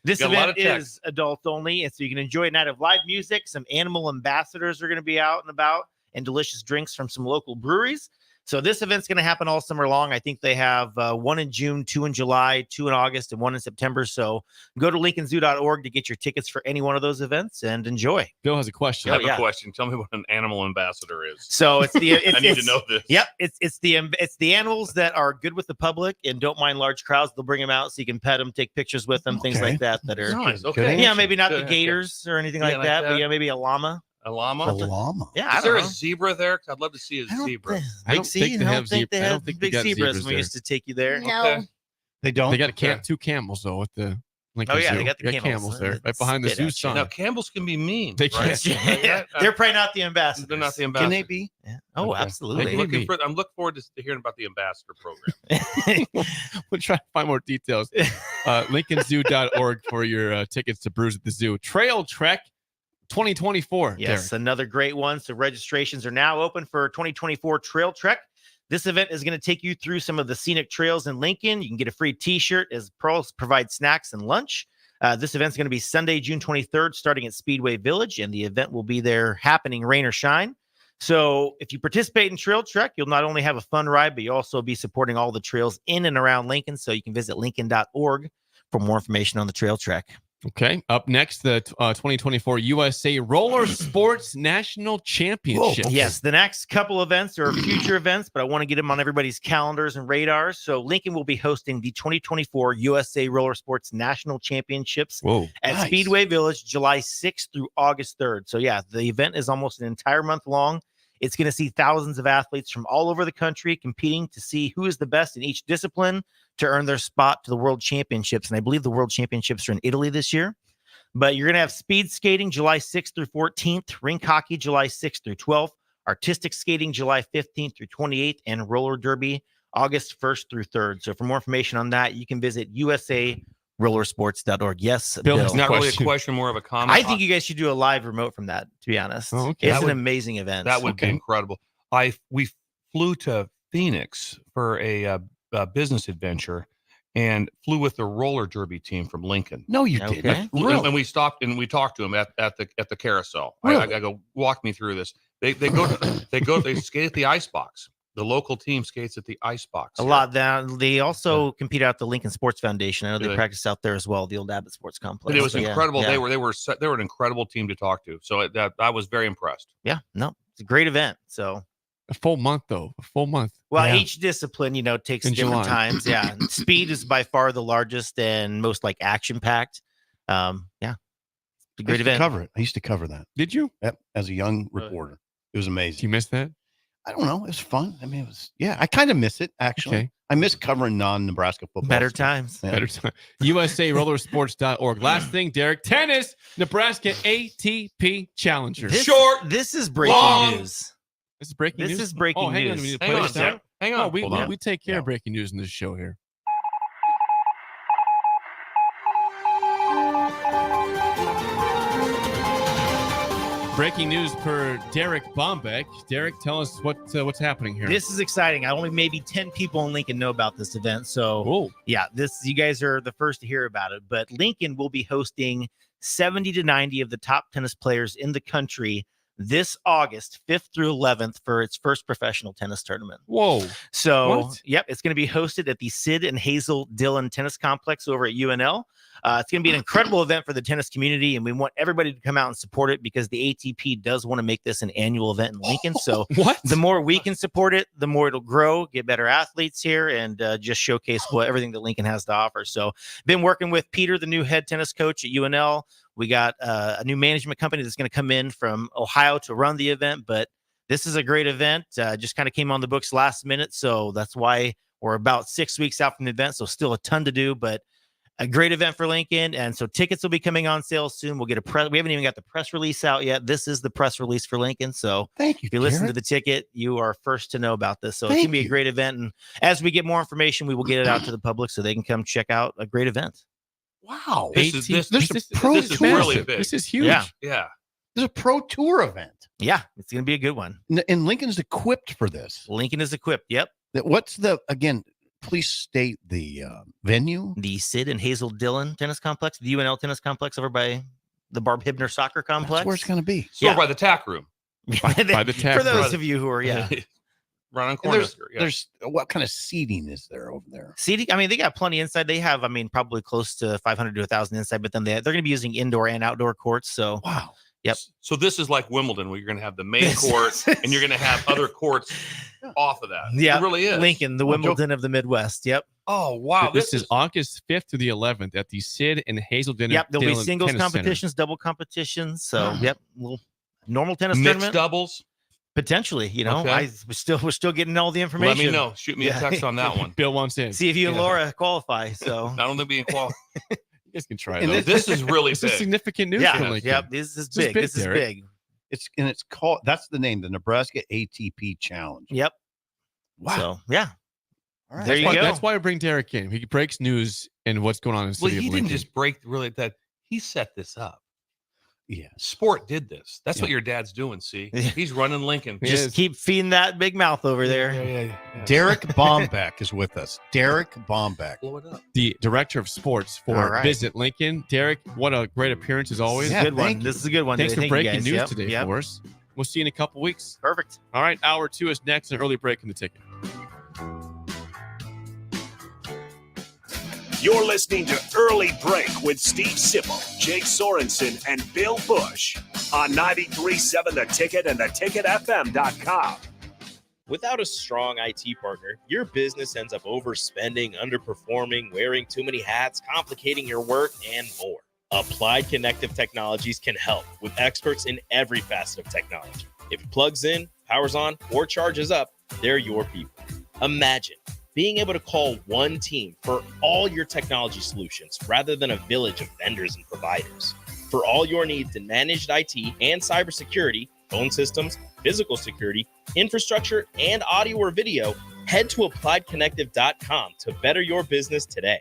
This Got a lot event of text. is adult only, and so you can enjoy a night of live music. Some animal ambassadors are going to be out and about, and delicious drinks from some local breweries. So this event's going to happen all summer long. I think they have one in June, 2 in July, 2 in August, and 1 in September. So go to lincolnzoo.org to get your tickets for any one of those events and enjoy. Bill has a question. I have a question. Tell me what an animal ambassador is. So it's the I need to know this. Yep, it's the animals that are good with the public and don't mind large crowds. They'll bring them out so you can pet them, take pictures with them, things Okay. like that. That are Nice, okay. Yeah, maybe not Good, the okay. gators or anything Yeah, like like that, but that. yeah, maybe a llama. A llama? A llama. Yeah, I Is there don't a know. zebra there? 'Cause I'd love to see a zebra. I don't Big C, think they I have don't think they zebra- I have don't think they big got zebras zebras when we there. used to take you there. No. Okay. They don't. They got two camels though with the Lincoln yeah, Zoo. they got the Camels there, right Spit behind the at zoo you. sign. Now, Campbell's can be mean. They can. Right? They're probably not the ambassadors. They're not the Can ambassadors. they be? Yeah. Oh, Okay. absolutely. I'm looking forward to hearing about the ambassador program. We'll try to find more details. LincolnZoo.org for your tickets to Brews at the Zoo. Trail Trek 2024. Yes, Derek. another great one. So registrations are now open for 2024 Trail Trek. This event is going to take you through some of the scenic trails in Lincoln. You can get a free T-shirt as Pearls provide snacks and lunch. This event's going to be Sunday, June 23rd, starting at Speedway Village, and the event will be there happening rain or shine. So if you participate in Trail Trek, you'll not only have a fun ride, but you'll also be supporting all the trails in and around Lincoln. So you can visit lincoln.org for more information on the Trail Trek. Okay. Up next, the 2024 USA Roller Sports National Championship. Yes, the next couple events are future events, but I want to get them on everybody's calendars and radars. So Lincoln will be hosting the 2024 USA Roller Sports National Championships at Speedway Village, July 6th through August 3rd. So yeah, the event is almost an entire month long. It's going to see thousands of athletes from all over the country competing to see who is the best in each discipline to earn their spot to the World Championships. And I believe the World Championships are in Italy this year. But you're going to have speed skating July 6th through 14th, rink hockey July 6th through 12th, artistic skating July 15th through 28th, and roller derby August 1st through 3rd. So for more information on that, you can visit USARollersports.org. Yes, Bill, it's not really a question, more of a comment. I think you guys should do a live remote from that, to be honest. Oh, okay. It's an amazing event. That would be incredible. We flew to Phoenix for a business adventure and flew with the roller derby team from Lincoln. No, you didn't. And we stopped and we talked to them at the carousel. Really? I go, walk me through this. They skate at the ice box. The local team skates at the ice box. A lot. They also compete out at the Lincoln Sports Foundation. I know they practice out there as well, the old Abbott Sports Complex. But it was incredible. Yeah. They were an incredible team to talk to. So I was very impressed. Yeah, no, it's a great event. So a full month though, a full month. Well, each discipline, takes In different July. times. Yeah, and speed is by far the largest and most action packed. Yeah, it's a great event. I used to cover that. Did you? Yep, as a young reporter, it was amazing. You missed that? I don't know. It was fun. I mean, I kind of miss it, actually. Okay. I miss covering non-Nebraska football. Better times. Yeah. Better time. USARollersports.org. Last thing, Derek. Tennis, Nebraska ATP Challenger. This is breaking news. This is breaking news. This is breaking hang news. On, we need to Hang play on, this down. Derek. Hang on. Oh, we Hold on. take care of breaking news in this show here. Breaking news per Derek Bombeck. Derek, tell us what's happening here. This is exciting. Only maybe 10 people in Lincoln know about this event. So, yeah, you guys are the first to hear about it. But Lincoln will be hosting 70 to 90 of the top tennis players in the country this August 5th through 11th for its first professional tennis tournament. Whoa. So, yep, it's going to be hosted at the Sid and Hazel Dillon Tennis Complex over at UNL. It's going to be an incredible event for the tennis community, and we want everybody to come out and support it because the ATP does want to make this an annual event in Lincoln. So the more we can support it, the more it'll grow, get better athletes here, and just showcase everything that Lincoln has to offer. So been working with Peter, the new head tennis coach at UNL. We got a new management company that's going to come in from Ohio to run the event, but this is a great event. Just kind of came on the books last minute, so that's why we're about 6 weeks out from the event, so still a ton to do, but a great event for Lincoln. And so tickets will be coming on sale soon. We'll get we haven't even got the press release out yet. This is the press release for Lincoln. So thank you. If you listen to the ticket, you are first to know about this. So it's going to be a great event. And as we get more information, we will get it out to the public so they can come check out a great event. Wow. This is really big. This is huge. Yeah. There's a pro tour event. Yeah, it's going to be a good one. And Lincoln's equipped for this. Lincoln is equipped. Yep. What's please state the venue? The Sid and Hazel Dillon Tennis Complex, the UNL Tennis Complex over by the Barb Hibner Soccer Complex. That's where it's going to be. So by the tack room. By the tack For those room. of you who are, right on corner. There's what kind of seating is there over there? Seating, I mean, they got plenty inside. They have, probably close to 500 to 1,000 inside, but then they're going to be using indoor and outdoor courts. So wow. Yep. So this is like Wimbledon, where you're going to have the main court and you're going to have other courts off of that. Yeah, it really is. Lincoln, the Wimbledon of the Midwest. Yep. Oh wow! This is August 5th through the 11th at the Sid and Hazel Dillon. Yep, there'll be singles Tennis competitions, double competitions. So yep, little normal tennis mixed tournament. doubles. Potentially, Okay. we're still getting all the information. Let me know. Shoot me a text on that one. Bill wants in. See if you and Laura qualify. So not only being qualified. You guys can try And it. this is really This is big. significant news for Lincoln. Yep. This is big. This is Derek. big. It's called, that's the name, the Nebraska ATP Challenge. Yep. Wow. So, yeah. All right. There you go. That's why I bring Derek in. He breaks news and what's going on in the Well, city he of didn't Lincoln. just break really that. He set this up. Yeah. Sport did this. That's what your dad's doing, see? He's running Lincoln. Just keep feeding that big mouth over there. Yeah. Derek Bombeck is with us. Derek Bombeck. Blow it up. The director of sports for All right. Visit Lincoln. Derek, what a great appearance as always. Good one. This is a good one. Thanks today. for Thank you, breaking guys. news Yep. today Yep. for us. We'll see you in a couple weeks. Perfect. All right, hour 2 is next, an early break in the ticket. You're listening to Early Break with Steve Sipple, Jake Sorensen, and Bill Busch on 93.7 The Ticket and theticketfm.com. Without a strong IT partner, your business ends up overspending, underperforming, wearing too many hats, complicating your work, and more. Applied Connective Technologies can help with experts in every facet of technology. If it plugs in, powers on, or charges up, they're your people. Imagine being able to call one team for all your technology solutions rather than a village of vendors and providers. For all your needs in managed IT and cybersecurity, phone systems, physical security, infrastructure, and audio or video, head to appliedconnective.com to better your business today.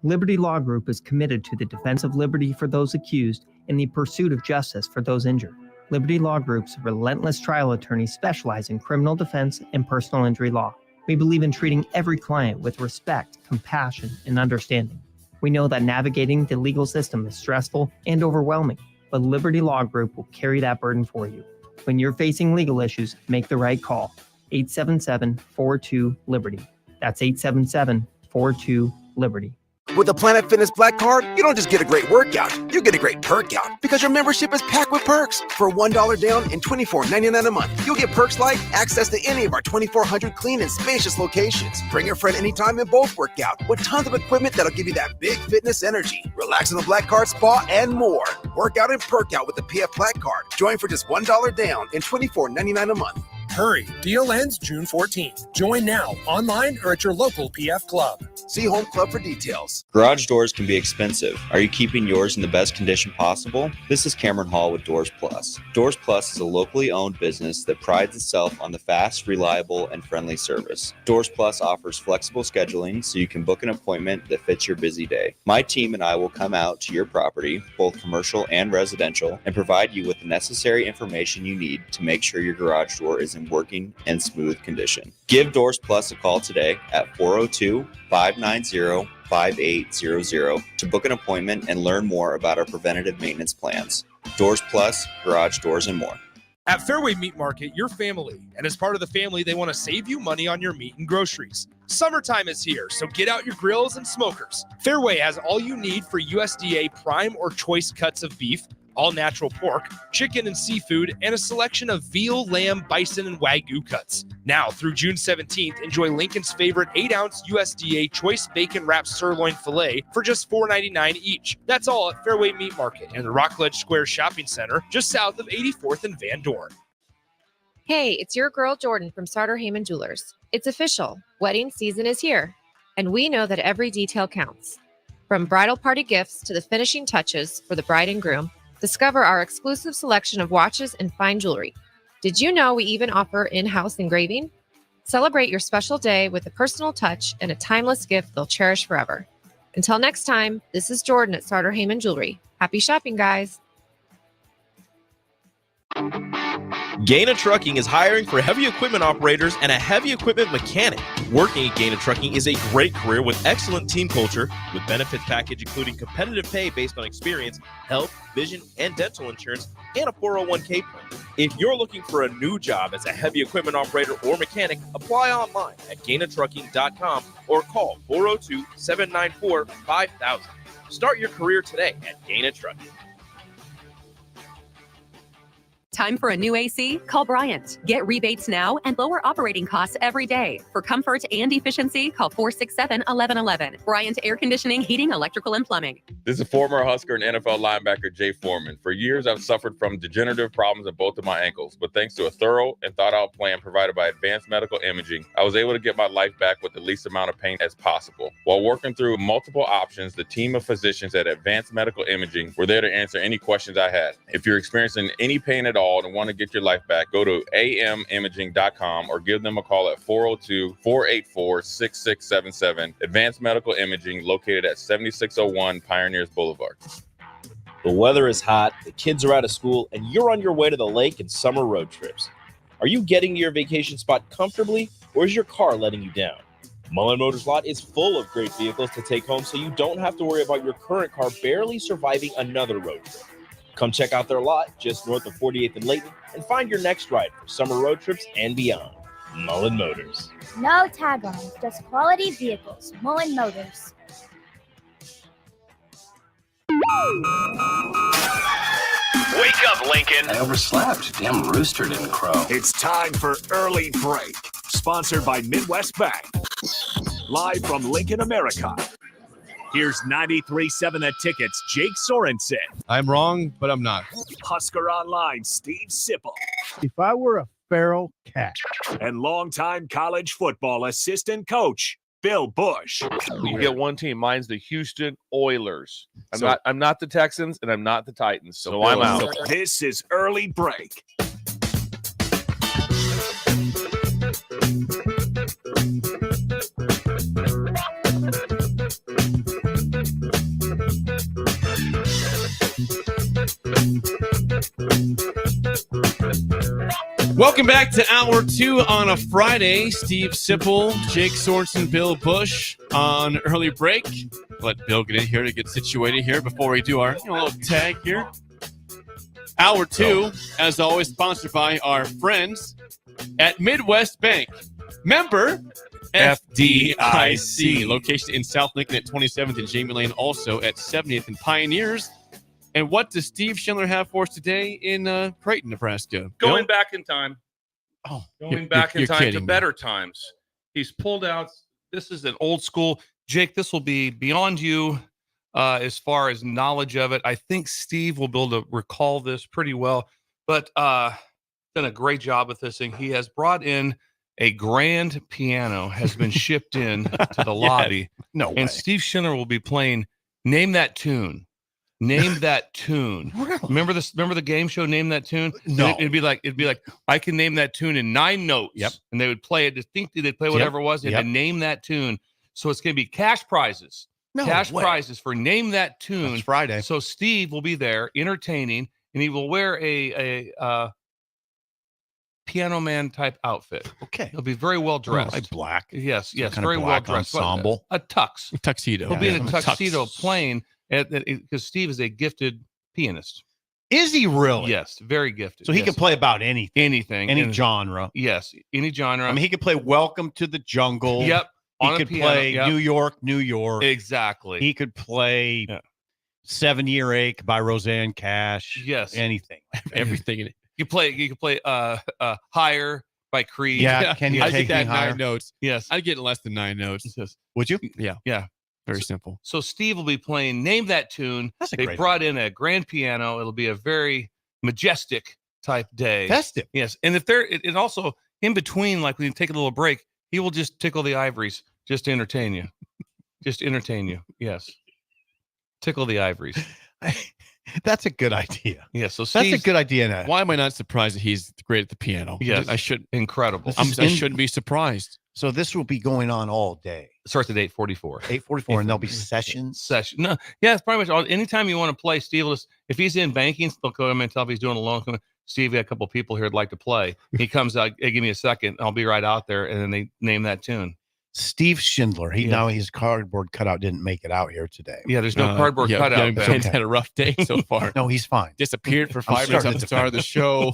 Liberty Law Group is committed to the defense of liberty for those accused and the pursuit of justice for those injured. Liberty Law Group's relentless trial attorneys specialize in criminal defense and personal injury law. We believe in treating every client with respect, compassion, and understanding. We know that navigating the legal system is stressful and overwhelming, but Liberty Law Group will carry that burden for you. When you're facing legal issues, make the right call. 877-42-LIBERTY. That's 877-42-LIBERTY. With the Planet Fitness Black Card, you don't just get a great workout, you get a great perk out because your membership is packed with perks. For $1 down and $24.99 a month, you'll get perks like access to any of our 2,400 clean and spacious locations. Bring a friend anytime and both work out with tons of equipment that'll give you that big fitness energy. Relax in the Black Card spa and more. Work out and perk out with the PF Black Card. Join for just $1 down and $24.99 a month. Hurry, deal ends June 14th. Join now, online or at your local PF Club. See Home Club for details. Garage doors can be expensive. Are you keeping yours in the best condition possible? This is Cameron Hall with Doors Plus. Doors Plus is a locally owned business that prides itself on the fast, reliable, and friendly service. Doors Plus offers flexible scheduling so you can book an appointment that fits your busy day. My team and I will come out to your property, both commercial and residential, and provide you with the necessary information you need to make sure your garage door is in working and smooth condition. Give Doors Plus a call today at 402-590-5800 to book an appointment and learn more about our preventative maintenance plans. Doors Plus, garage doors, and more. At Fairway Meat Market, you're family. And as part of the family, they want to save you money on your meat and groceries. Summertime is here, so get out your grills and smokers. Fairway has all you need for USDA prime or choice cuts of beef, all natural pork, chicken and seafood, and a selection of veal, lamb, bison, and Wagyu cuts. Now, through June 17th, enjoy Lincoln's favorite 8-ounce USDA choice bacon wrapped sirloin filet for just $4.99 each. That's all at Fairway Meat Market and the Rockledge Square Shopping Center, just south of 84th and Van Dorn. Hey, it's your girl Jordan from Sartor Heyman Jewelers. It's official. Wedding season is here, and we know that every detail counts. From bridal party gifts to the finishing touches for the bride and groom, discover our exclusive selection of watches and fine jewelry. Did you know we even offer in-house engraving? Celebrate your special day with a personal touch and a timeless gift they'll cherish forever. Until next time, this is Jordan at Sartor Heyman Jewelry. Happy shopping, guys. Gaina Trucking is hiring for heavy equipment operators and a heavy equipment mechanic. Working at Gaina Trucking is a great career with excellent team culture, with benefits package including competitive pay based on experience, health, vision, and dental insurance, and a 401k plan. If you're looking for a new job as a heavy equipment operator or mechanic, apply online at GainaTrucking.com or call 402-794-5000. Start your career today at Gaina Trucking. Time for a new AC? Call Bryant. Get rebates now and lower operating costs every day. For comfort and efficiency, call 467-1111. Bryant Air Conditioning, Heating, Electrical, and Plumbing. This is former Husker and NFL linebacker Jay Foreman. For years, I've suffered from degenerative problems in both of my ankles, but thanks to a thorough and thought-out plan provided by Advanced Medical Imaging, I was able to get my life back with the least amount of pain as possible. While working through multiple options, the team of physicians at Advanced Medical Imaging were there to answer any questions I had. If you're experiencing any pain at all and want to get your life back, go to amimaging.com or give them a call at 402-484-6677. Advanced Medical Imaging, located at 7601 Pioneers Boulevard. The weather is hot, the kids are out of school, and you're on your way to the lake and summer road trips. Are you getting to your vacation spot comfortably, or is your car letting you down? Mullen Motors Lot is full of great vehicles to take home, so you don't have to worry about your current car barely surviving another road trip. Come check out their lot just north of 48th and Layton and find your next ride for summer road trips and beyond. Mullen Motors. No tag-ons, just quality vehicles. Mullen Motors. Wake up, Lincoln. I overslept. Damn rooster didn't crow. It's time for Early Break, sponsored by Midwest Bank. Live from Lincoln, America. Here's 93.7 The Ticket's Jake Sorensen. I'm wrong, but I'm not. Husker Online, Steve Sipple. If I were a feral cat. And longtime college football assistant coach, Bill Busch. You get one team. Mine's the Houston Oilers. So- I'm not the Texans, and I'm not the Titans. So Bill, I'm out. This is Early Break. Welcome back to Hour 2 on a Friday. Steve Sipple, Jake Sorensen, Bill Busch on Early Break. Let Bill get in here to get situated here before we do our little tag here. Hour 2, as always, sponsored by our friends at Midwest Bank. Member FDIC. Location in South Lincoln at 27th and Jamie Lane, also at 70th and Pioneers. And what does Steve Schindler have for us today in Creighton, Nebraska? Going back in time. Oh, Going back in you're time to kidding me. better times. He's pulled out. This is an old school. Jake, this will be beyond you as far as knowledge of it. I think Steve will be able to recall this pretty well, but done a great job with this thing. He has brought in a grand piano, has been shipped in to the lobby. No way. And Steve Schindler will be playing Name That Tune. Name that tune. Really? Remember this? Remember the game show? Name that tune. No. It'd be like I can name that tune in 9 notes. Yep. And they would play it distinctly. They'd play whatever it was. They had to name that tune. So it's going to be cash prizes. No cash way. prizes for name that tune. That's Friday. So Steve will be there entertaining, and he will wear a piano man type outfit. Okay. He'll be very well dressed. Like black. Yes, yes, kind of very well black dressed. ensemble. A tux. Tuxedo. He'll be in a Tux. tuxedo playing because Steve is a gifted pianist. Is he really? Yes, very gifted. So he yes. can play about anything. Anything. Any And- genre. Yes, any genre. I mean, he could play Welcome to the Jungle. Yep. He on a could piano, play yep. New York, New York. Exactly. He could play 7-Year Ache by Roseanne Cash. Yes. Anything. Everything in it. You could play Higher by Creed. Yeah, Can You I'd Take get that Me Higher? 9 notes. Yes. I'd get less than 9 notes. Yes. Would you? Yeah. Yeah. Very simple. So Steve will be playing Name That Tune. That's a They great brought in a grand piano. It'll be a very majestic type day. Festive. Yes. And if it also in between, like when you take a little break, he will just tickle the ivories just to entertain you. Just entertain you. Yes. Tickle the ivories. That's a good idea. Yeah. So That's Steve's, a good idea. Now. Why am I not surprised that he's great at the piano? Yes. I should. Incredible. This I is shouldn't be surprised. So this will be going on all day. Starts at 8:44. 8:44, and there'll be sessions. No, yeah, it's pretty much all. Anytime you want to play, Steve will if he's in banking, they'll come in and tell him he's doing a loan. Come in, Steve, we got a couple people here that'd like to play. He comes out, hey, give me a second, I'll be right out there, and then they name that tune. Steve Schindler. Yeah. Now his cardboard cutout didn't make it out here today. Yeah, there's no cardboard cutout. Ben. Ben's had a rough day so far. No, he's fine. Disappeared for I'm 5 minutes starting at to the start of the show.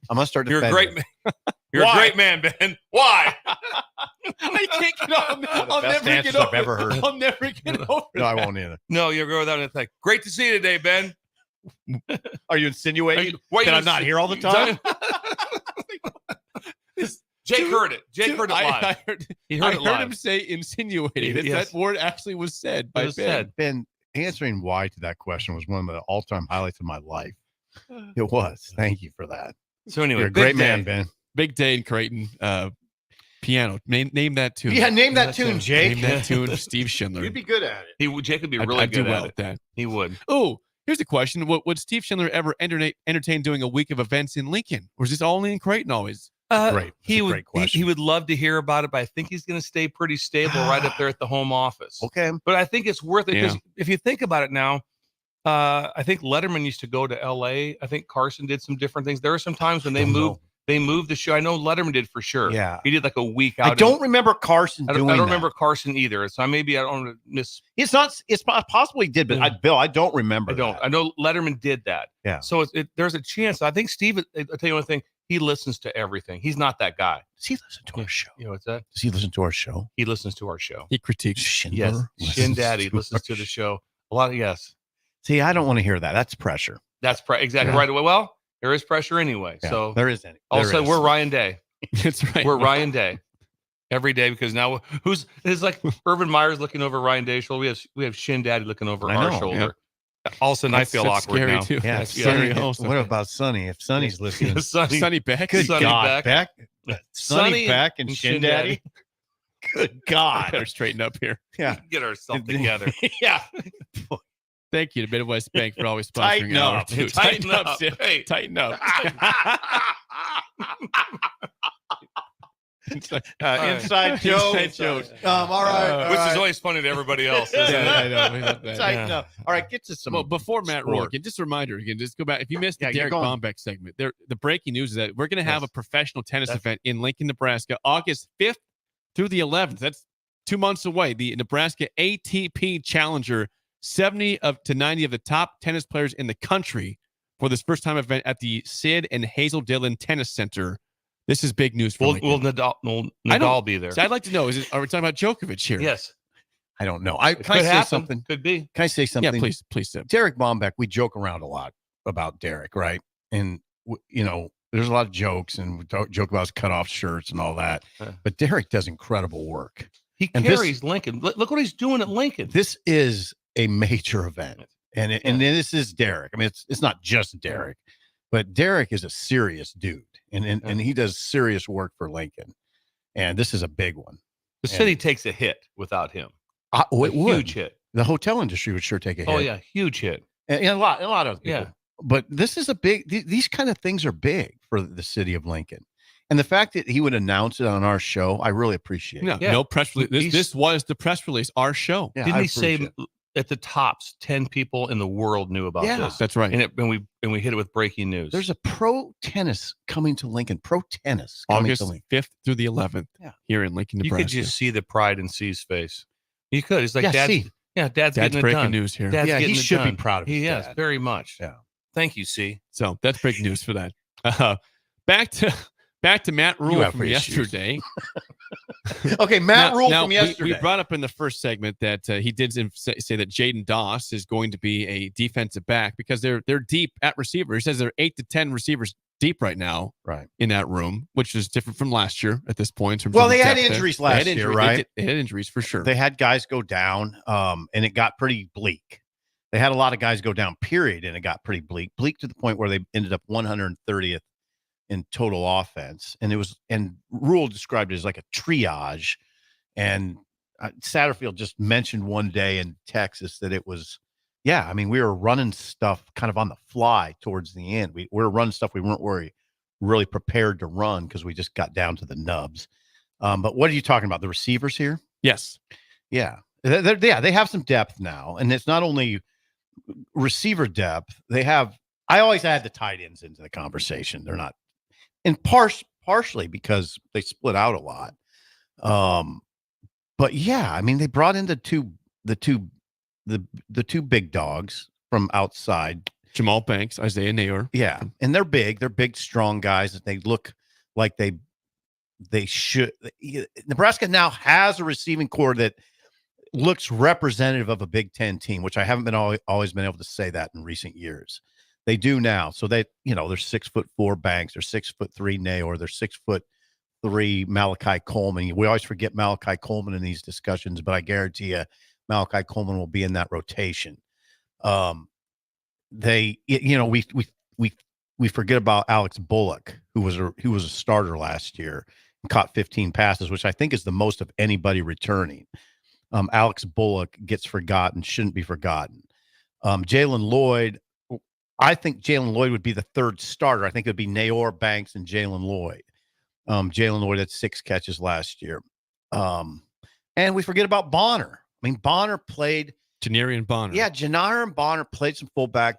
I'm gonna start. You're a defending great him. man. You're a great man, Ben. Why? I can't get on. I'll best never answers get over I've ever it. heard. I'll never get over No, I that. won't either. No, you'll go without it. Like, great to see you today, Ben. Are you insinuating Why that you I'm not here all the time? Jake heard it. Jake heard it live. I heard it live. him say insinuating. Yes. That word actually was said by It was Ben. said. Ben, answering why to that question was one of the all-time highlights of my life. It was. Thank you for that. So anyway, You're a great big man, day. Ben. Big day in Creighton. Piano. Name that tune. Yeah, name that tune, Jake. Name that tune, Steve Schindler. You'd be good at it. Jake would be I'd really do good well at at that. He would. Oh, here's the question: would Steve Schindler ever entertain doing a week of events in Lincoln, or is this all in Creighton always? Great. He That's a would. great question. He would love to hear about it, but I think he's going to stay pretty stable right up there at the home office. Okay. But I think it's worth it because if you think about it now, I think Letterman used to go to L.A. I think Carson did some different things. There are some times when they moved. They moved the show. I know Letterman did for sure. Yeah. He did like a week out. I don't remember Carson doing I don't that. remember Carson either. So I don't miss. It's possible he did, but Bill, I don't remember. I don't. that. I know Letterman did that. Yeah. So there's a chance. I think Steve. I'll tell you one thing. He listens to everything. He's not that guy. Does he listen to our show? You know what's that? Does he listen to our show? He listens to our show. He critiques Schindler. Yes. Shin Daddy listens to the show. A lot of yes. See, I don't want to hear that. That's pressure. That's exactly right away. Well, there is pressure anyway. Yeah, So there is any. Also, we're Ryan Day. That's right. We're Ryan Day. Every day because now it's like Urban Meyer's looking over Ryan Day's shoulder. We have Shin Daddy looking over our shoulder. Yep. All of a sudden, I feel That's awkward scary now. too. Yeah, That's Sonny, scary also. what about Sonny? If Sonny's listening, Sonny Beck. Good Sonny God, Beck. Sonny Beck and Shin Daddy. Good God, Better straighten up here. Yeah, Get ourselves together. Yeah. Thank you to Midwest Bank for always Tighten sponsoring our up. two. Tighten up. Sid. Hey. Tighten up. Inside joke. Inside jokes. All right. Which is always funny to everybody else. Isn't it? I know. We love that. Tighten up. All right, get to some. Well, before Matt sport. Rule, again, just a reminder again, just go back. If you missed the Yeah, you're Derek going- Bombeck segment, the breaking news is that we're going to have Yes. a professional tennis That's- event in Lincoln, Nebraska, August 5th through the 11th. That's 2 months away. The Nebraska ATP Challenger, 70 to 90 of the top tennis players in the country for this first time event at the Sid and Hazel Dillon Tennis Center. This is big news for Lincoln. Will Nadal be there? So I'd like to know, are we talking about Djokovic here? Yes. I don't know. It Can I could say happen. something? Could be. Can I say something? Yeah, please, Sid. Derek Bombeck, we joke around a lot about Derek, right? And there's a lot of jokes and we joke about his cutoff shirts and all that. But Derek does incredible work. He And carries Lincoln. Look what he's doing at Lincoln. This is a major event, and this is Derek. I mean, it's not just Derek, but Derek is a serious dude, and he does serious work for Lincoln, and this is a big one. The city takes a hit without him. It would. Huge hit. The hotel industry would sure take a hit. Oh yeah, huge hit. And a lot of people. Yeah. But this is a big. These kind of things are big for the city of Lincoln, and the fact that he would announce it on our show, I really appreciate. No press release. This was the press release, our show. Yeah, Didn't I he say appreciate at the tops 10 people in the world knew about Yeah. this? That's right. And we hit it with breaking news. There's a pro tennis coming to Lincoln. Pro tennis coming August to Lincoln. 5th through the 11th here in Lincoln, you Nebraska. could just see the pride in C's face. You could. It's like Yeah, Dad's, C. Dad's getting it breaking done. news here. Dad's Yeah, he getting it should be done. proud of his He is dad. very much. Yeah. Thank you, C. So that's breaking news for that. Back to Matt Rule have from issues. yesterday. Okay, Matt Rule from we yesterday. brought up in the first segment that he did say that Jaden Doss is going to be a defensive back because they're deep at receiver. He says they're 8 to 10 receivers deep right now, right, in that room, which is different from last year at this point. In terms Well, of they had depth there. injuries They last had year, injuries. right? They had injuries for sure. They had guys go down, and it got pretty bleak. They had a lot of guys go down, period, and it got pretty bleak. Bleak to the point where they ended up 130th in total offense. And Rule described it as like a triage. And Satterfield just mentioned one day in Texas that it was, we were running stuff kind of on the fly towards the end. We were running stuff we weren't really prepared to run because we just got down to the nubs. But what are you talking about? The receivers here? Yes. Yeah. They have some depth now. And it's not only receiver depth. I always add the tight ends into the conversation. They're not, and partially because they split out a lot. But yeah, I mean, they brought in the two big dogs from outside. Jamal Banks, Isaiah Nayor. Yeah. And they're big, strong guys that they look like they should. Nebraska now has a receiving core that looks representative of a Big Ten team, which I haven't been always been able to say that in recent years. They do now. So they're 6'4" Banks, they're 6'3" Nayor, they're 6'3" Malachi Coleman. We always forget Malachi Coleman in these discussions, but I guarantee you Malachi Coleman will be in that rotation. We forget about Alex Bullock, who was a starter last year and caught 15 passes, which I think is the most of anybody returning. Alex Bullock gets forgotten, shouldn't be forgotten. Jalen Lloyd, I think Jalen Lloyd would be the third starter. I think it would be Nayor, Banks, and Jalen Lloyd. Jalen Lloyd had 6 catches last year. And we forget about Bonner. I mean, Bonner played. Janarian Bonner. Yeah, Janarian Bonner played some fullback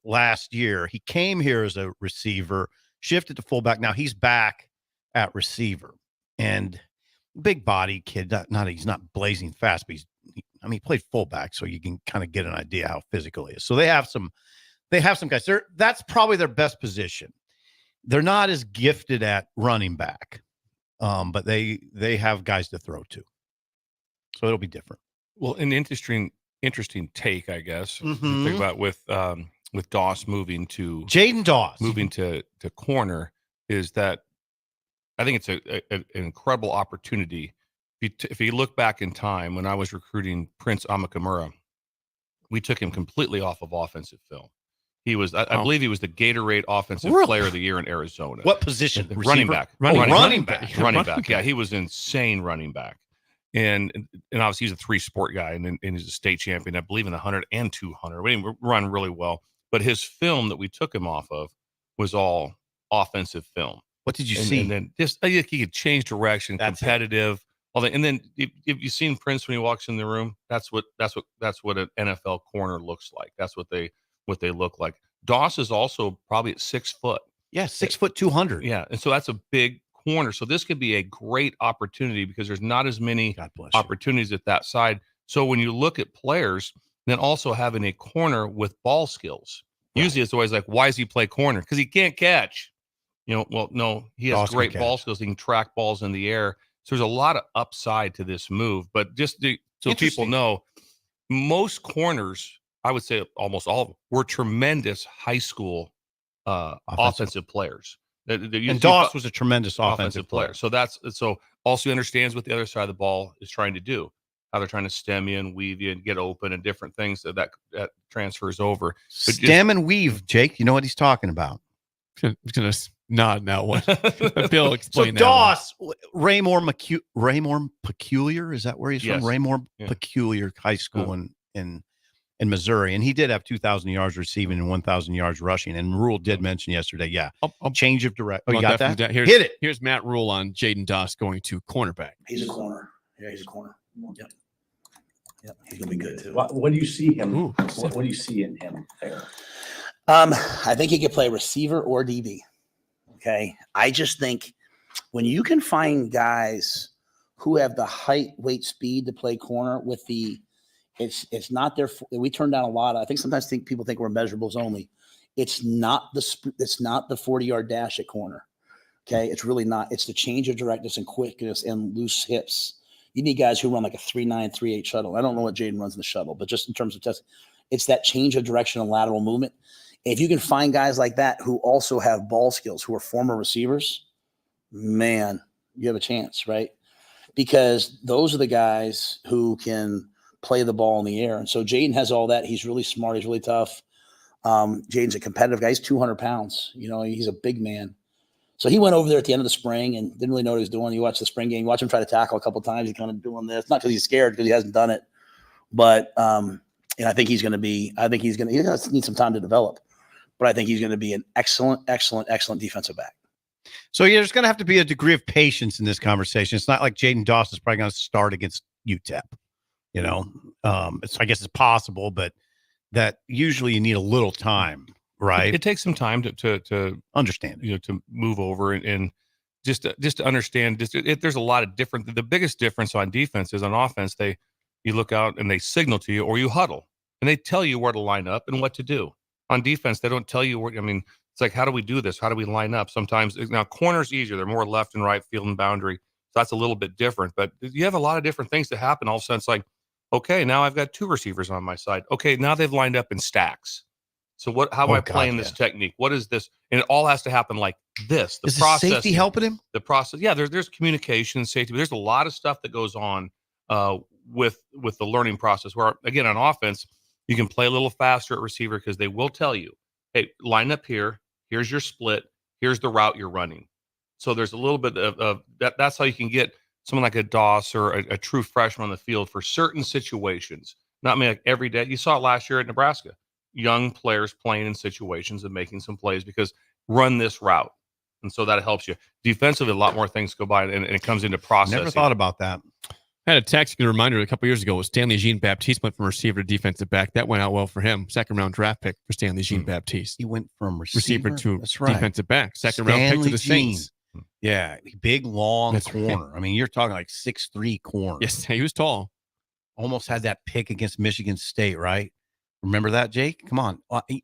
last year. He came here as a receiver, shifted to fullback. Now he's back at receiver. And big body kid. He's not blazing fast, but he played fullback, so you can kind of get an idea how physical he is. So they have some guys. That's probably their best position. They're not as gifted at running back, but they have guys to throw to. So it'll be different. Well, an interesting take, I guess. Mm-hmm. Think about with Doss moving to Jaden Doss moving to corner is that I think it's an incredible opportunity. If you look back in time, when I was recruiting Prince Amakamura, we took him completely off of offensive film. He was, I believe, he was the Gatorade Offensive Player of the Year in Arizona. What position? Running back. Running back. Running back. Yeah, he was insane running back. And obviously he's a 3-sport guy, and he's a state champion, I believe, in the 100 and 200. We didn't run really well, but his film that we took him off of was all offensive film. What did you see? And then just he could change direction, competitive. All that. And then if you've seen Prince when he walks in the room, that's what an NFL corner looks like. That's what they look like. Doss is also probably at 6 foot. Yeah, 6 foot 200. Yeah, and so that's a big corner. So this could be a great opportunity because there's not as many opportunities at that side. So when you look at players, then also having a corner with ball skills. Right. Usually it's always like, why does he play corner? Because he can't catch. Well, no, he has great ball skills. He can track balls in the air. So there's a lot of upside to this move. But so people know, most corners, I would say almost all of them, were tremendous high school offensive players. And Doss was a tremendous offensive player. So also understands what the other side of the ball is trying to do, how they're trying to stem you and weave you and get open and different things that transfers over. Stem and weave, Jake. You know what he's talking about. I'm going to nod now. What Bill explained. So Doss, Raymore Peculiar, is that where he's from? Raymore Peculiar High School in Missouri, and he did have 2,000 yards receiving and 1,000 yards rushing. And Rule did mention yesterday, change of direction. Oh, you got that? Hit it. Here's Matt Rule on Jaden Doss going to cornerback. He's a corner. Yeah, he's a corner. Yep. He's gonna be good too. What do you see him? What do you see in him there? I think he could play receiver or DB. Okay, I just think when you can find guys who have the height, weight, speed to play corner with the It's not their. We turn down a lot. I think sometimes people think we're measurables only. It's not the 40-yard dash at corner. Okay, it's really not. It's the change of directness and quickness and loose hips. You need guys who run like a 3.9, 3.8 shuttle. I don't know what Jaden runs in the shuttle, but just in terms of testing, it's that change of direction and lateral movement. If you can find guys like that who also have ball skills, who are former receivers, man, you have a chance, right? Because those are the guys who can play the ball in the air. And so Jaden has all that. He's really smart. He's really tough. Jaden's a competitive guy. He's 200 pounds. He's a big man. So he went over there at the end of the spring and didn't really know what he was doing. You watch the spring game, you watch him try to tackle a couple of times. He's kind of doing this, not because he's scared, because he hasn't done it. But I think he's going to need some time to develop. But I think he's going to be an excellent defensive back. So there's going to have to be a degree of patience in this conversation. It's not like Jaden Doss is probably going to start against UTEP. I guess it's possible, but that usually you need a little time, right? It takes some time to understand, to move over and just to understand. There's a lot of different. The biggest difference on defense is on offense. You look out and they signal to you, or you huddle and they tell you where to line up and what to do. On defense, they don't tell you where. It's like, how do we do this? How do we line up? Sometimes now corner's easier. They're more left and right field and boundary. So that's a little bit different. But you have a lot of different things that happen. All of a sudden, it's like, okay, now I've got 2 receivers on my side. Okay, now they've lined up in stacks. So how am I playing this technique? What is this? And it all has to happen like this. Is the safety helping him? The process, yeah. There's communication, safety, but there's a lot of stuff that goes on with the learning process. Where again, on offense, you can play a little faster at receiver because they will tell you, hey, line up here. Here's your split. Here's the route you're running. So there's a little bit of that. That's how you can get someone like a Doss or a true freshman on the field for certain situations. Not like every day. You saw it last year at Nebraska. Young players playing in situations and making some plays because run this route. And so that helps you. Defensively, a lot more things go by, and it comes into processing. Never thought about that. I had a text reminder a couple years ago. Was Stanley Jean-Baptiste went from receiver to defensive back. That went out well for him. Second-round draft pick for Stanley Jean-Baptiste. He went from receiver to right. defensive back. Second-round pick to the Saints. Yeah, big, long corner. Right. I mean, you're talking like 6'3" corner. Yes, he was tall. Almost had that pick against Michigan State, right? Remember that, Jake? Come on.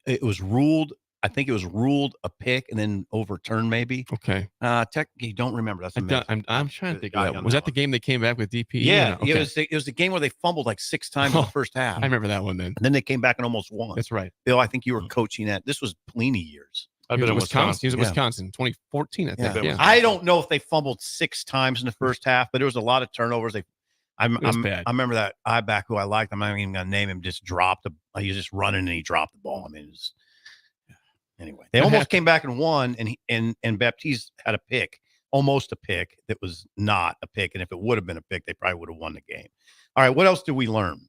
It was ruled. I think it was ruled a pick and then overturned, maybe. Okay. Technically, don't remember. That's I'm trying to think of that. Was that the game they came back with DP? Yeah, okay. it was the game where they fumbled like 6 times in the first half. I remember that one then. And then they came back and almost won. That's right. Bill, I think you were coaching that. This was Pelini years. I've been in Wisconsin. He was in Wisconsin, 2014, I think. Yeah. I don't know if they fumbled 6 times in the first half, but there was a lot of turnovers. I remember that I-back who I liked. I'm not even going to name him. Just dropped. He was just running and he dropped the ball. I mean, anyway, they almost came back and won. And Baptiste had a pick, almost a pick that was not a pick. And if it would have been a pick, they probably would have won the game. All right, what else did we learn?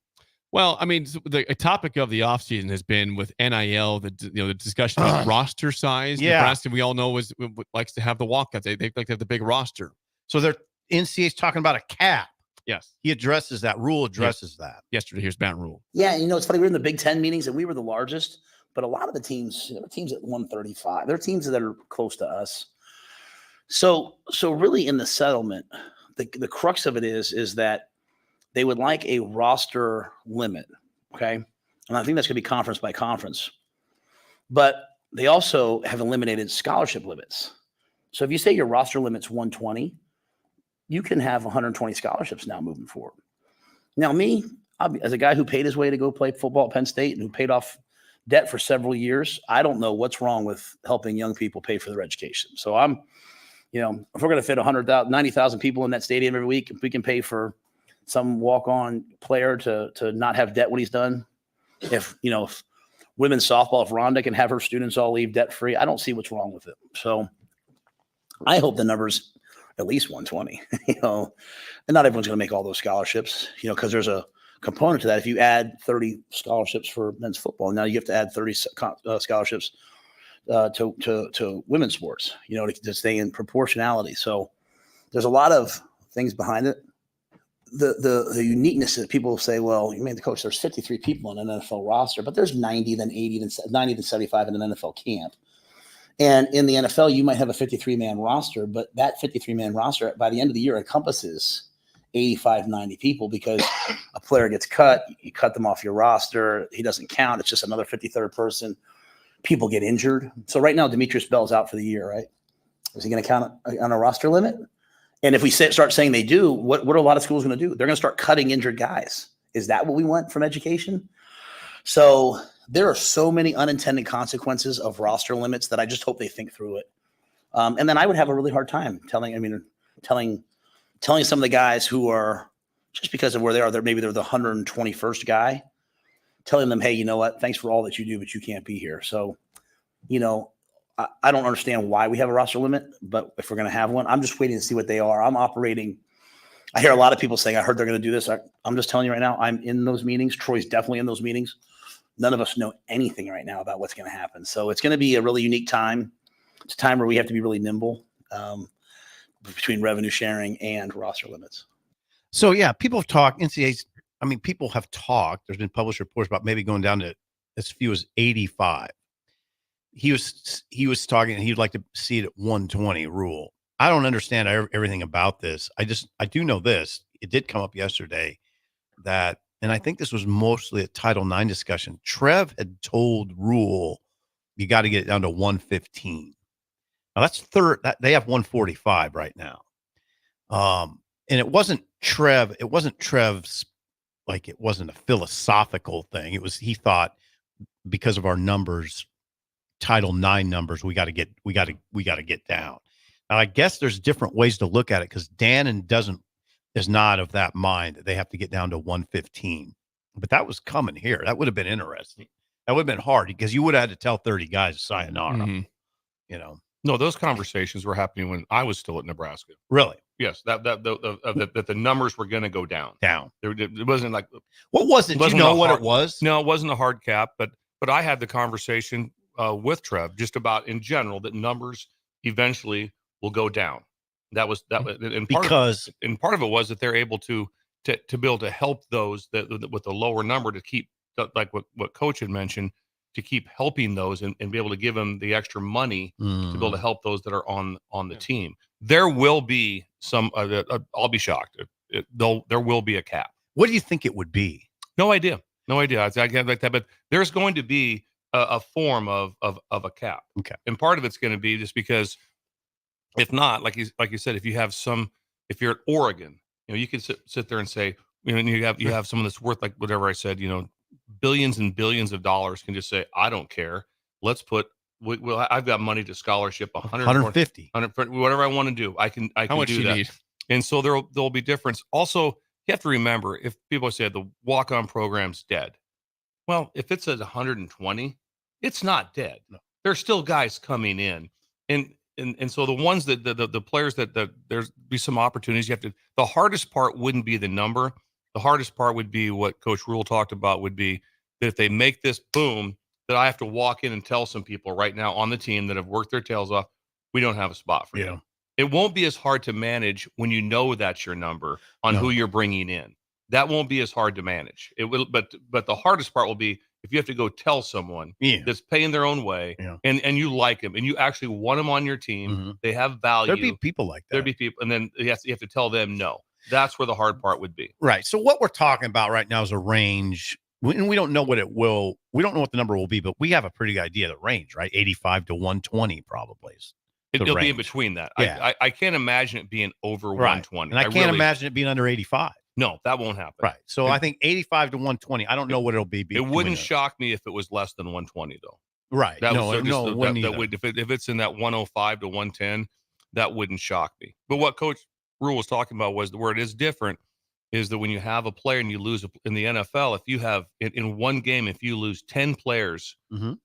Well, I mean, the topic of the offseason has been with NIL, the discussion about roster size. Yeah. Nebraska, we all know, likes to have the walkouts. They like to have the big roster. So they're NCAA's talking about a cap. Yes. He addresses that. Rule addresses that. Yesterday, here's Matt Rule. Yeah, it's funny. We were in the Big Ten meetings, and we were the largest. But a lot of the teams, there are teams at 135. There are teams that are close to us. So really, in the settlement, the crux of it is that they would like a roster limit, okay? And I think that's going to be conference by conference. But they also have eliminated scholarship limits. So if you say your roster limit's 120, you can have 120 scholarships now moving forward. Now, me, as a guy who paid his way to go play football at Penn State and who paid off debt for several years, I don't know what's wrong with helping young people pay for their education. So I'm, if we're going to fit 100,000, 90,000 people in that stadium every week, if we can pay for some walk-on player to not have debt when he's done, if women's softball, if Rhonda can have her students all leave debt-free, I don't see what's wrong with it. So I hope the number's at least 120, and not everyone's going to make all those scholarships, because there's a component to that. If you add 30 scholarships for men's football, now you have to add 30 scholarships to women's sports, to stay in proportionality. So there's a lot of things behind it. The uniqueness that people say, well, you made the coach, there's 53 people on an NFL roster, but there's 90, then 80, then 90, then 75 in an NFL camp. And in the NFL, you might have a 53-man roster, but that 53-man roster by the end of the year encompasses 85, 90 people, because a player gets cut, you cut them off your roster. He doesn't count. It's just another 53rd person. People get injured. So right now, Demetrius Bell's out for the year, right? Is he going to count on a roster limit? And if we start saying they do, what are a lot of schools going to do? They're going to start cutting injured guys. Is that what we want from education? So there are so many unintended consequences of roster limits that I just hope they think through it. And then I would have a really hard time telling some of the guys who are, just because of where they are, maybe they're the 121st guy, telling them, hey, you know what? Thanks for all that you do, but you can't be here. So, I don't understand why we have a roster limit, but if we're going to have one, I'm just waiting to see what they are. I'm operating. I hear a lot of people saying, I heard they're going to do this. I'm just telling you right now, I'm in those meetings. Troy's definitely in those meetings. None of us know anything right now about what's going to happen. So it's going to be a really unique time. It's a time where we have to be really nimble between revenue sharing and roster limits. So, yeah, people have talked. People have talked. There's been published reports about maybe going down to as few as 85. He was talking, and he'd like to see it at 120 rule. I don't understand everything about this. I do know this. It did come up yesterday that, and I think this was mostly a Title IX discussion. Trev had told Rule, you got to get it down to 115. Now that's third. They have 145 right now. And it wasn't Trev's, like, it wasn't a philosophical thing. It was, he thought, because of our numbers, Title IX numbers, we got to get down. Now, I guess there's different ways to look at it, because Dannon is not of that mind that they have to get down to 115. But that was coming here. That would have been interesting. That would have been hard, because you would have had to tell 30 guys sayonara. You know. No, those conversations were happening when I was still at Nebraska. Really? Yes, that the numbers were going to go down. It wasn't like, what was it? Do you know what it was? No, it wasn't a hard cap, but I had the conversation with Trev just about in general that numbers eventually will go down. That was and part of it was that they're able to be able to help those that with the lower number to keep, like what Coach had mentioned, to keep helping those and be able to give them the extra money to be able to help those that are on the team. There will be some. I'll be shocked. There will be a cap. What do you think it would be? No idea. I can't like that. But there's going to be a form of a cap. Okay. And part of it's going to be just because, if not, like you said, if you're at Oregon, you can sit there and say, you have someone that's worth, like whatever I said, billions and billions of dollars, can just say, I don't care. Let's put. Well, I've got money to scholarship 150, 100, whatever I want to do. I can How much do you that. need? And so there'll be difference. Also, you have to remember, if people say the walk-on program's dead, well, if it's at 120, it's not dead. No. There's still guys coming in, and so the ones that the players that there's be some opportunities. You have to. The hardest part wouldn't be the number. The hardest part would be what Coach Rule talked about. Would be that if they make this boom, that I have to walk in and tell some people right now on the team that have worked their tails off, we don't have a spot for you. It won't be as hard to manage when you know that's your number on who you're bringing in. That won't be as hard to manage. It will, but the hardest part will be if you have to go tell someone that's paying their own way and you like them and you actually want them on your team. They have value. There'd be people like that. There'd be people, and then you have to tell them no. That's where the hard part would be. Right. So what we're talking about right now is a range. And we don't know what we don't know what the number will be, but we have a pretty good idea of the range, right? 85 to 120 probably is. It'll be in between that. Yeah. I can't imagine it being over 120. And I can't imagine it being under 85. No, that won't happen. Right. So I think 85 to 120. I don't know what it'll be. It wouldn't shock me if it was less than 120, though. Right. That would, if it's in that 105 to 110, that wouldn't shock me. But what Coach Rule was talking about was where it is different is that when you have a player and you lose in the NFL, if you have in one game, if you lose 10 players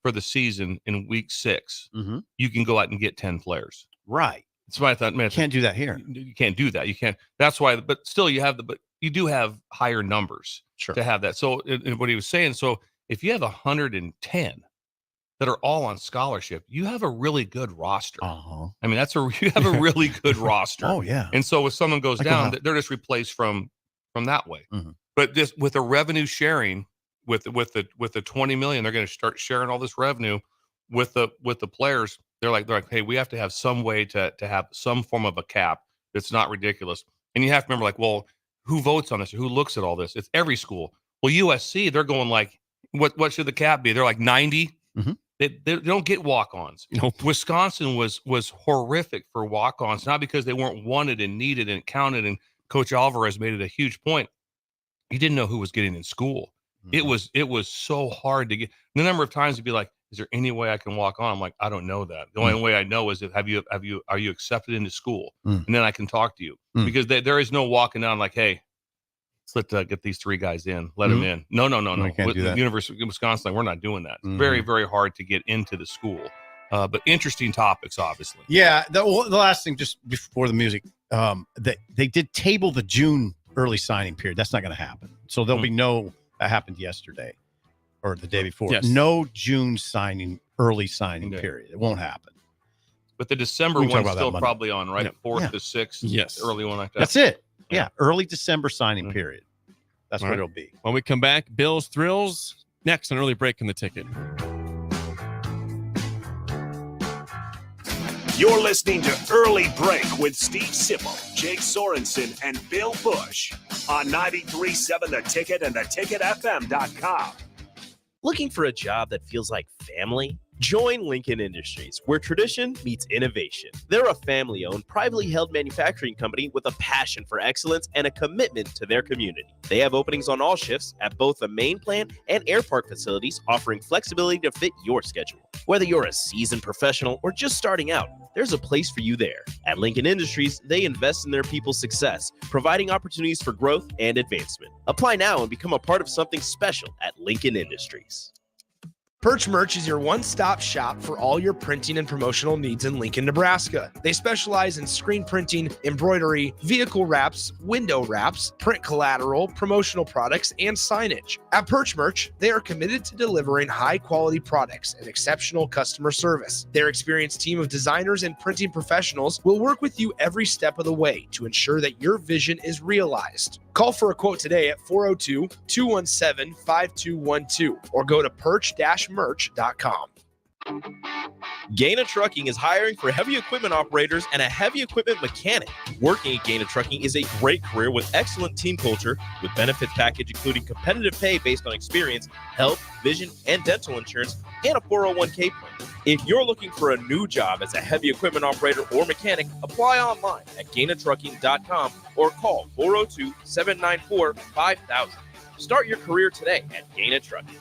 for the season in week 6, you can go out and get 10 players. Right. That's why I thought, man, can't do that here. You can't do that. You can't. That's why. But still, but you do have higher numbers to have that. So what he was saying. So if you have 110 that are all on scholarship, you have a really good roster. I mean, you have a really good roster. Oh yeah. And so if someone goes down, they're just replaced from that way. But just with the revenue sharing, with the 20 million, they're going to start sharing all this revenue with the players. They're like, hey, we have to have some way to have some form of a cap that's not ridiculous. And you have to remember, like, well, who votes on this? Who looks at all this? It's every school. Well, USC, they're going like, what should the cap be? They're like 90. They don't get walk-ons. Nope. Wisconsin was horrific for walk-ons, not because they weren't wanted and needed and counted. And Coach Alvarez made it a huge point. You didn't know who was getting in school. It was so hard to get. The number of times you'd be like, is there any way I can walk on? I'm like, I don't know that. The only way I know is are you accepted into school? And then I can talk to you because there is no walking down like, hey, let's get these 3 guys in, let them in. No. Can't do that. The University of Wisconsin, very, very, very hard to get into the school. But interesting topics, obviously. Yeah. The last thing, just before the music, they did table the June early signing period. That's not going to happen. So there'll be no. That happened yesterday or the day before. Yes. No June early signing period. It won't happen. But the December one's still probably on, right? 4th to 6th. Yes. Early one like that. That's it. Yeah. Early December signing period. That's what it'll be. When we come back, Bills Thrills next on Early Break in the Ticket. You're listening to Early Break with Steve Sipple, Jake Sorensen, and Bill Busch on 93.7 The Ticket and theticketfm.com. Looking for a job that feels like family? Join Lincoln Industries, where tradition meets innovation. They're a family-owned, privately held manufacturing company with a passion for excellence and a commitment to their community. They have openings on all shifts at both the main plant and Air Park facilities, offering flexibility to fit your schedule. Whether you're a seasoned professional or just starting out, there's a place for you there. At Lincoln Industries, they invest in their people's success, providing opportunities for growth and advancement. Apply now and become a part of something special at Lincoln Industries. Perch Merch is your one-stop shop for all your printing and promotional needs in Lincoln, Nebraska. They specialize in screen printing, embroidery, vehicle wraps, window wraps, print collateral, promotional products, and signage. At Perch Merch, they are committed to delivering high-quality products and exceptional customer service. Their experienced team of designers and printing professionals will work with you every step of the way to ensure that your vision is realized. Call for a quote today at 402-217-5212 or go to perch-merch.com. Gaina Trucking is hiring for heavy equipment operators and a heavy equipment mechanic. Working at Gaina Trucking is a great career with excellent team culture, with benefit package including competitive pay based on experience, health, vision, and dental insurance, and a 401k plan. If you're looking for a new job as a heavy equipment operator or mechanic, apply online at GainaTrucking.com or call 402-794-5000. Start your career today at Gaina Trucking.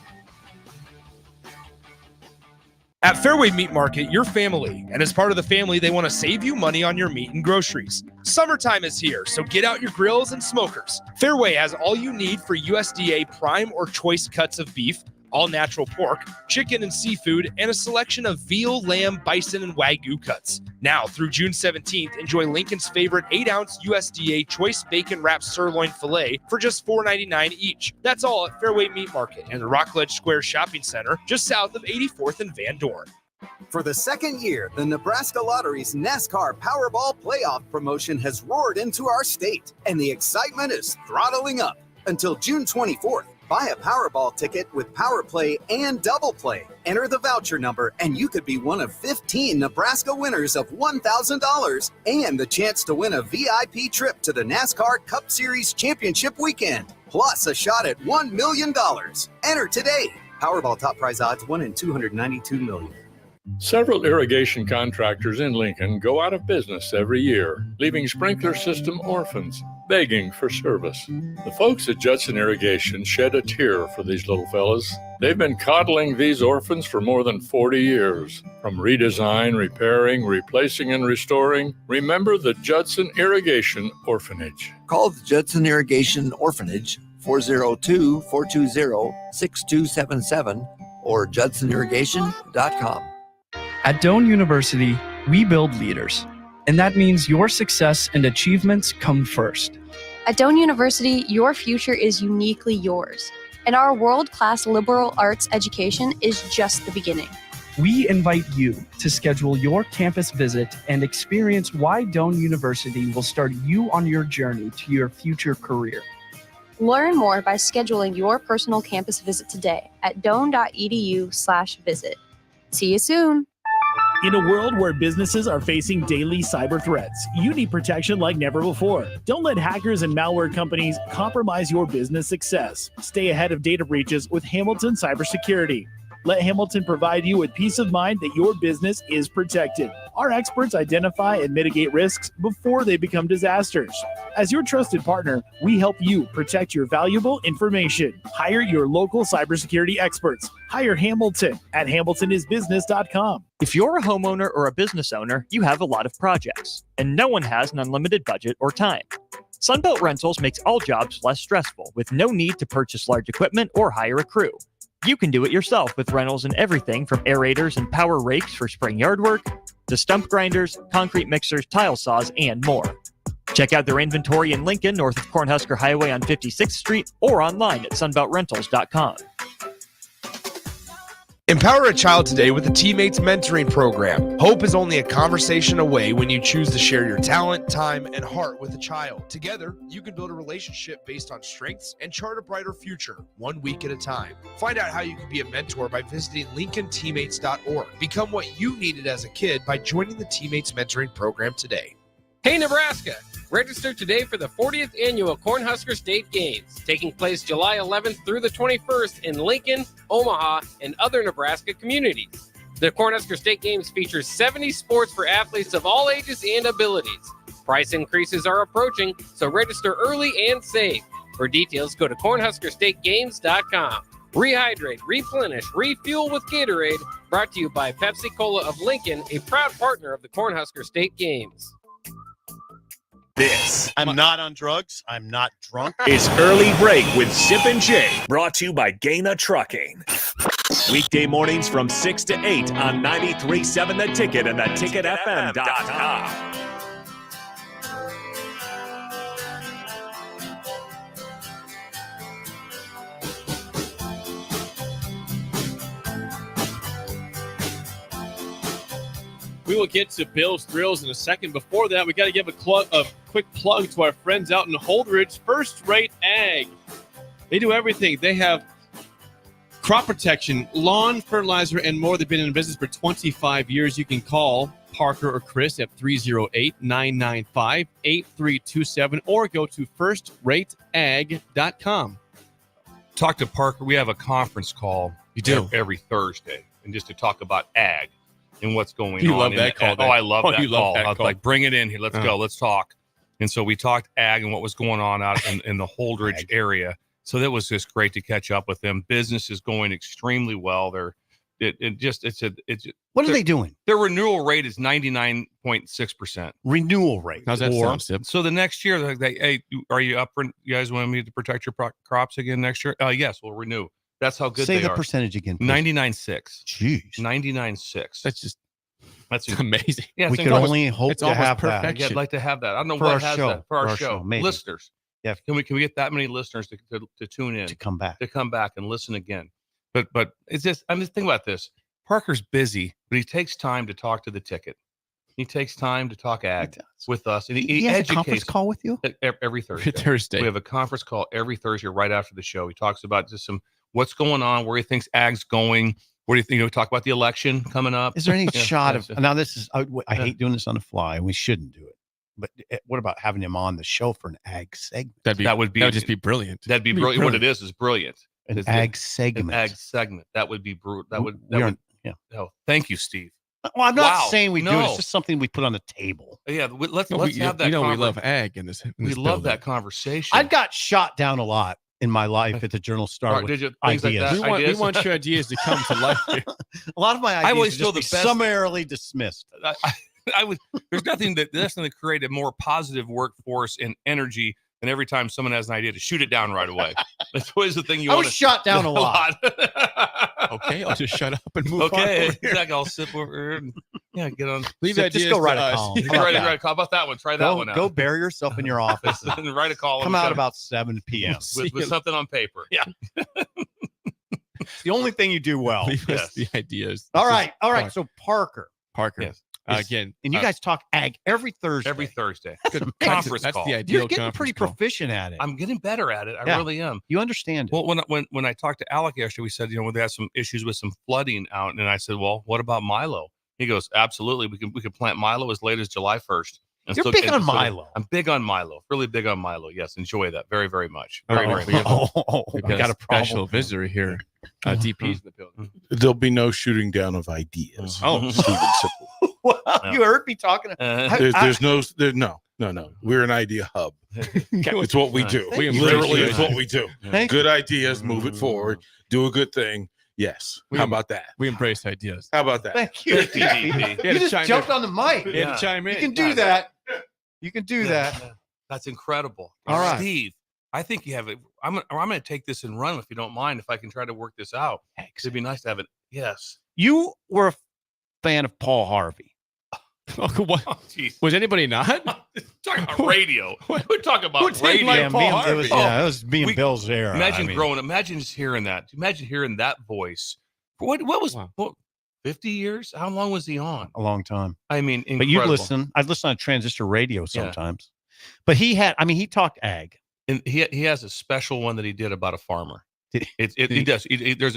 At Fairway Meat Market, you're family, and as part of the family, they want to save you money on your meat and groceries. Summertime is here, so get out your grills and smokers. Fairway has all you need for USDA prime or choice cuts of beef, all natural pork, chicken and seafood, and a selection of veal, lamb, bison, and Wagyu cuts. Now, through June 17th, enjoy Lincoln's favorite 8-ounce USDA choice bacon wrapped sirloin filet for just $4.99 each. That's all at Fairway Meat Market and the Rockledge Square Shopping Center, just south of 84th and Van Dorn. For the second year, the Nebraska Lottery's NASCAR Powerball Playoff promotion has roared into our state, and the excitement is throttling up. Until June 24th, buy a Powerball ticket with Power Play and Double Play. Enter the voucher number, and you could be one of 15 Nebraska winners of $1,000 and the chance to win a VIP trip to the NASCAR Cup Series Championship Weekend, plus a shot at $1 million. Enter today. Powerball top prize odds 1 in 292 million. Several irrigation contractors in Lincoln go out of business every year, leaving sprinkler system orphans, begging for service. The folks at Judson Irrigation shed a tear for these little fellas. They've been coddling these orphans for more than 40 years. From redesign, repairing, replacing, and restoring, remember the Judson Irrigation Orphanage. Call the Judson Irrigation Orphanage 402-420-6277 or judsonirrigation.com. At Doane University, we build leaders, and that means your success and achievements come first. At Doane University, your future is uniquely yours, and our world-class liberal arts education is just the beginning. We invite you to schedule your campus visit and experience why Doane University will start you on your journey to your future career. Learn more by scheduling your personal campus visit today at doane.edu/visit. See you soon. In a world where businesses are facing daily cyber threats, you need protection like never before. Don't let hackers and malware companies compromise your business success. Stay ahead of data breaches with Hamilton Cybersecurity. Let Hamilton provide you with peace of mind that your business is protected. Our experts identify and mitigate risks before they become disasters. As your trusted partner, we help you protect your valuable information. Hire your local cybersecurity experts. Hire Hamilton at hamiltonisbusiness.com. If you're a homeowner or a business owner, you have a lot of projects, and no one has an unlimited budget or time. Sunbelt Rentals makes all jobs less stressful with no need to purchase large equipment or hire a crew. You can do it yourself with rentals and everything from aerators and power rakes for spring yard work to stump grinders, concrete mixers, tile saws, and more. Check out their inventory in Lincoln, north of Cornhusker Highway on 56th Street, or online at sunbeltrentals.com. Empower a child today with the Teammates Mentoring Program. Hope is only a conversation away when you choose to share your talent, time, and heart with a child. Together, you can build a relationship based on strengths and chart a brighter future, 1 week at a time. Find out how you can be a mentor by visiting LincolnTeammates.org. Become what you needed as a kid by joining the Teammates Mentoring Program today. Hey, Nebraska! Register today for the 40th Annual Cornhusker State Games, taking place July 11th through the 21st in Lincoln, Omaha, and other Nebraska communities. The Cornhusker State Games features 70 sports for athletes of all ages and abilities. Price increases are approaching, so register early and save. For details, go to CornhuskerStateGames.com. Rehydrate, replenish, refuel with Gatorade. Brought to you by Pepsi Cola of Lincoln, a proud partner of the Cornhusker State Games. This I'm not on drugs. I'm not drunk. is Early Break with Sip and Jake, brought to you by Gaina Trucking. Weekday mornings from 6 to 8 on 93.7 The Ticket and theticketfm.com. We will get to Bill's Thrills in a second. Before that, we got to give a quick plug to our friends out in Holdridge, First Rate Ag. They do everything. They have crop protection, lawn fertilizer, and more. They've been in business for 25 years. You can call Parker or Chris at 308-995-8327 or go to firstrateag.com. Talk to Parker. We have a conference call every Thursday, and just to talk about ag and what's going on. You love that call. I love that call. I was like, bring it in here. Let's go. Let's talk. And so we talked ag and what was going on out in the Holdridge area. So that was just great to catch up with them. Business is going extremely well. What are they doing? Their renewal rate is 99.6%. Renewal rate. How's that sound, Sip? So the next year, they're like, hey, are you up for, you guys want me to protect your crops again next year? Yes, we'll renew. That's how good they are. Say the percentage again. 99.6. Jeez. 99.6. That's amazing. Yeah, we can only hope to have perfection. that. I'd like to have that. I don't know for what our has show. that for our show. Maybe. Listeners. Yeah. Can we get that many listeners to tune in, to come back and listen again? But it's just, I'm just thinking about this. Parker's busy, but he takes time to talk to the ticket. He takes time to talk ag with us, and he has educates. a conference call with you every Thursday. We have a conference call every Thursday right after the show. He talks about just what's going on, where he thinks ag's going. What do you think? We talk about the election coming up. Is there any shot of now? This is I hate doing this on the fly, and we shouldn't do it. But what about having him on the show for an ag segment? That would just be brilliant. That'd be brilliant. What it is brilliant. An ag segment. An ag segment. That would be brutal. Yeah. Oh, thank you, Steve. Well, I'm not saying we do it. It's just something we put on the table. Yeah, let's have that. We love ag in this. We love that conversation. I've got shot down a lot in my life at the Journal Star. Did you? Ideas. Like we want your ideas to come to life. Here. A lot of my ideas I always feel the best. Summarily dismissed. There's nothing that create a more positive workforce and energy than every time someone has an idea to shoot it down right away. That's always the thing you want to shot down a lot. Okay, I'll just shut up and move on. Okay, exactly. I'll sit over and get on. Leave that. Just go write a column. Write a call. How about that one? Try that one out. Go bury yourself in your office and write a call. Come out about 7 p.m. with something on paper. Yeah. The only thing you do well. Leave us the ideas. All right. So Parker. Yes. Again, and you guys talk ag every Thursday. Every Thursday. Good conference that's call. the ideal. You're getting pretty proficient at it. I'm getting better at it. I really am. You understand it. Well, when I talked to Alec yesterday, we said, when they had some issues with some flooding out, and I said, well, what about Milo? He goes, absolutely. We could plant Milo as late as July 1st. You're big on Milo. I'm big on Milo. Really big on Milo. Yes, enjoy that very, very much. We Very got a special visitor here. DP's in the building. There'll be no shooting down of ideas. Oh, Stephen Sipple. Well, you heard me talking. There's no. We're an idea hub. It's what we do. Literally, it's what we do. Good ideas, move it forward, do a good thing. Yes. How about that? We embrace ideas. How about that? Thank you. You just jumped on the mic. You had to chime in. You can do that. You can do that. That's incredible. All right, Steve. I think you have it. I'm going to take this and run if you don't mind. If I can try to work this out, it'd be nice to have it. Yes. You were a fan of Paul Harvey. What? Oh, was anybody not? Talking about radio. We're talking about radio. Like it was me and Bill's era. Imagine just hearing that. Imagine hearing that voice. What was 50 years? How long was he on? A long time. I mean, incredible. But you listen. I'd listen on transistor radio sometimes. But he talked ag. And he has a special one that he did about a farmer. He does.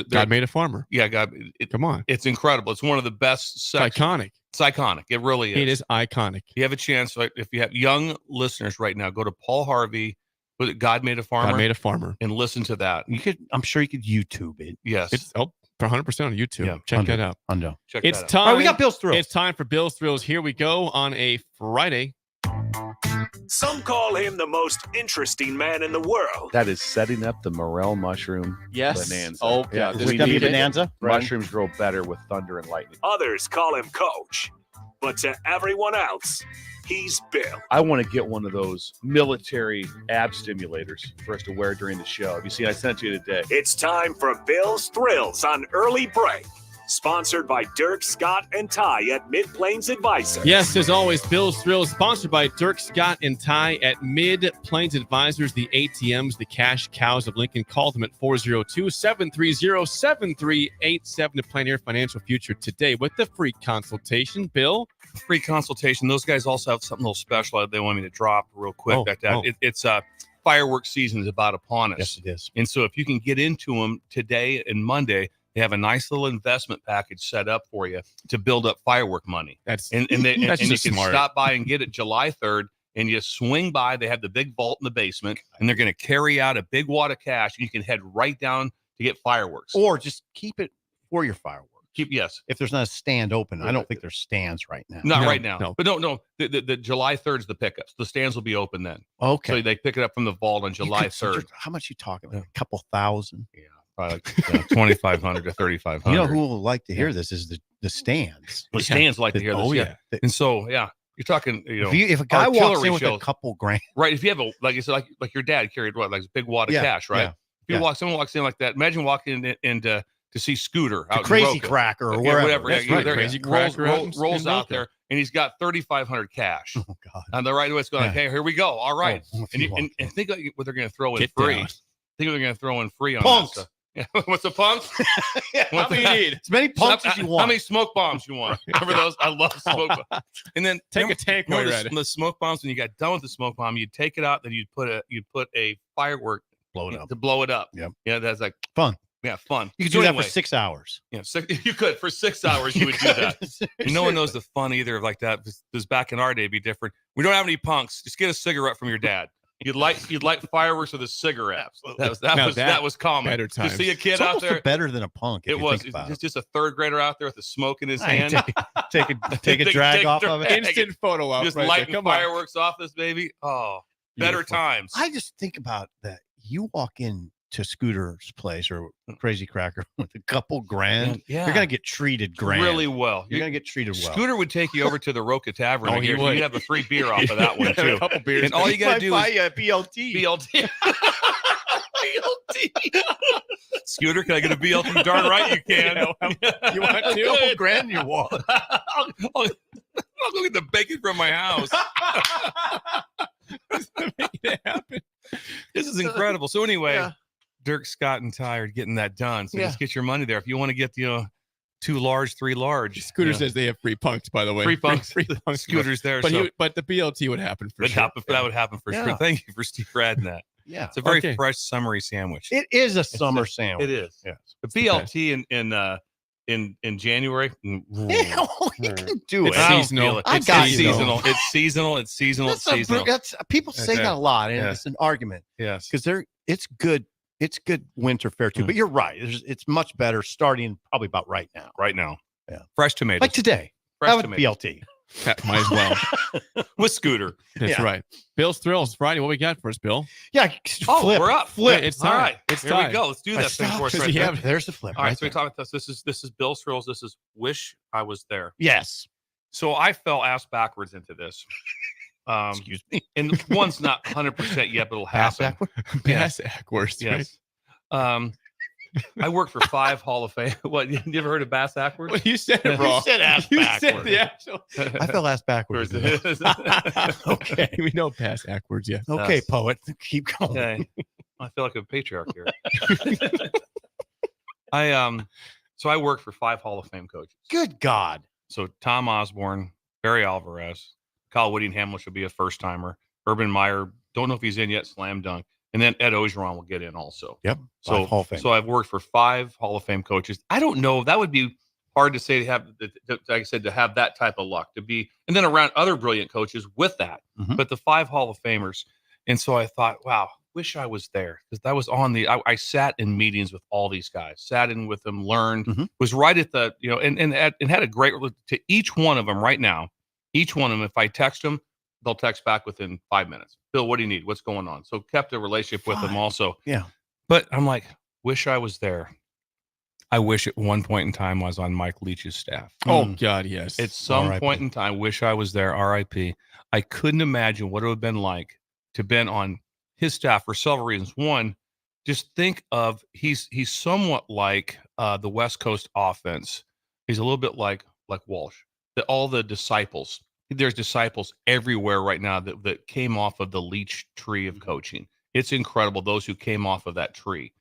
God made a farmer. Yeah, God. Come on. It's incredible. It's one of the best. It's iconic. It's iconic. It really is. It is iconic. You have a chance. If you have young listeners right now, go to Paul Harvey. God Made a Farmer. God Made a Farmer. And listen to that. I'm sure you could YouTube it. Yes. For 100% on YouTube. Yeah, Check that out. Undo. Check It's that out. time. All right, we got Bill's Thrills. It's time for Bill's Thrills. Here we go on a Friday. Some call him the most interesting man in the world. That is setting up the morel mushroom Yes. bonanza. Oh, yeah. Is this gonna be bonanza? Mushrooms grow better with thunder and lightning. Others call him Coach. But to everyone else, he's Bill. I want to get one of those military ab stimulators for us to wear during the show. Have you seen? I sent you today. It's time for Bill's Thrills on Early Break. Sponsored by Dirk, Scott, and Ty at Mid-Plains Advisors. Yes, as always, Bill's Thrills, sponsored by Dirk, Scott, and Ty at Mid-Plains Advisors, the ATMs, the cash cows of Lincoln. Call them at 402-730-7387 to plan your financial future today with the free consultation. Bill? Free consultation. Those guys also have something a little special they want me to drop real quick. It's fireworks season is about upon us. Yes, it is. And so if you can get into them today and Monday, they have a nice little investment package set up for you to build up firework money. That's and you can smart. stop by and get it July 3rd, and you swing by. They have the big vault in the basement, and they're going to carry out a big wad of cash. And you can head right down to get fireworks, Or just keep it for your fireworks. Yes. If there's not a stand open, I don't think there's stands right now. Not right now. No. But no. The July 3rd is the pickups. The stands will be open then. Okay. So they pick it up from the vault on July 3rd. How much you talking? Like a couple thousand? Yeah. Probably like 2,500 to 3,500. You know who will like to hear this is the stands. The stands like to hear this. Oh, yeah. And so, you're talking, If a guy walks in with a couple grand. Right. If you have like you said, like your dad carried like a big wad of cash, right? Yeah. If someone walks in like that, imagine walking in to see Scooter out Crazy in Roca. Cracker or whatever. That's Yeah, right. Crazy Cracker rolls out there, and he's got 3,500 cash. Oh God! And the right away, it's going like, hey, here we go. All right, and think of what they're going to throw in free. Down. Think what they're going to throw in free on punks. That stuff. Yeah. What's the punks? How many you need? As many punks as you want. How many smoke bombs you want? Remember those? I love smoke bombs. And then Take a tank while you're at it. The smoke bombs. When you got done with the smoke bomb, you'd take it out. Then you'd put a firework blow it up to blow it up. Yep. Yeah, that's like fun. Yeah, fun. You could do that for 6 hours. Yeah, you could for 6 hours. You would do that. No one knows the fun either of like that. Because back in our day, it'd be different. We don't have any punks. Just get a cigarette from your dad. You'd light fireworks with a cigarette. That was common. Better times. To see a kid It's out almost there. better than a punk. It was just a third grader out there with a smoke in his hand. Take a drag off of it. Instant photo op. Just right lighting there. fireworks off this baby. Oh, better Beautiful. times. I just think about that. You walk in to Scooter's place or Crazy Cracker with a couple grand. Yeah. You're gonna get treated grand. Really well. You're gonna get treated well. Scooter would take you over to the Roca Tavern. Oh, and he you'd would. have a free beer off of that one too. A couple beers. And all you got to do is a BLT. BLT. BLT. Scooter, can I get a BLT? Darn right you can. You want a couple grand in your wallet. I'll go get the bacon from my house. Make it happen. This is incredible. So anyway, Dirk, Scott, and Ty are getting that done. So just get your money there. If you want to get 2 large, 3 large. Scooter says they have free punks, by the way. Free punks. Free punks. Scooters there. But the BLT would happen for sure. That would happen for sure. Thank you for Steve adding that. Yeah. It's a very fresh, summery sandwich. It is a summer sandwich. It is. Yes. The BLT in January. You can do it. It's seasonal. It's seasonal. It's seasonal. People say that a lot, and it's an argument. Yes. Because it's good. It's good winter fare too. But you're right. It's much better starting probably about right now. Right now. Yeah. Fresh tomatoes. Like today. Fresh Have a BLT. Might as well. With Scooter. That's right. Bill's Thrills Friday. What we got for us, Bill? Yeah. Flip. We're up. Flip. It's time. All right. It's Here time. we go. Let's do that thing for us right there. There's the flip. All right. So we talk about this. This is Bill's Thrills. This is Wish I Was There. Yes. So I fell ass backwards into this. Excuse me. And one's not 100% yet, but it'll happen. Bass backwards. Yes. I worked for 5 Hall of Fame. What? You ever heard of Bass Backwards? Well, you said it wrong. You said ass You backwards. said the actual. I fell ass backwards. Okay, we know pass backwards. Yeah. Okay, poet. Keep going. Okay. I feel like a patriarch here. So I worked for 5 Hall of Fame coaches. Good God. So Tom Osborne, Barry Alvarez, Kyle Whittingham, which will be a first timer. Urban Meyer, don't know if he's in yet. Slam dunk. And then Ed Ogeron will get in also. Yep. So Hall of Fame. So I've worked for 5 Hall of Fame coaches. I don't know. That would be hard to say to have, like I said, to have that type of luck to be, and then around other brilliant coaches with that. Mhm. But the 5 Hall of Famers. And so I thought, wow, wish I was there because that was on the. I sat in meetings with all these guys, sat in with them, learned, was right at the and had a great to each one of them right now. Each one of them, if I text them, they'll text back within 5 minutes. Bill, what do you need? What's going on? So kept a relationship with them also. Yeah. But I'm like, wish I was there. I wish at one point in time I was on Mike Leach's staff. Oh, God, yes. At some R.I.P. point in time, wish I was there, RIP. I couldn't imagine what it would have been like to been on his staff for several reasons. One, just think of he's somewhat like the West Coast offense. He's a little bit like Walsh. All the disciples. There's disciples everywhere right now that came off of the Leach tree of coaching. It's incredible, those who came off of that tree.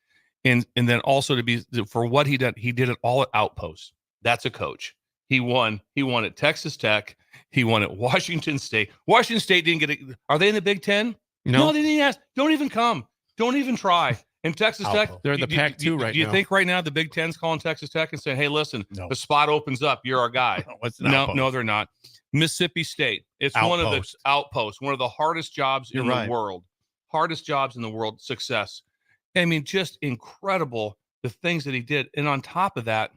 And then also for what he did it all at Outpost. That's a coach. He won at Texas Tech. He won at Washington State. Washington State didn't get it. Are they in the Big Ten? No, they didn't ask. Don't even come. Don't even try. And Texas Tech, they're in the Pac-2 right now. Do you think right now the Big Ten's calling Texas Tech and saying, hey, listen, the spot opens up. You're our guy. No, they're not. Mississippi State. It's one of the outposts, one of the hardest jobs in the world. Hardest jobs in the world, success. I mean, just incredible the things that he did. And on top of that,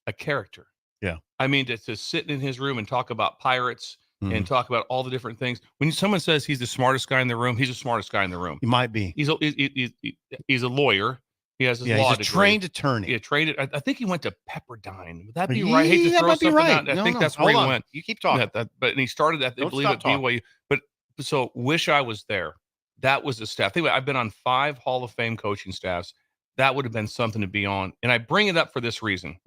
a character. Yeah. I mean, to sit in his room and talk about pirates and talk about all the different things. When someone says he's the smartest guy in the room, he's the smartest guy in the room. He might be. He's a lawyer. He has his law he's a degree. trained attorney. Yeah, trained. I think he went to Pepperdine. Would that be right? I hate to throw something out. I think that's where he went. You keep talking. But he started at, I believe, at BYU. But so wish I was there. That was the staff. I've been on 5 Hall of Fame coaching staffs. That would have been something to be on. And I bring it up for this reason,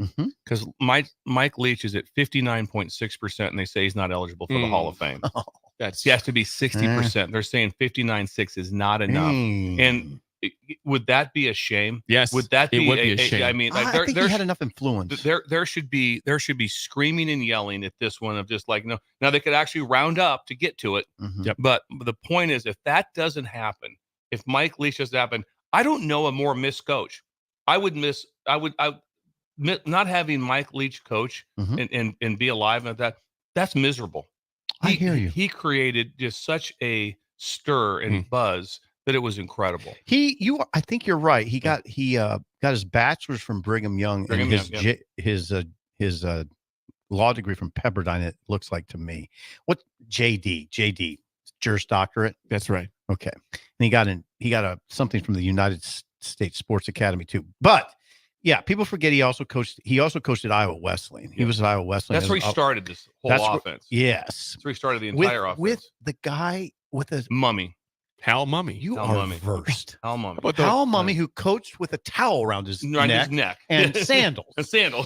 because Mike Leach is at 59.6%, and they say he's not eligible for the Hall of Fame. He has to be 60%. They're saying 59.6 is not enough. And would that be a shame? Yes. Would that be, it would be a shame? I mean, I think he had enough influence. There should be screaming and yelling at this one of just like, no. Now they could actually round up to get to it. Yep. But the point is, if that doesn't happen, if Mike Leach doesn't happen, I don't know a more missed coach. I would not having Mike Leach coach and be alive at that. That's miserable. I hear you. He created just such a stir and buzz that it was incredible. I think you're right. He got his bachelor's from Brigham Young and his law degree from Pepperdine. It looks like to me. What JD Juris Doctorate? That's right. Okay, and he got something from the United States Sports Academy too. But yeah, people forget he also coached at Iowa Wesleyan. He was at Iowa Wesleyan. That's where he started this whole offense. Yes, that's where he started the entire offense with the guy with a mummy. Hal Mummy. You are versed. Hal Mummy. Hal Mummy, who coached with a towel around his neck and sandals.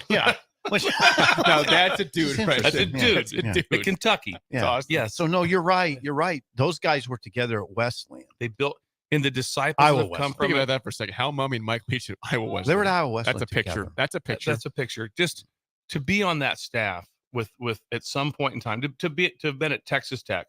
Yeah. No, that's a dude. Right? That's a dude. At Kentucky. Yeah. Yeah. So no, you're right. You're right. Those guys were together at Wesleyan. They built in the disciples have come from. Think about that for a second. Hal Mummy and Mike Leach at Iowa Wesleyan. They were at Iowa Wesleyan. That's a picture. Together. That's a picture. That's a picture. Just to be on that staff with at some point in time to have been at Texas Tech.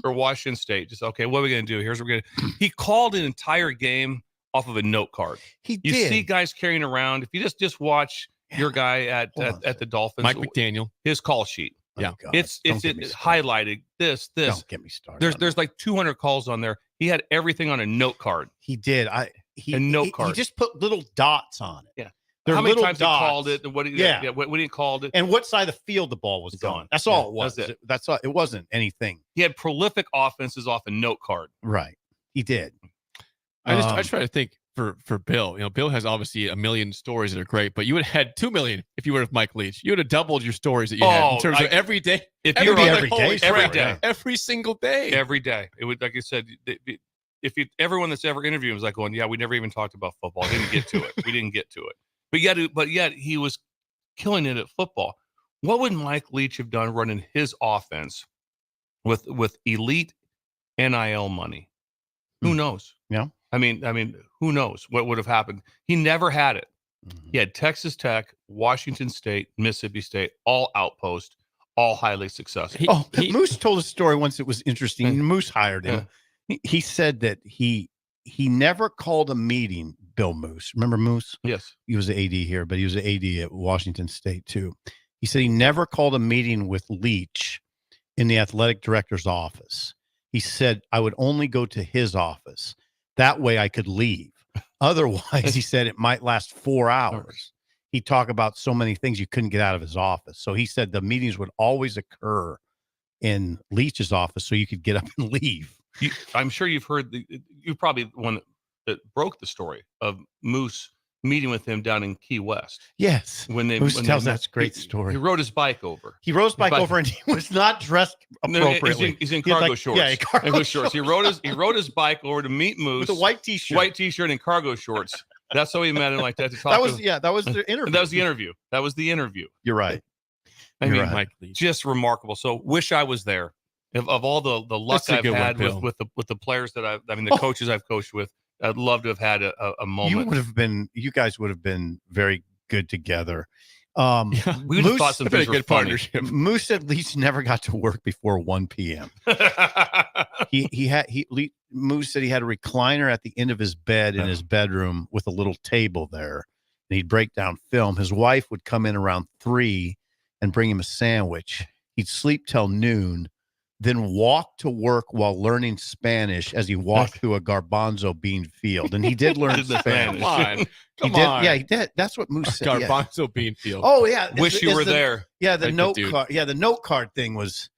Or Washington State, just okay. What are we going to do? Here's what we're going to. He called an entire game off of a note card. You see guys carrying around. If you just watch your guy at the Dolphins, Mike McDaniel, his call sheet. Yeah, it's highlighted. This. Don't get me started. There's like 200 calls on there. He had everything on a note card. He did. A note card. He just put little dots on it. Yeah. How many times he called it? And when he called it, and what side of the field the ball was gone. That's all it was. That's all. It wasn't anything. He had prolific offenses off a note card. Right. He did. I try to think for Bill. Bill has obviously a million stories that are great, but you would have had 2 million if you were with Mike Leach. You would have doubled your stories that you had in terms of every day. If you're every day, every single day, every day. It would, like I said, everyone that's ever interviewed was like going, yeah, we never even talked about football. We didn't get to it. But yet he was killing it at football. What would Mike Leach have done running his offense with elite NIL money? Who knows? Yeah. I mean, who knows what would have happened? He never had it. He had Texas Tech, Washington State, Mississippi State, all outpost, all highly successful. Moose told a story once. It was interesting. Moose hired him. He said that he never called a meeting. Bill Moose. Remember Moose? Yes. He was an AD here, but he was an AD at Washington State too. He said he never called a meeting with Leach in the athletic director's office. He said, I would only go to his office. That way I could leave. Otherwise, he said it might last 4 hours. He'd talk about so many things you couldn't get out of his office. So he said the meetings would always occur in Leach's office so you could get up and leave. I'm sure you've heard, you're probably the one that broke the story of Moose meeting with him down in Key West. Yes. Moose tells that great story. He rode his bike over. He rode his bike over and he was not dressed appropriately. He's in cargo shorts. Yeah, cargo shorts. He rode his bike over to meet Moose with a white t-shirt. White t-shirt and cargo shorts. That's how he met him like that. To talk that was the interview. That was the interview. You're right. Mike Lee, just remarkable. So wish I was there. Of all the luck I've had with the players that the coaches I've coached with, I'd love to have had a moment. You guys would have been very good together. We would have thought some things were good partnership. Moose at least never got to work before 1 p.m. Moose said he had a recliner at the end of his bed in his bedroom with a little table there, and he'd break down film. His wife would come in around 3 and bring him a sandwich. He'd sleep till noon, then walk to work while learning Spanish as he walked through a garbanzo bean field. And he did learn Spanish. Come on. Yeah, he did. That's what Moose said. Garbanzo bean field. Oh, yeah. Wish you were there. Yeah, the note card. Yeah, the note card thing was,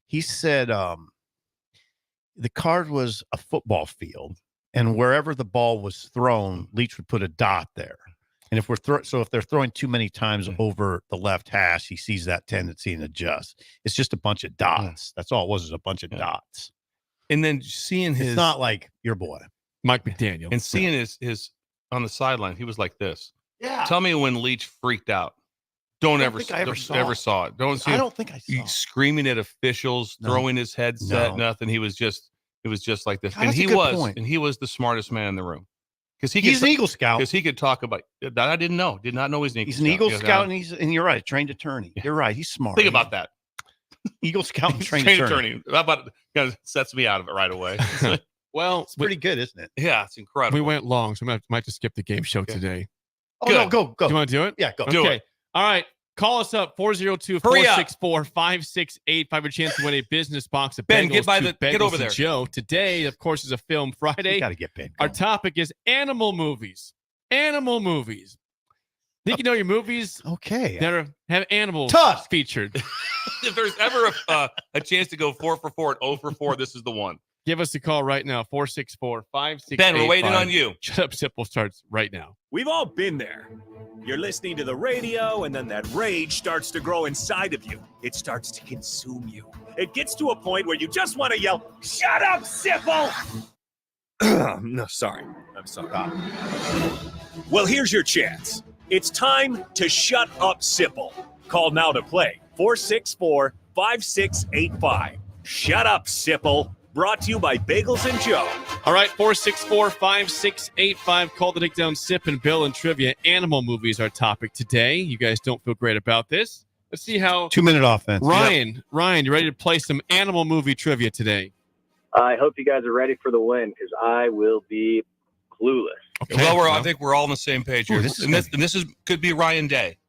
he said the card was a football field, and wherever the ball was thrown, Leach would put a dot there. And if they're throwing too many times over the left hash, he sees that tendency and adjusts. It's just a bunch of dots. That's all it was, is a bunch of dots. And then seeing his, it's not like your boy, Mike McDaniel, and seeing his on the sideline, he was like this. Yeah. Tell me when Leach freaked out. Don't ever saw it. Don't see. I don't think I saw it. Screaming at officials, throwing his headset, nothing. It was just like this. God, and he was the smartest man in the room. Because he's an Eagle Scout. Because he could talk about that. I didn't know. Did not know he's an Eagle Scout. He's an Eagle Scout, and you're right, trained attorney. You're right. He's smart. Think about that. Eagle Scout and trained attorney. How about sets me out of it right away? Well, it's pretty good, isn't it? Yeah, it's incredible. We went long, so I might have to skip the game show today. Oh, no, go. Do you want to do it? Yeah, go. Do it. All right. Call us up, 402-464-5685. A chance to win a business box of Ben, bagels. get over there. Joe. Today, of course, is a Film Friday. You got to get Ben. Our topic is animal movies. Animal movies. Think you know your movies? Okay. That have animals featured. If there's ever a chance to go 4 for 4 and 0 for 4, this is the one. Give us a call right now, 464-5685. Ben, we're waiting on you. Shut Up Simple starts right now. We've all been there. You're listening to the radio, and then that rage starts to grow inside of you. It starts to consume you. It gets to a point where you just want to yell, "Shut up, Sipple!" No, sorry. I'm sorry. Well, here's your chance. It's time to shut up, Sipple. Call now to play, 464-5685. Shut up, Sipple. Brought to you by Bagels and Joe. All right, 464-5685. Call to take down Sip and Bill and Trivia. Animal movies our topic today. You guys don't feel great about this. Let's see how 2-minute offense. Ryan, you ready to play some animal movie trivia today? I hope you guys are ready for the win because I will be clueless. Okay. Well, I think we're all on the same page here. This could be Ryan Day.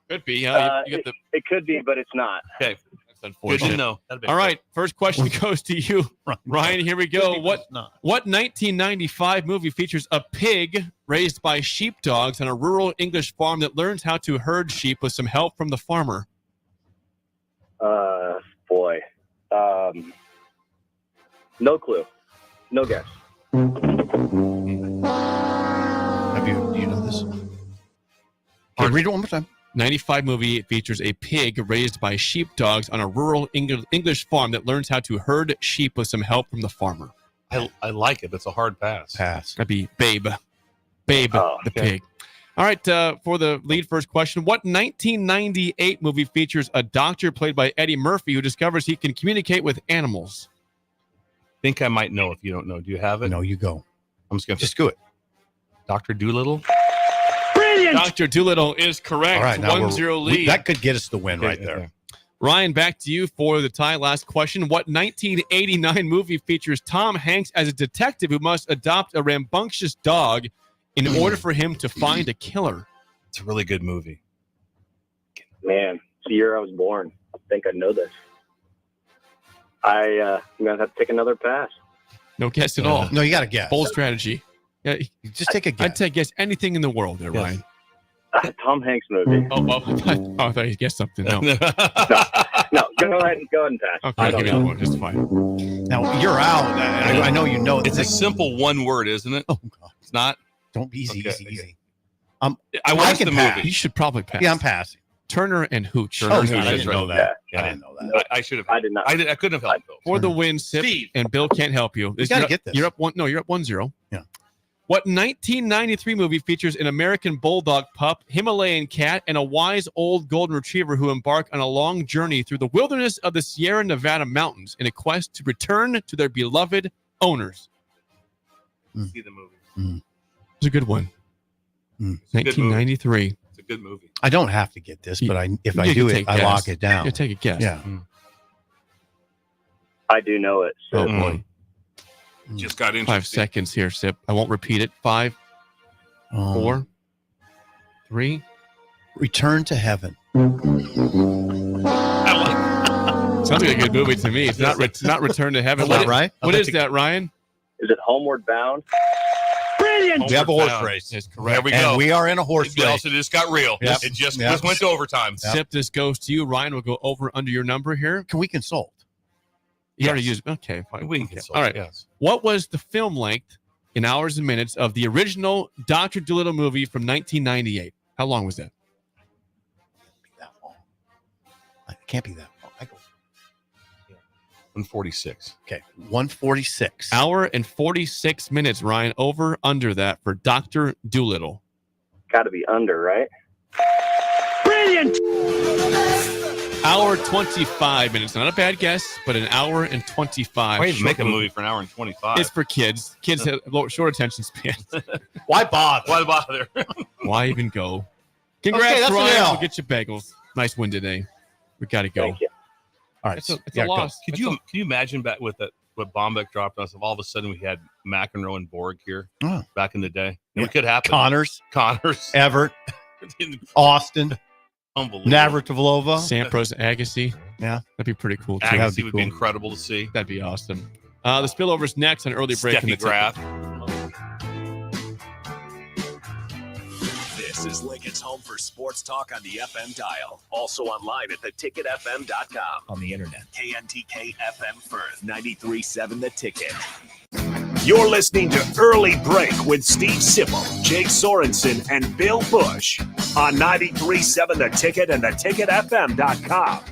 Could be. It could be, but it's not. Okay. Unfortunate. Good to know. All right, first question goes to you, Ryan. Here we go. What 1995 movie features a pig raised by sheepdogs on a rural English farm that learns how to herd sheep with some help from the farmer? Boy. No clue. No guess. Do you know this? Okay, read it one more time. 95 movie features a pig raised by sheepdogs on a rural English farm that learns how to herd sheep with some help from the farmer. I like it. That's a hard pass. That'd be Babe. The pig. All right, for the lead first question, what 1998 movie features a doctor played by Eddie Murphy who discovers he can communicate with animals? I think I might know if you don't know. Do you have it? No, you go. I'm just going to just do it. Dr. Doolittle? Brilliant! Dr. Doolittle is correct. All right, 1-0 lead. That could get us the win right there. Ryan, back to you for the tie. Last question. What 1989 movie features Tom Hanks as a detective who must adopt a rambunctious dog in order for him to find a killer? It's a really good movie. Man, it's the year I was born. I think I know this. I'm going to have to take another pass. No guess at all. No, you got to guess. Bold strategy. Yeah, just take a guess. I'd say guess anything in the world there, Ryan. Tom Hanks movie. Oh, I thought you guessed something. No. No, go ahead and pass. Okay, give me that one. Just fine. Now, you're out. I know you know. It's a simple one word, isn't it? Oh, God. It's not? Don't be easy. I watched the movie. You should probably pass. Yeah, I'm passing. Turner and Hooch. I didn't know that. I didn't know that. I should have. I did not. I couldn't have helped. For the win, Sip, and Bill can't help you. You got to get this. You're up one. No, you're up 1-0. Yeah. What 1993 movie features an American bulldog pup, Himalayan cat, and a wise old golden retriever who embark on a long journey through the wilderness of the Sierra Nevada mountains in a quest to return to their beloved owners? See the movie. It's a good one. 1993. It's a good movie. I don't have to get this, but if I do it, I lock it down. You take a guess. Yeah. I do know it. So. Oh boy. Just got in. 5 seconds here, Sip. I won't repeat it. 5, 4, 3. Return to Heaven. Sounds like a good movie to me. It's not Return to Heaven. That's right. What is that, Ryan? Is it Homeward Bound? Brilliant. We have a horse race. That's correct. There we go. And we are in a horse race. Also, just got real. Yep. It just Yep. went to overtime. Sip, this goes to you. Ryan will go over under your number here. Can we consult? You already used. Okay, fine. We can consult. All right. Yes. What was the film length in hours and minutes of the original Dr. Dolittle movie from 1998? How long was that? That long. It can't be that long. 146. Okay, 146. Hour and 46 minutes, Ryan. Over, under that for Dr. Dolittle. Got to be under, right? Brilliant! Hour 25 minutes. Not a bad guess, but an hour and 25. Why even make a movie for an hour and 25? It's for kids. Kids have short attention spans. Why bother? Why bother? Why even go? Congrats, Okay, that's Ryan. an L. We'll get you bagels. Nice win today. We got to go. Thank you. All right. It's a Yeah, go. loss. Can you imagine back with what Bombeck dropped us? If all of a sudden we had McEnroe and Borg here back in the day, Yeah. it could happen. Connors, Everett, Austin, unbelievable. Navratilova. Sampras, Agassi. Yeah. That'd be pretty cool, too. Agassi would be incredible to see. That'd be awesome. The spillover's next on early break. Steffi Graf. This is Lincoln's home for sports talk on the FM dial. Also online at theticketfm.com. On the internet. KNTK FM Firth, 93.7 The Ticket. You're listening to Early Break with Steve Sipple, Jake Sorensen, and Bill Busch on 93.7 The Ticket and theticketfm.com.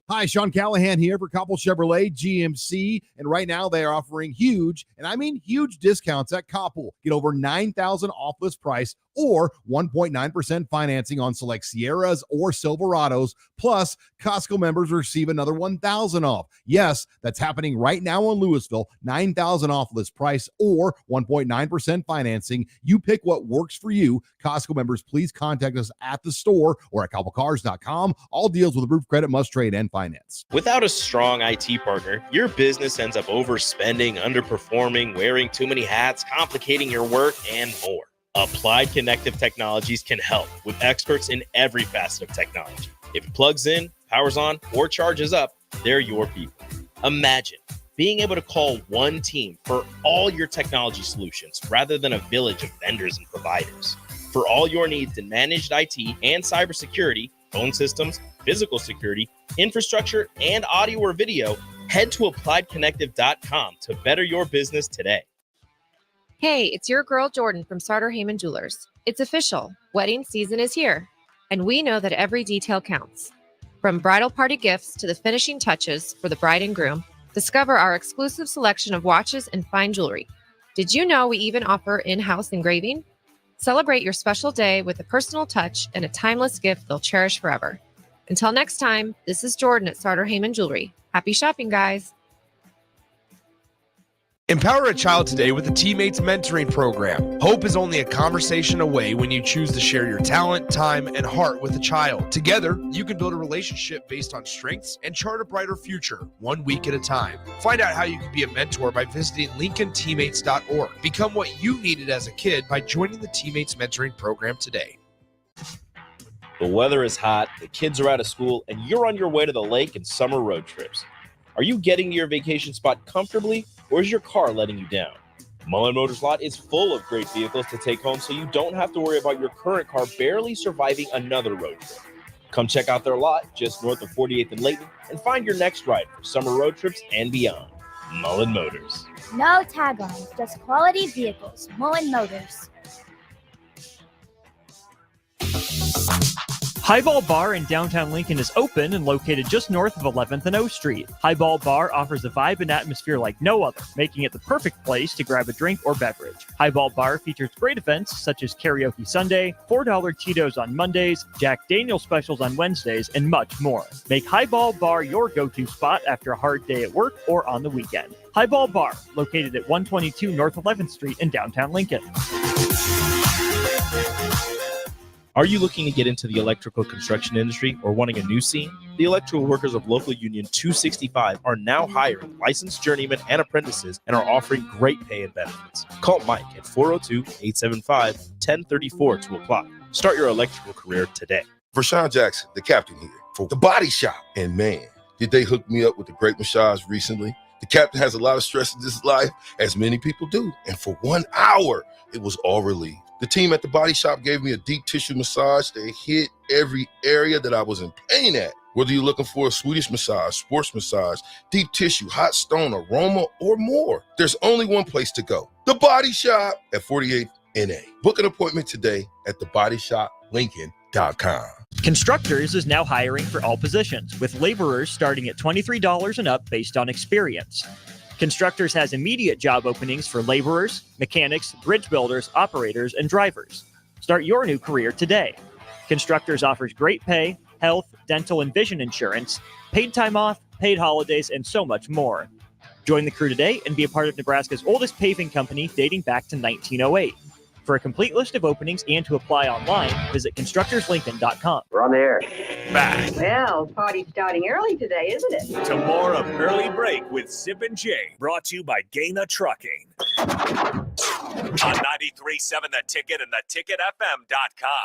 Hi, Sean Callahan here for Koppel Chevrolet GMC, and right now they are offering huge, and I mean huge discounts at Koppel. Get over $9,000 off list price or 1.9% financing on select Sierras or Silverados. Plus, Costco members receive another $1,000 off. Yes, that's happening right now in Louisville. $9,000 off list price or 1.9% financing. You pick what works for you. Costco members, please contact us at the store or at koppelcars.com. All deals with approved credit must trade and finance. Without a strong IT partner, your business ends up overspending, underperforming, wearing too many hats, complicating your work, and more. Applied Connective Technologies can help with experts in every facet of technology. If it plugs in, powers on, or charges up, they're your people. Imagine being able to call one team for all your technology solutions rather than a village of vendors and providers. For all your needs in managed IT and cybersecurity, phone systems, physical security, infrastructure, and audio or video, head to appliedconnective.com to better your business today. Hey, it's your girl Jordan from Sartor Heyman Jewelers. It's official. Wedding season is here, and we know that every detail counts. From bridal party gifts to the finishing touches for the bride and groom, discover our exclusive selection of watches and fine jewelry. Did you know we even offer in-house engraving? Celebrate your special day with a personal touch and a timeless gift they'll cherish forever. Until next time, this is Jordan at Sartor Heyman Jewelry. Happy shopping, guys. Empower a child today with the Teammates Mentoring Program. Hope is only a conversation away when you choose to share your talent, time, and heart with a child. Together, you can build a relationship based on strengths and chart a brighter future, 1 week at a time. Find out how you can be a mentor by visiting LincolnTeammates.org. Become what you needed as a kid by joining the Teammates Mentoring Program today. The weather is hot, the kids are out of school, and you're on your way to the lake and summer road trips. Are you getting to your vacation spot comfortably or is your car letting you down? Mullen Motors Lot is full of great vehicles to take home so you don't have to worry about your current car barely surviving another road trip. Come check out their lot just north of 48th and Layton and find your next ride for summer road trips and beyond. Mullen Motors. No taglines, just quality vehicles. Mullen Motors. Highball Bar in downtown Lincoln is open and located just north of 11th and O Street. Highball Bar offers a vibe and atmosphere like no other, making it the perfect place to grab a drink or beverage. Highball Bar features great events such as Karaoke Sunday, $4 Cheetos on Mondays, Jack Daniel's specials on Wednesdays, and much more. Make Highball Bar your go-to spot after a hard day at work or on the weekend. Highball Bar, located at 122 North 11th Street in downtown Lincoln. Are you looking to get into the electrical construction industry or wanting a new scene? The electrical workers of Local Union 265 are now hiring licensed journeymen and apprentices and are offering great pay and benefits. Call Mike at 402-875-1034 to apply. Start your electrical career today. Vershawn Jackson, the captain here for The Body Shop. And man, did they hook me up with a great massage recently. The captain has a lot of stress in his life, as many people do. And for 1 hour, it was all relieved. The team at The Body Shop gave me a deep tissue massage that hit every area that I was in pain at. Whether you're looking for a Swedish massage, sports massage, deep tissue, hot stone, aroma, or more, there's only one place to go. The Body Shop at 48th NA. Book an appointment today at thebodyshoplincoln.com. Constructors is now hiring for all positions, with laborers starting at $23 and up based on experience. Constructors has immediate job openings for laborers, mechanics, bridge builders, operators, and drivers. Start your new career today. Constructors offers great pay, health, dental, and vision insurance, paid time off, paid holidays, and so much more. Join the crew today and be a part of Nebraska's oldest paving company dating back to 1908. For a complete list of openings and to apply online, visit constructorslincoln.com. We're on the air. Back Well, party's starting early today, isn't it? to more of Early Break with Sip and Jay, brought to you by Gaina Trucking. On 93.7 The Ticket and theticketfm.com.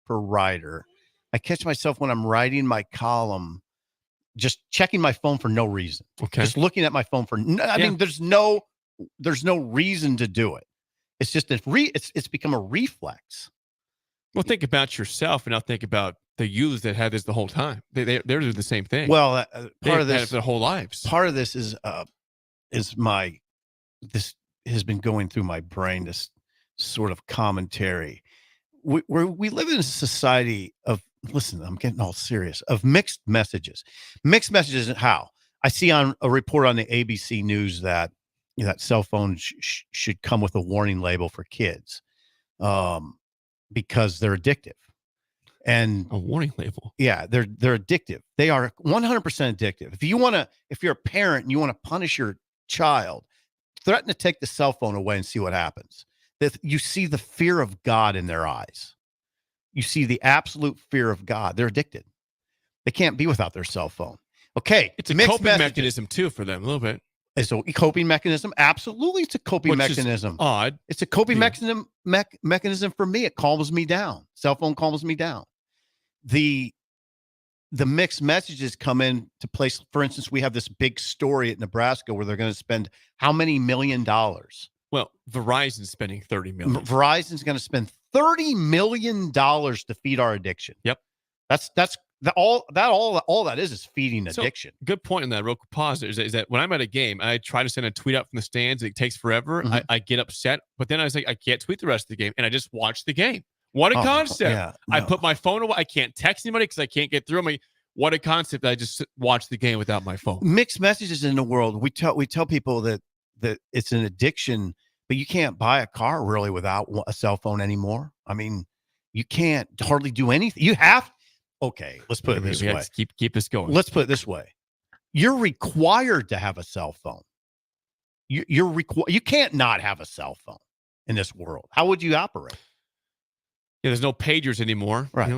Per rider. I catch myself when I'm writing my column, just checking my phone for no reason. Okay. Just looking at my phone for I mean, there's no reason to do it. It's just it's become a reflex. Well, think about yourself, and now think about the youths that had this the whole time. They're doing the same thing. Well, part of this had it their whole lives. Part of this is this has been going through my brain, this sort of commentary. We live in a society of, listen, I'm getting all serious, of mixed messages. Mixed messages. How? I see on a report on the ABC News that cell phones should come with a warning label for kids because they're addictive. And a warning label. Yeah, they're addictive. They are 100% addictive. If you're a parent and you want to punish your child, threaten to take the cell phone away and see what happens. That you see the fear of God in their eyes. You see the absolute fear of God. They're addicted. They can't be without their cell phone. Okay. It's a coping mechanism too for them a little bit. It's a coping mechanism. Absolutely. It's a coping mechanism. Odd. It's a coping mechanism for me. It calms me down. Cell phone calms me down. The the mixed messages come in to place. For instance, we have this big story at Nebraska where they're going to spend how many $1 million? Well, Verizon's spending $30 million. Verizon's going to spend $30 million to feed our addiction. Yep. All that is feeding addiction. So, good point on that. Real pause is that when I'm at a game, I try to send a tweet out from the stands. It takes forever. Mm-hmm. I get upset, but then I was like, I can't tweet the rest of the game, and I just watch the game. What a concept! Yeah, I put my phone away. I can't text anybody because I can't get through. What a concept! I just watch the game without my phone. Mixed messages in the world. We tell people that it's an addiction, but you can't buy a car really without a cell phone anymore. I mean, you can't hardly do anything. You have. Okay, let's put it this way. Keep this going. Let's put it this way. You're required to have a cell phone. You can't not have a cell phone in this world. How would you operate? Yeah, there's no pagers anymore. Right.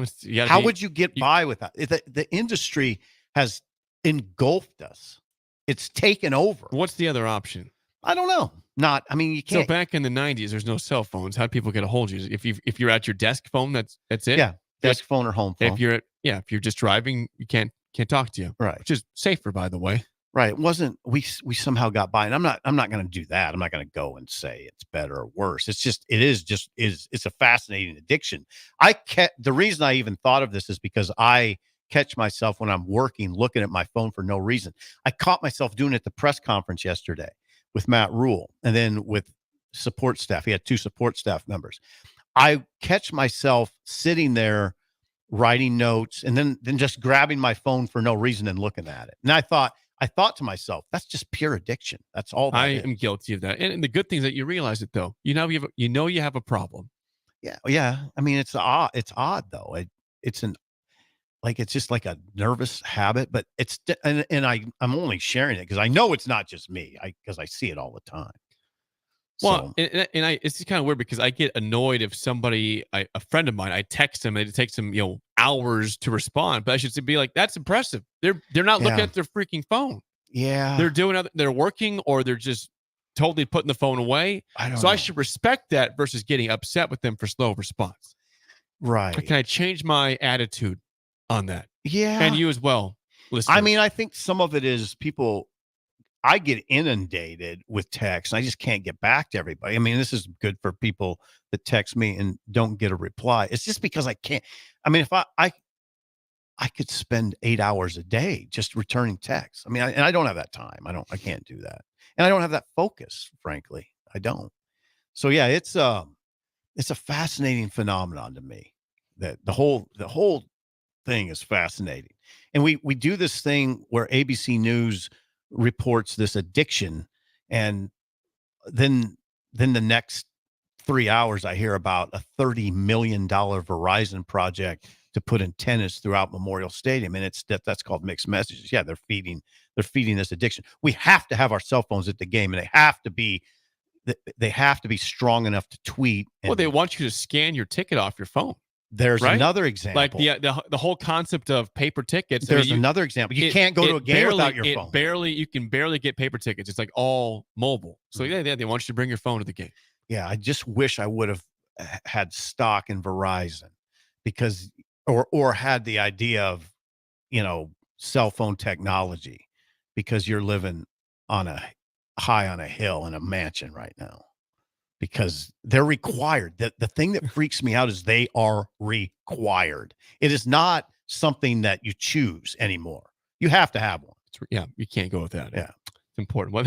How would you get by with that? The industry has engulfed us. It's taken over. What's the other option? I don't know. You can't. So back in the 90s, there's no cell phones. How'd people get a hold of you? If you're at your desk phone, that's it. Yeah. Desk phone or home phone. If you're just driving, you can't talk to you. Right. Which is safer, by the way. Right. It wasn't we somehow got by, and I'm not going to do that. I'm not going to go and say it's better or worse. It's a fascinating addiction. The reason I even thought of this is because I catch myself when I'm working looking at my phone for no reason. I caught myself doing it at the press conference yesterday with Matt Rule and then with support staff. He had 2 support staff members. I catch myself sitting there writing notes and then just grabbing my phone for no reason and looking at it. And I thought to myself, that's just pure addiction. That's all that I is. am guilty of that. And the good thing is that you realize it, though. You have a problem. Yeah. Yeah. I mean, it's odd though. It's just like a nervous habit, but I'm only sharing it because I know it's not just me. Because I see it all the time. Well, it's kind of weird because I get annoyed if somebody, a friend of mine, I text them and it takes them, hours to respond. But I should be like, that's impressive. They're not looking at their freaking phone. Yeah. They're working or they're just totally putting the phone away. I should respect that versus getting upset with them for slow response. Right. Can I change my attitude on that? Yeah. And you as well. Listeners. I mean, I think some of it is people. I get inundated with texts. I just can't get back to everybody. I mean, this is good for people that text me and don't get a reply. It's just because I can't. I mean, if I could spend 8 hours a day just returning texts. I mean, I don't have that time. I can't do that. And I don't have that focus, frankly. I don't. So yeah, it's a fascinating phenomenon to me. That the whole thing is fascinating. And we do this thing where ABC News reports this addiction, and then the next 3 hours I hear about a $30 million Verizon project to put antennas throughout Memorial Stadium, and that's called mixed messages. Yeah, they're feeding this addiction. We have to have our cell phones at the game, and they have to be strong enough to tweet. Well, they want you to scan your ticket off your phone. There's another example. Like the whole concept of paper tickets. There's another example. You can't go to a game without your phone. You can barely get paper tickets. It's like all mobile. So yeah, they want you to bring your phone to the game. Yeah, I just wish I would have had stock in Verizon because or had the idea of, cell phone technology because you're living high on a hill in a mansion right now. Because they're required. The thing that freaks me out is they are required. It is not something that you choose anymore. You have to have one. You can't go with that. Yeah, it's important. Well,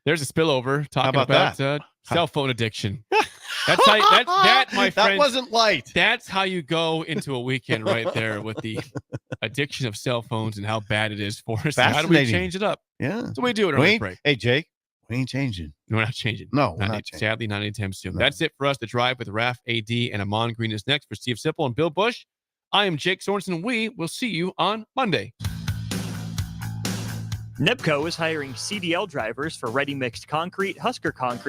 there's a spillover talking about cell phone addiction. That's how my friend. That wasn't light. That's how you go into a weekend right there with the addiction of cell phones and how bad it is for us. How do we change it up? Yeah, so we do it on break. Hey, Jake. We ain't changing. We're not changing. No, we're not changing. Sadly, not anytime soon. No. That's it for us. The Drive with Raf, AD, and Amon Green is next. For Steve Sipple and Bill Busch, I am Jake Sorensen. We will see you on Monday. NEPCO is hiring CDL drivers for ready-mixed concrete, Husker Concrete,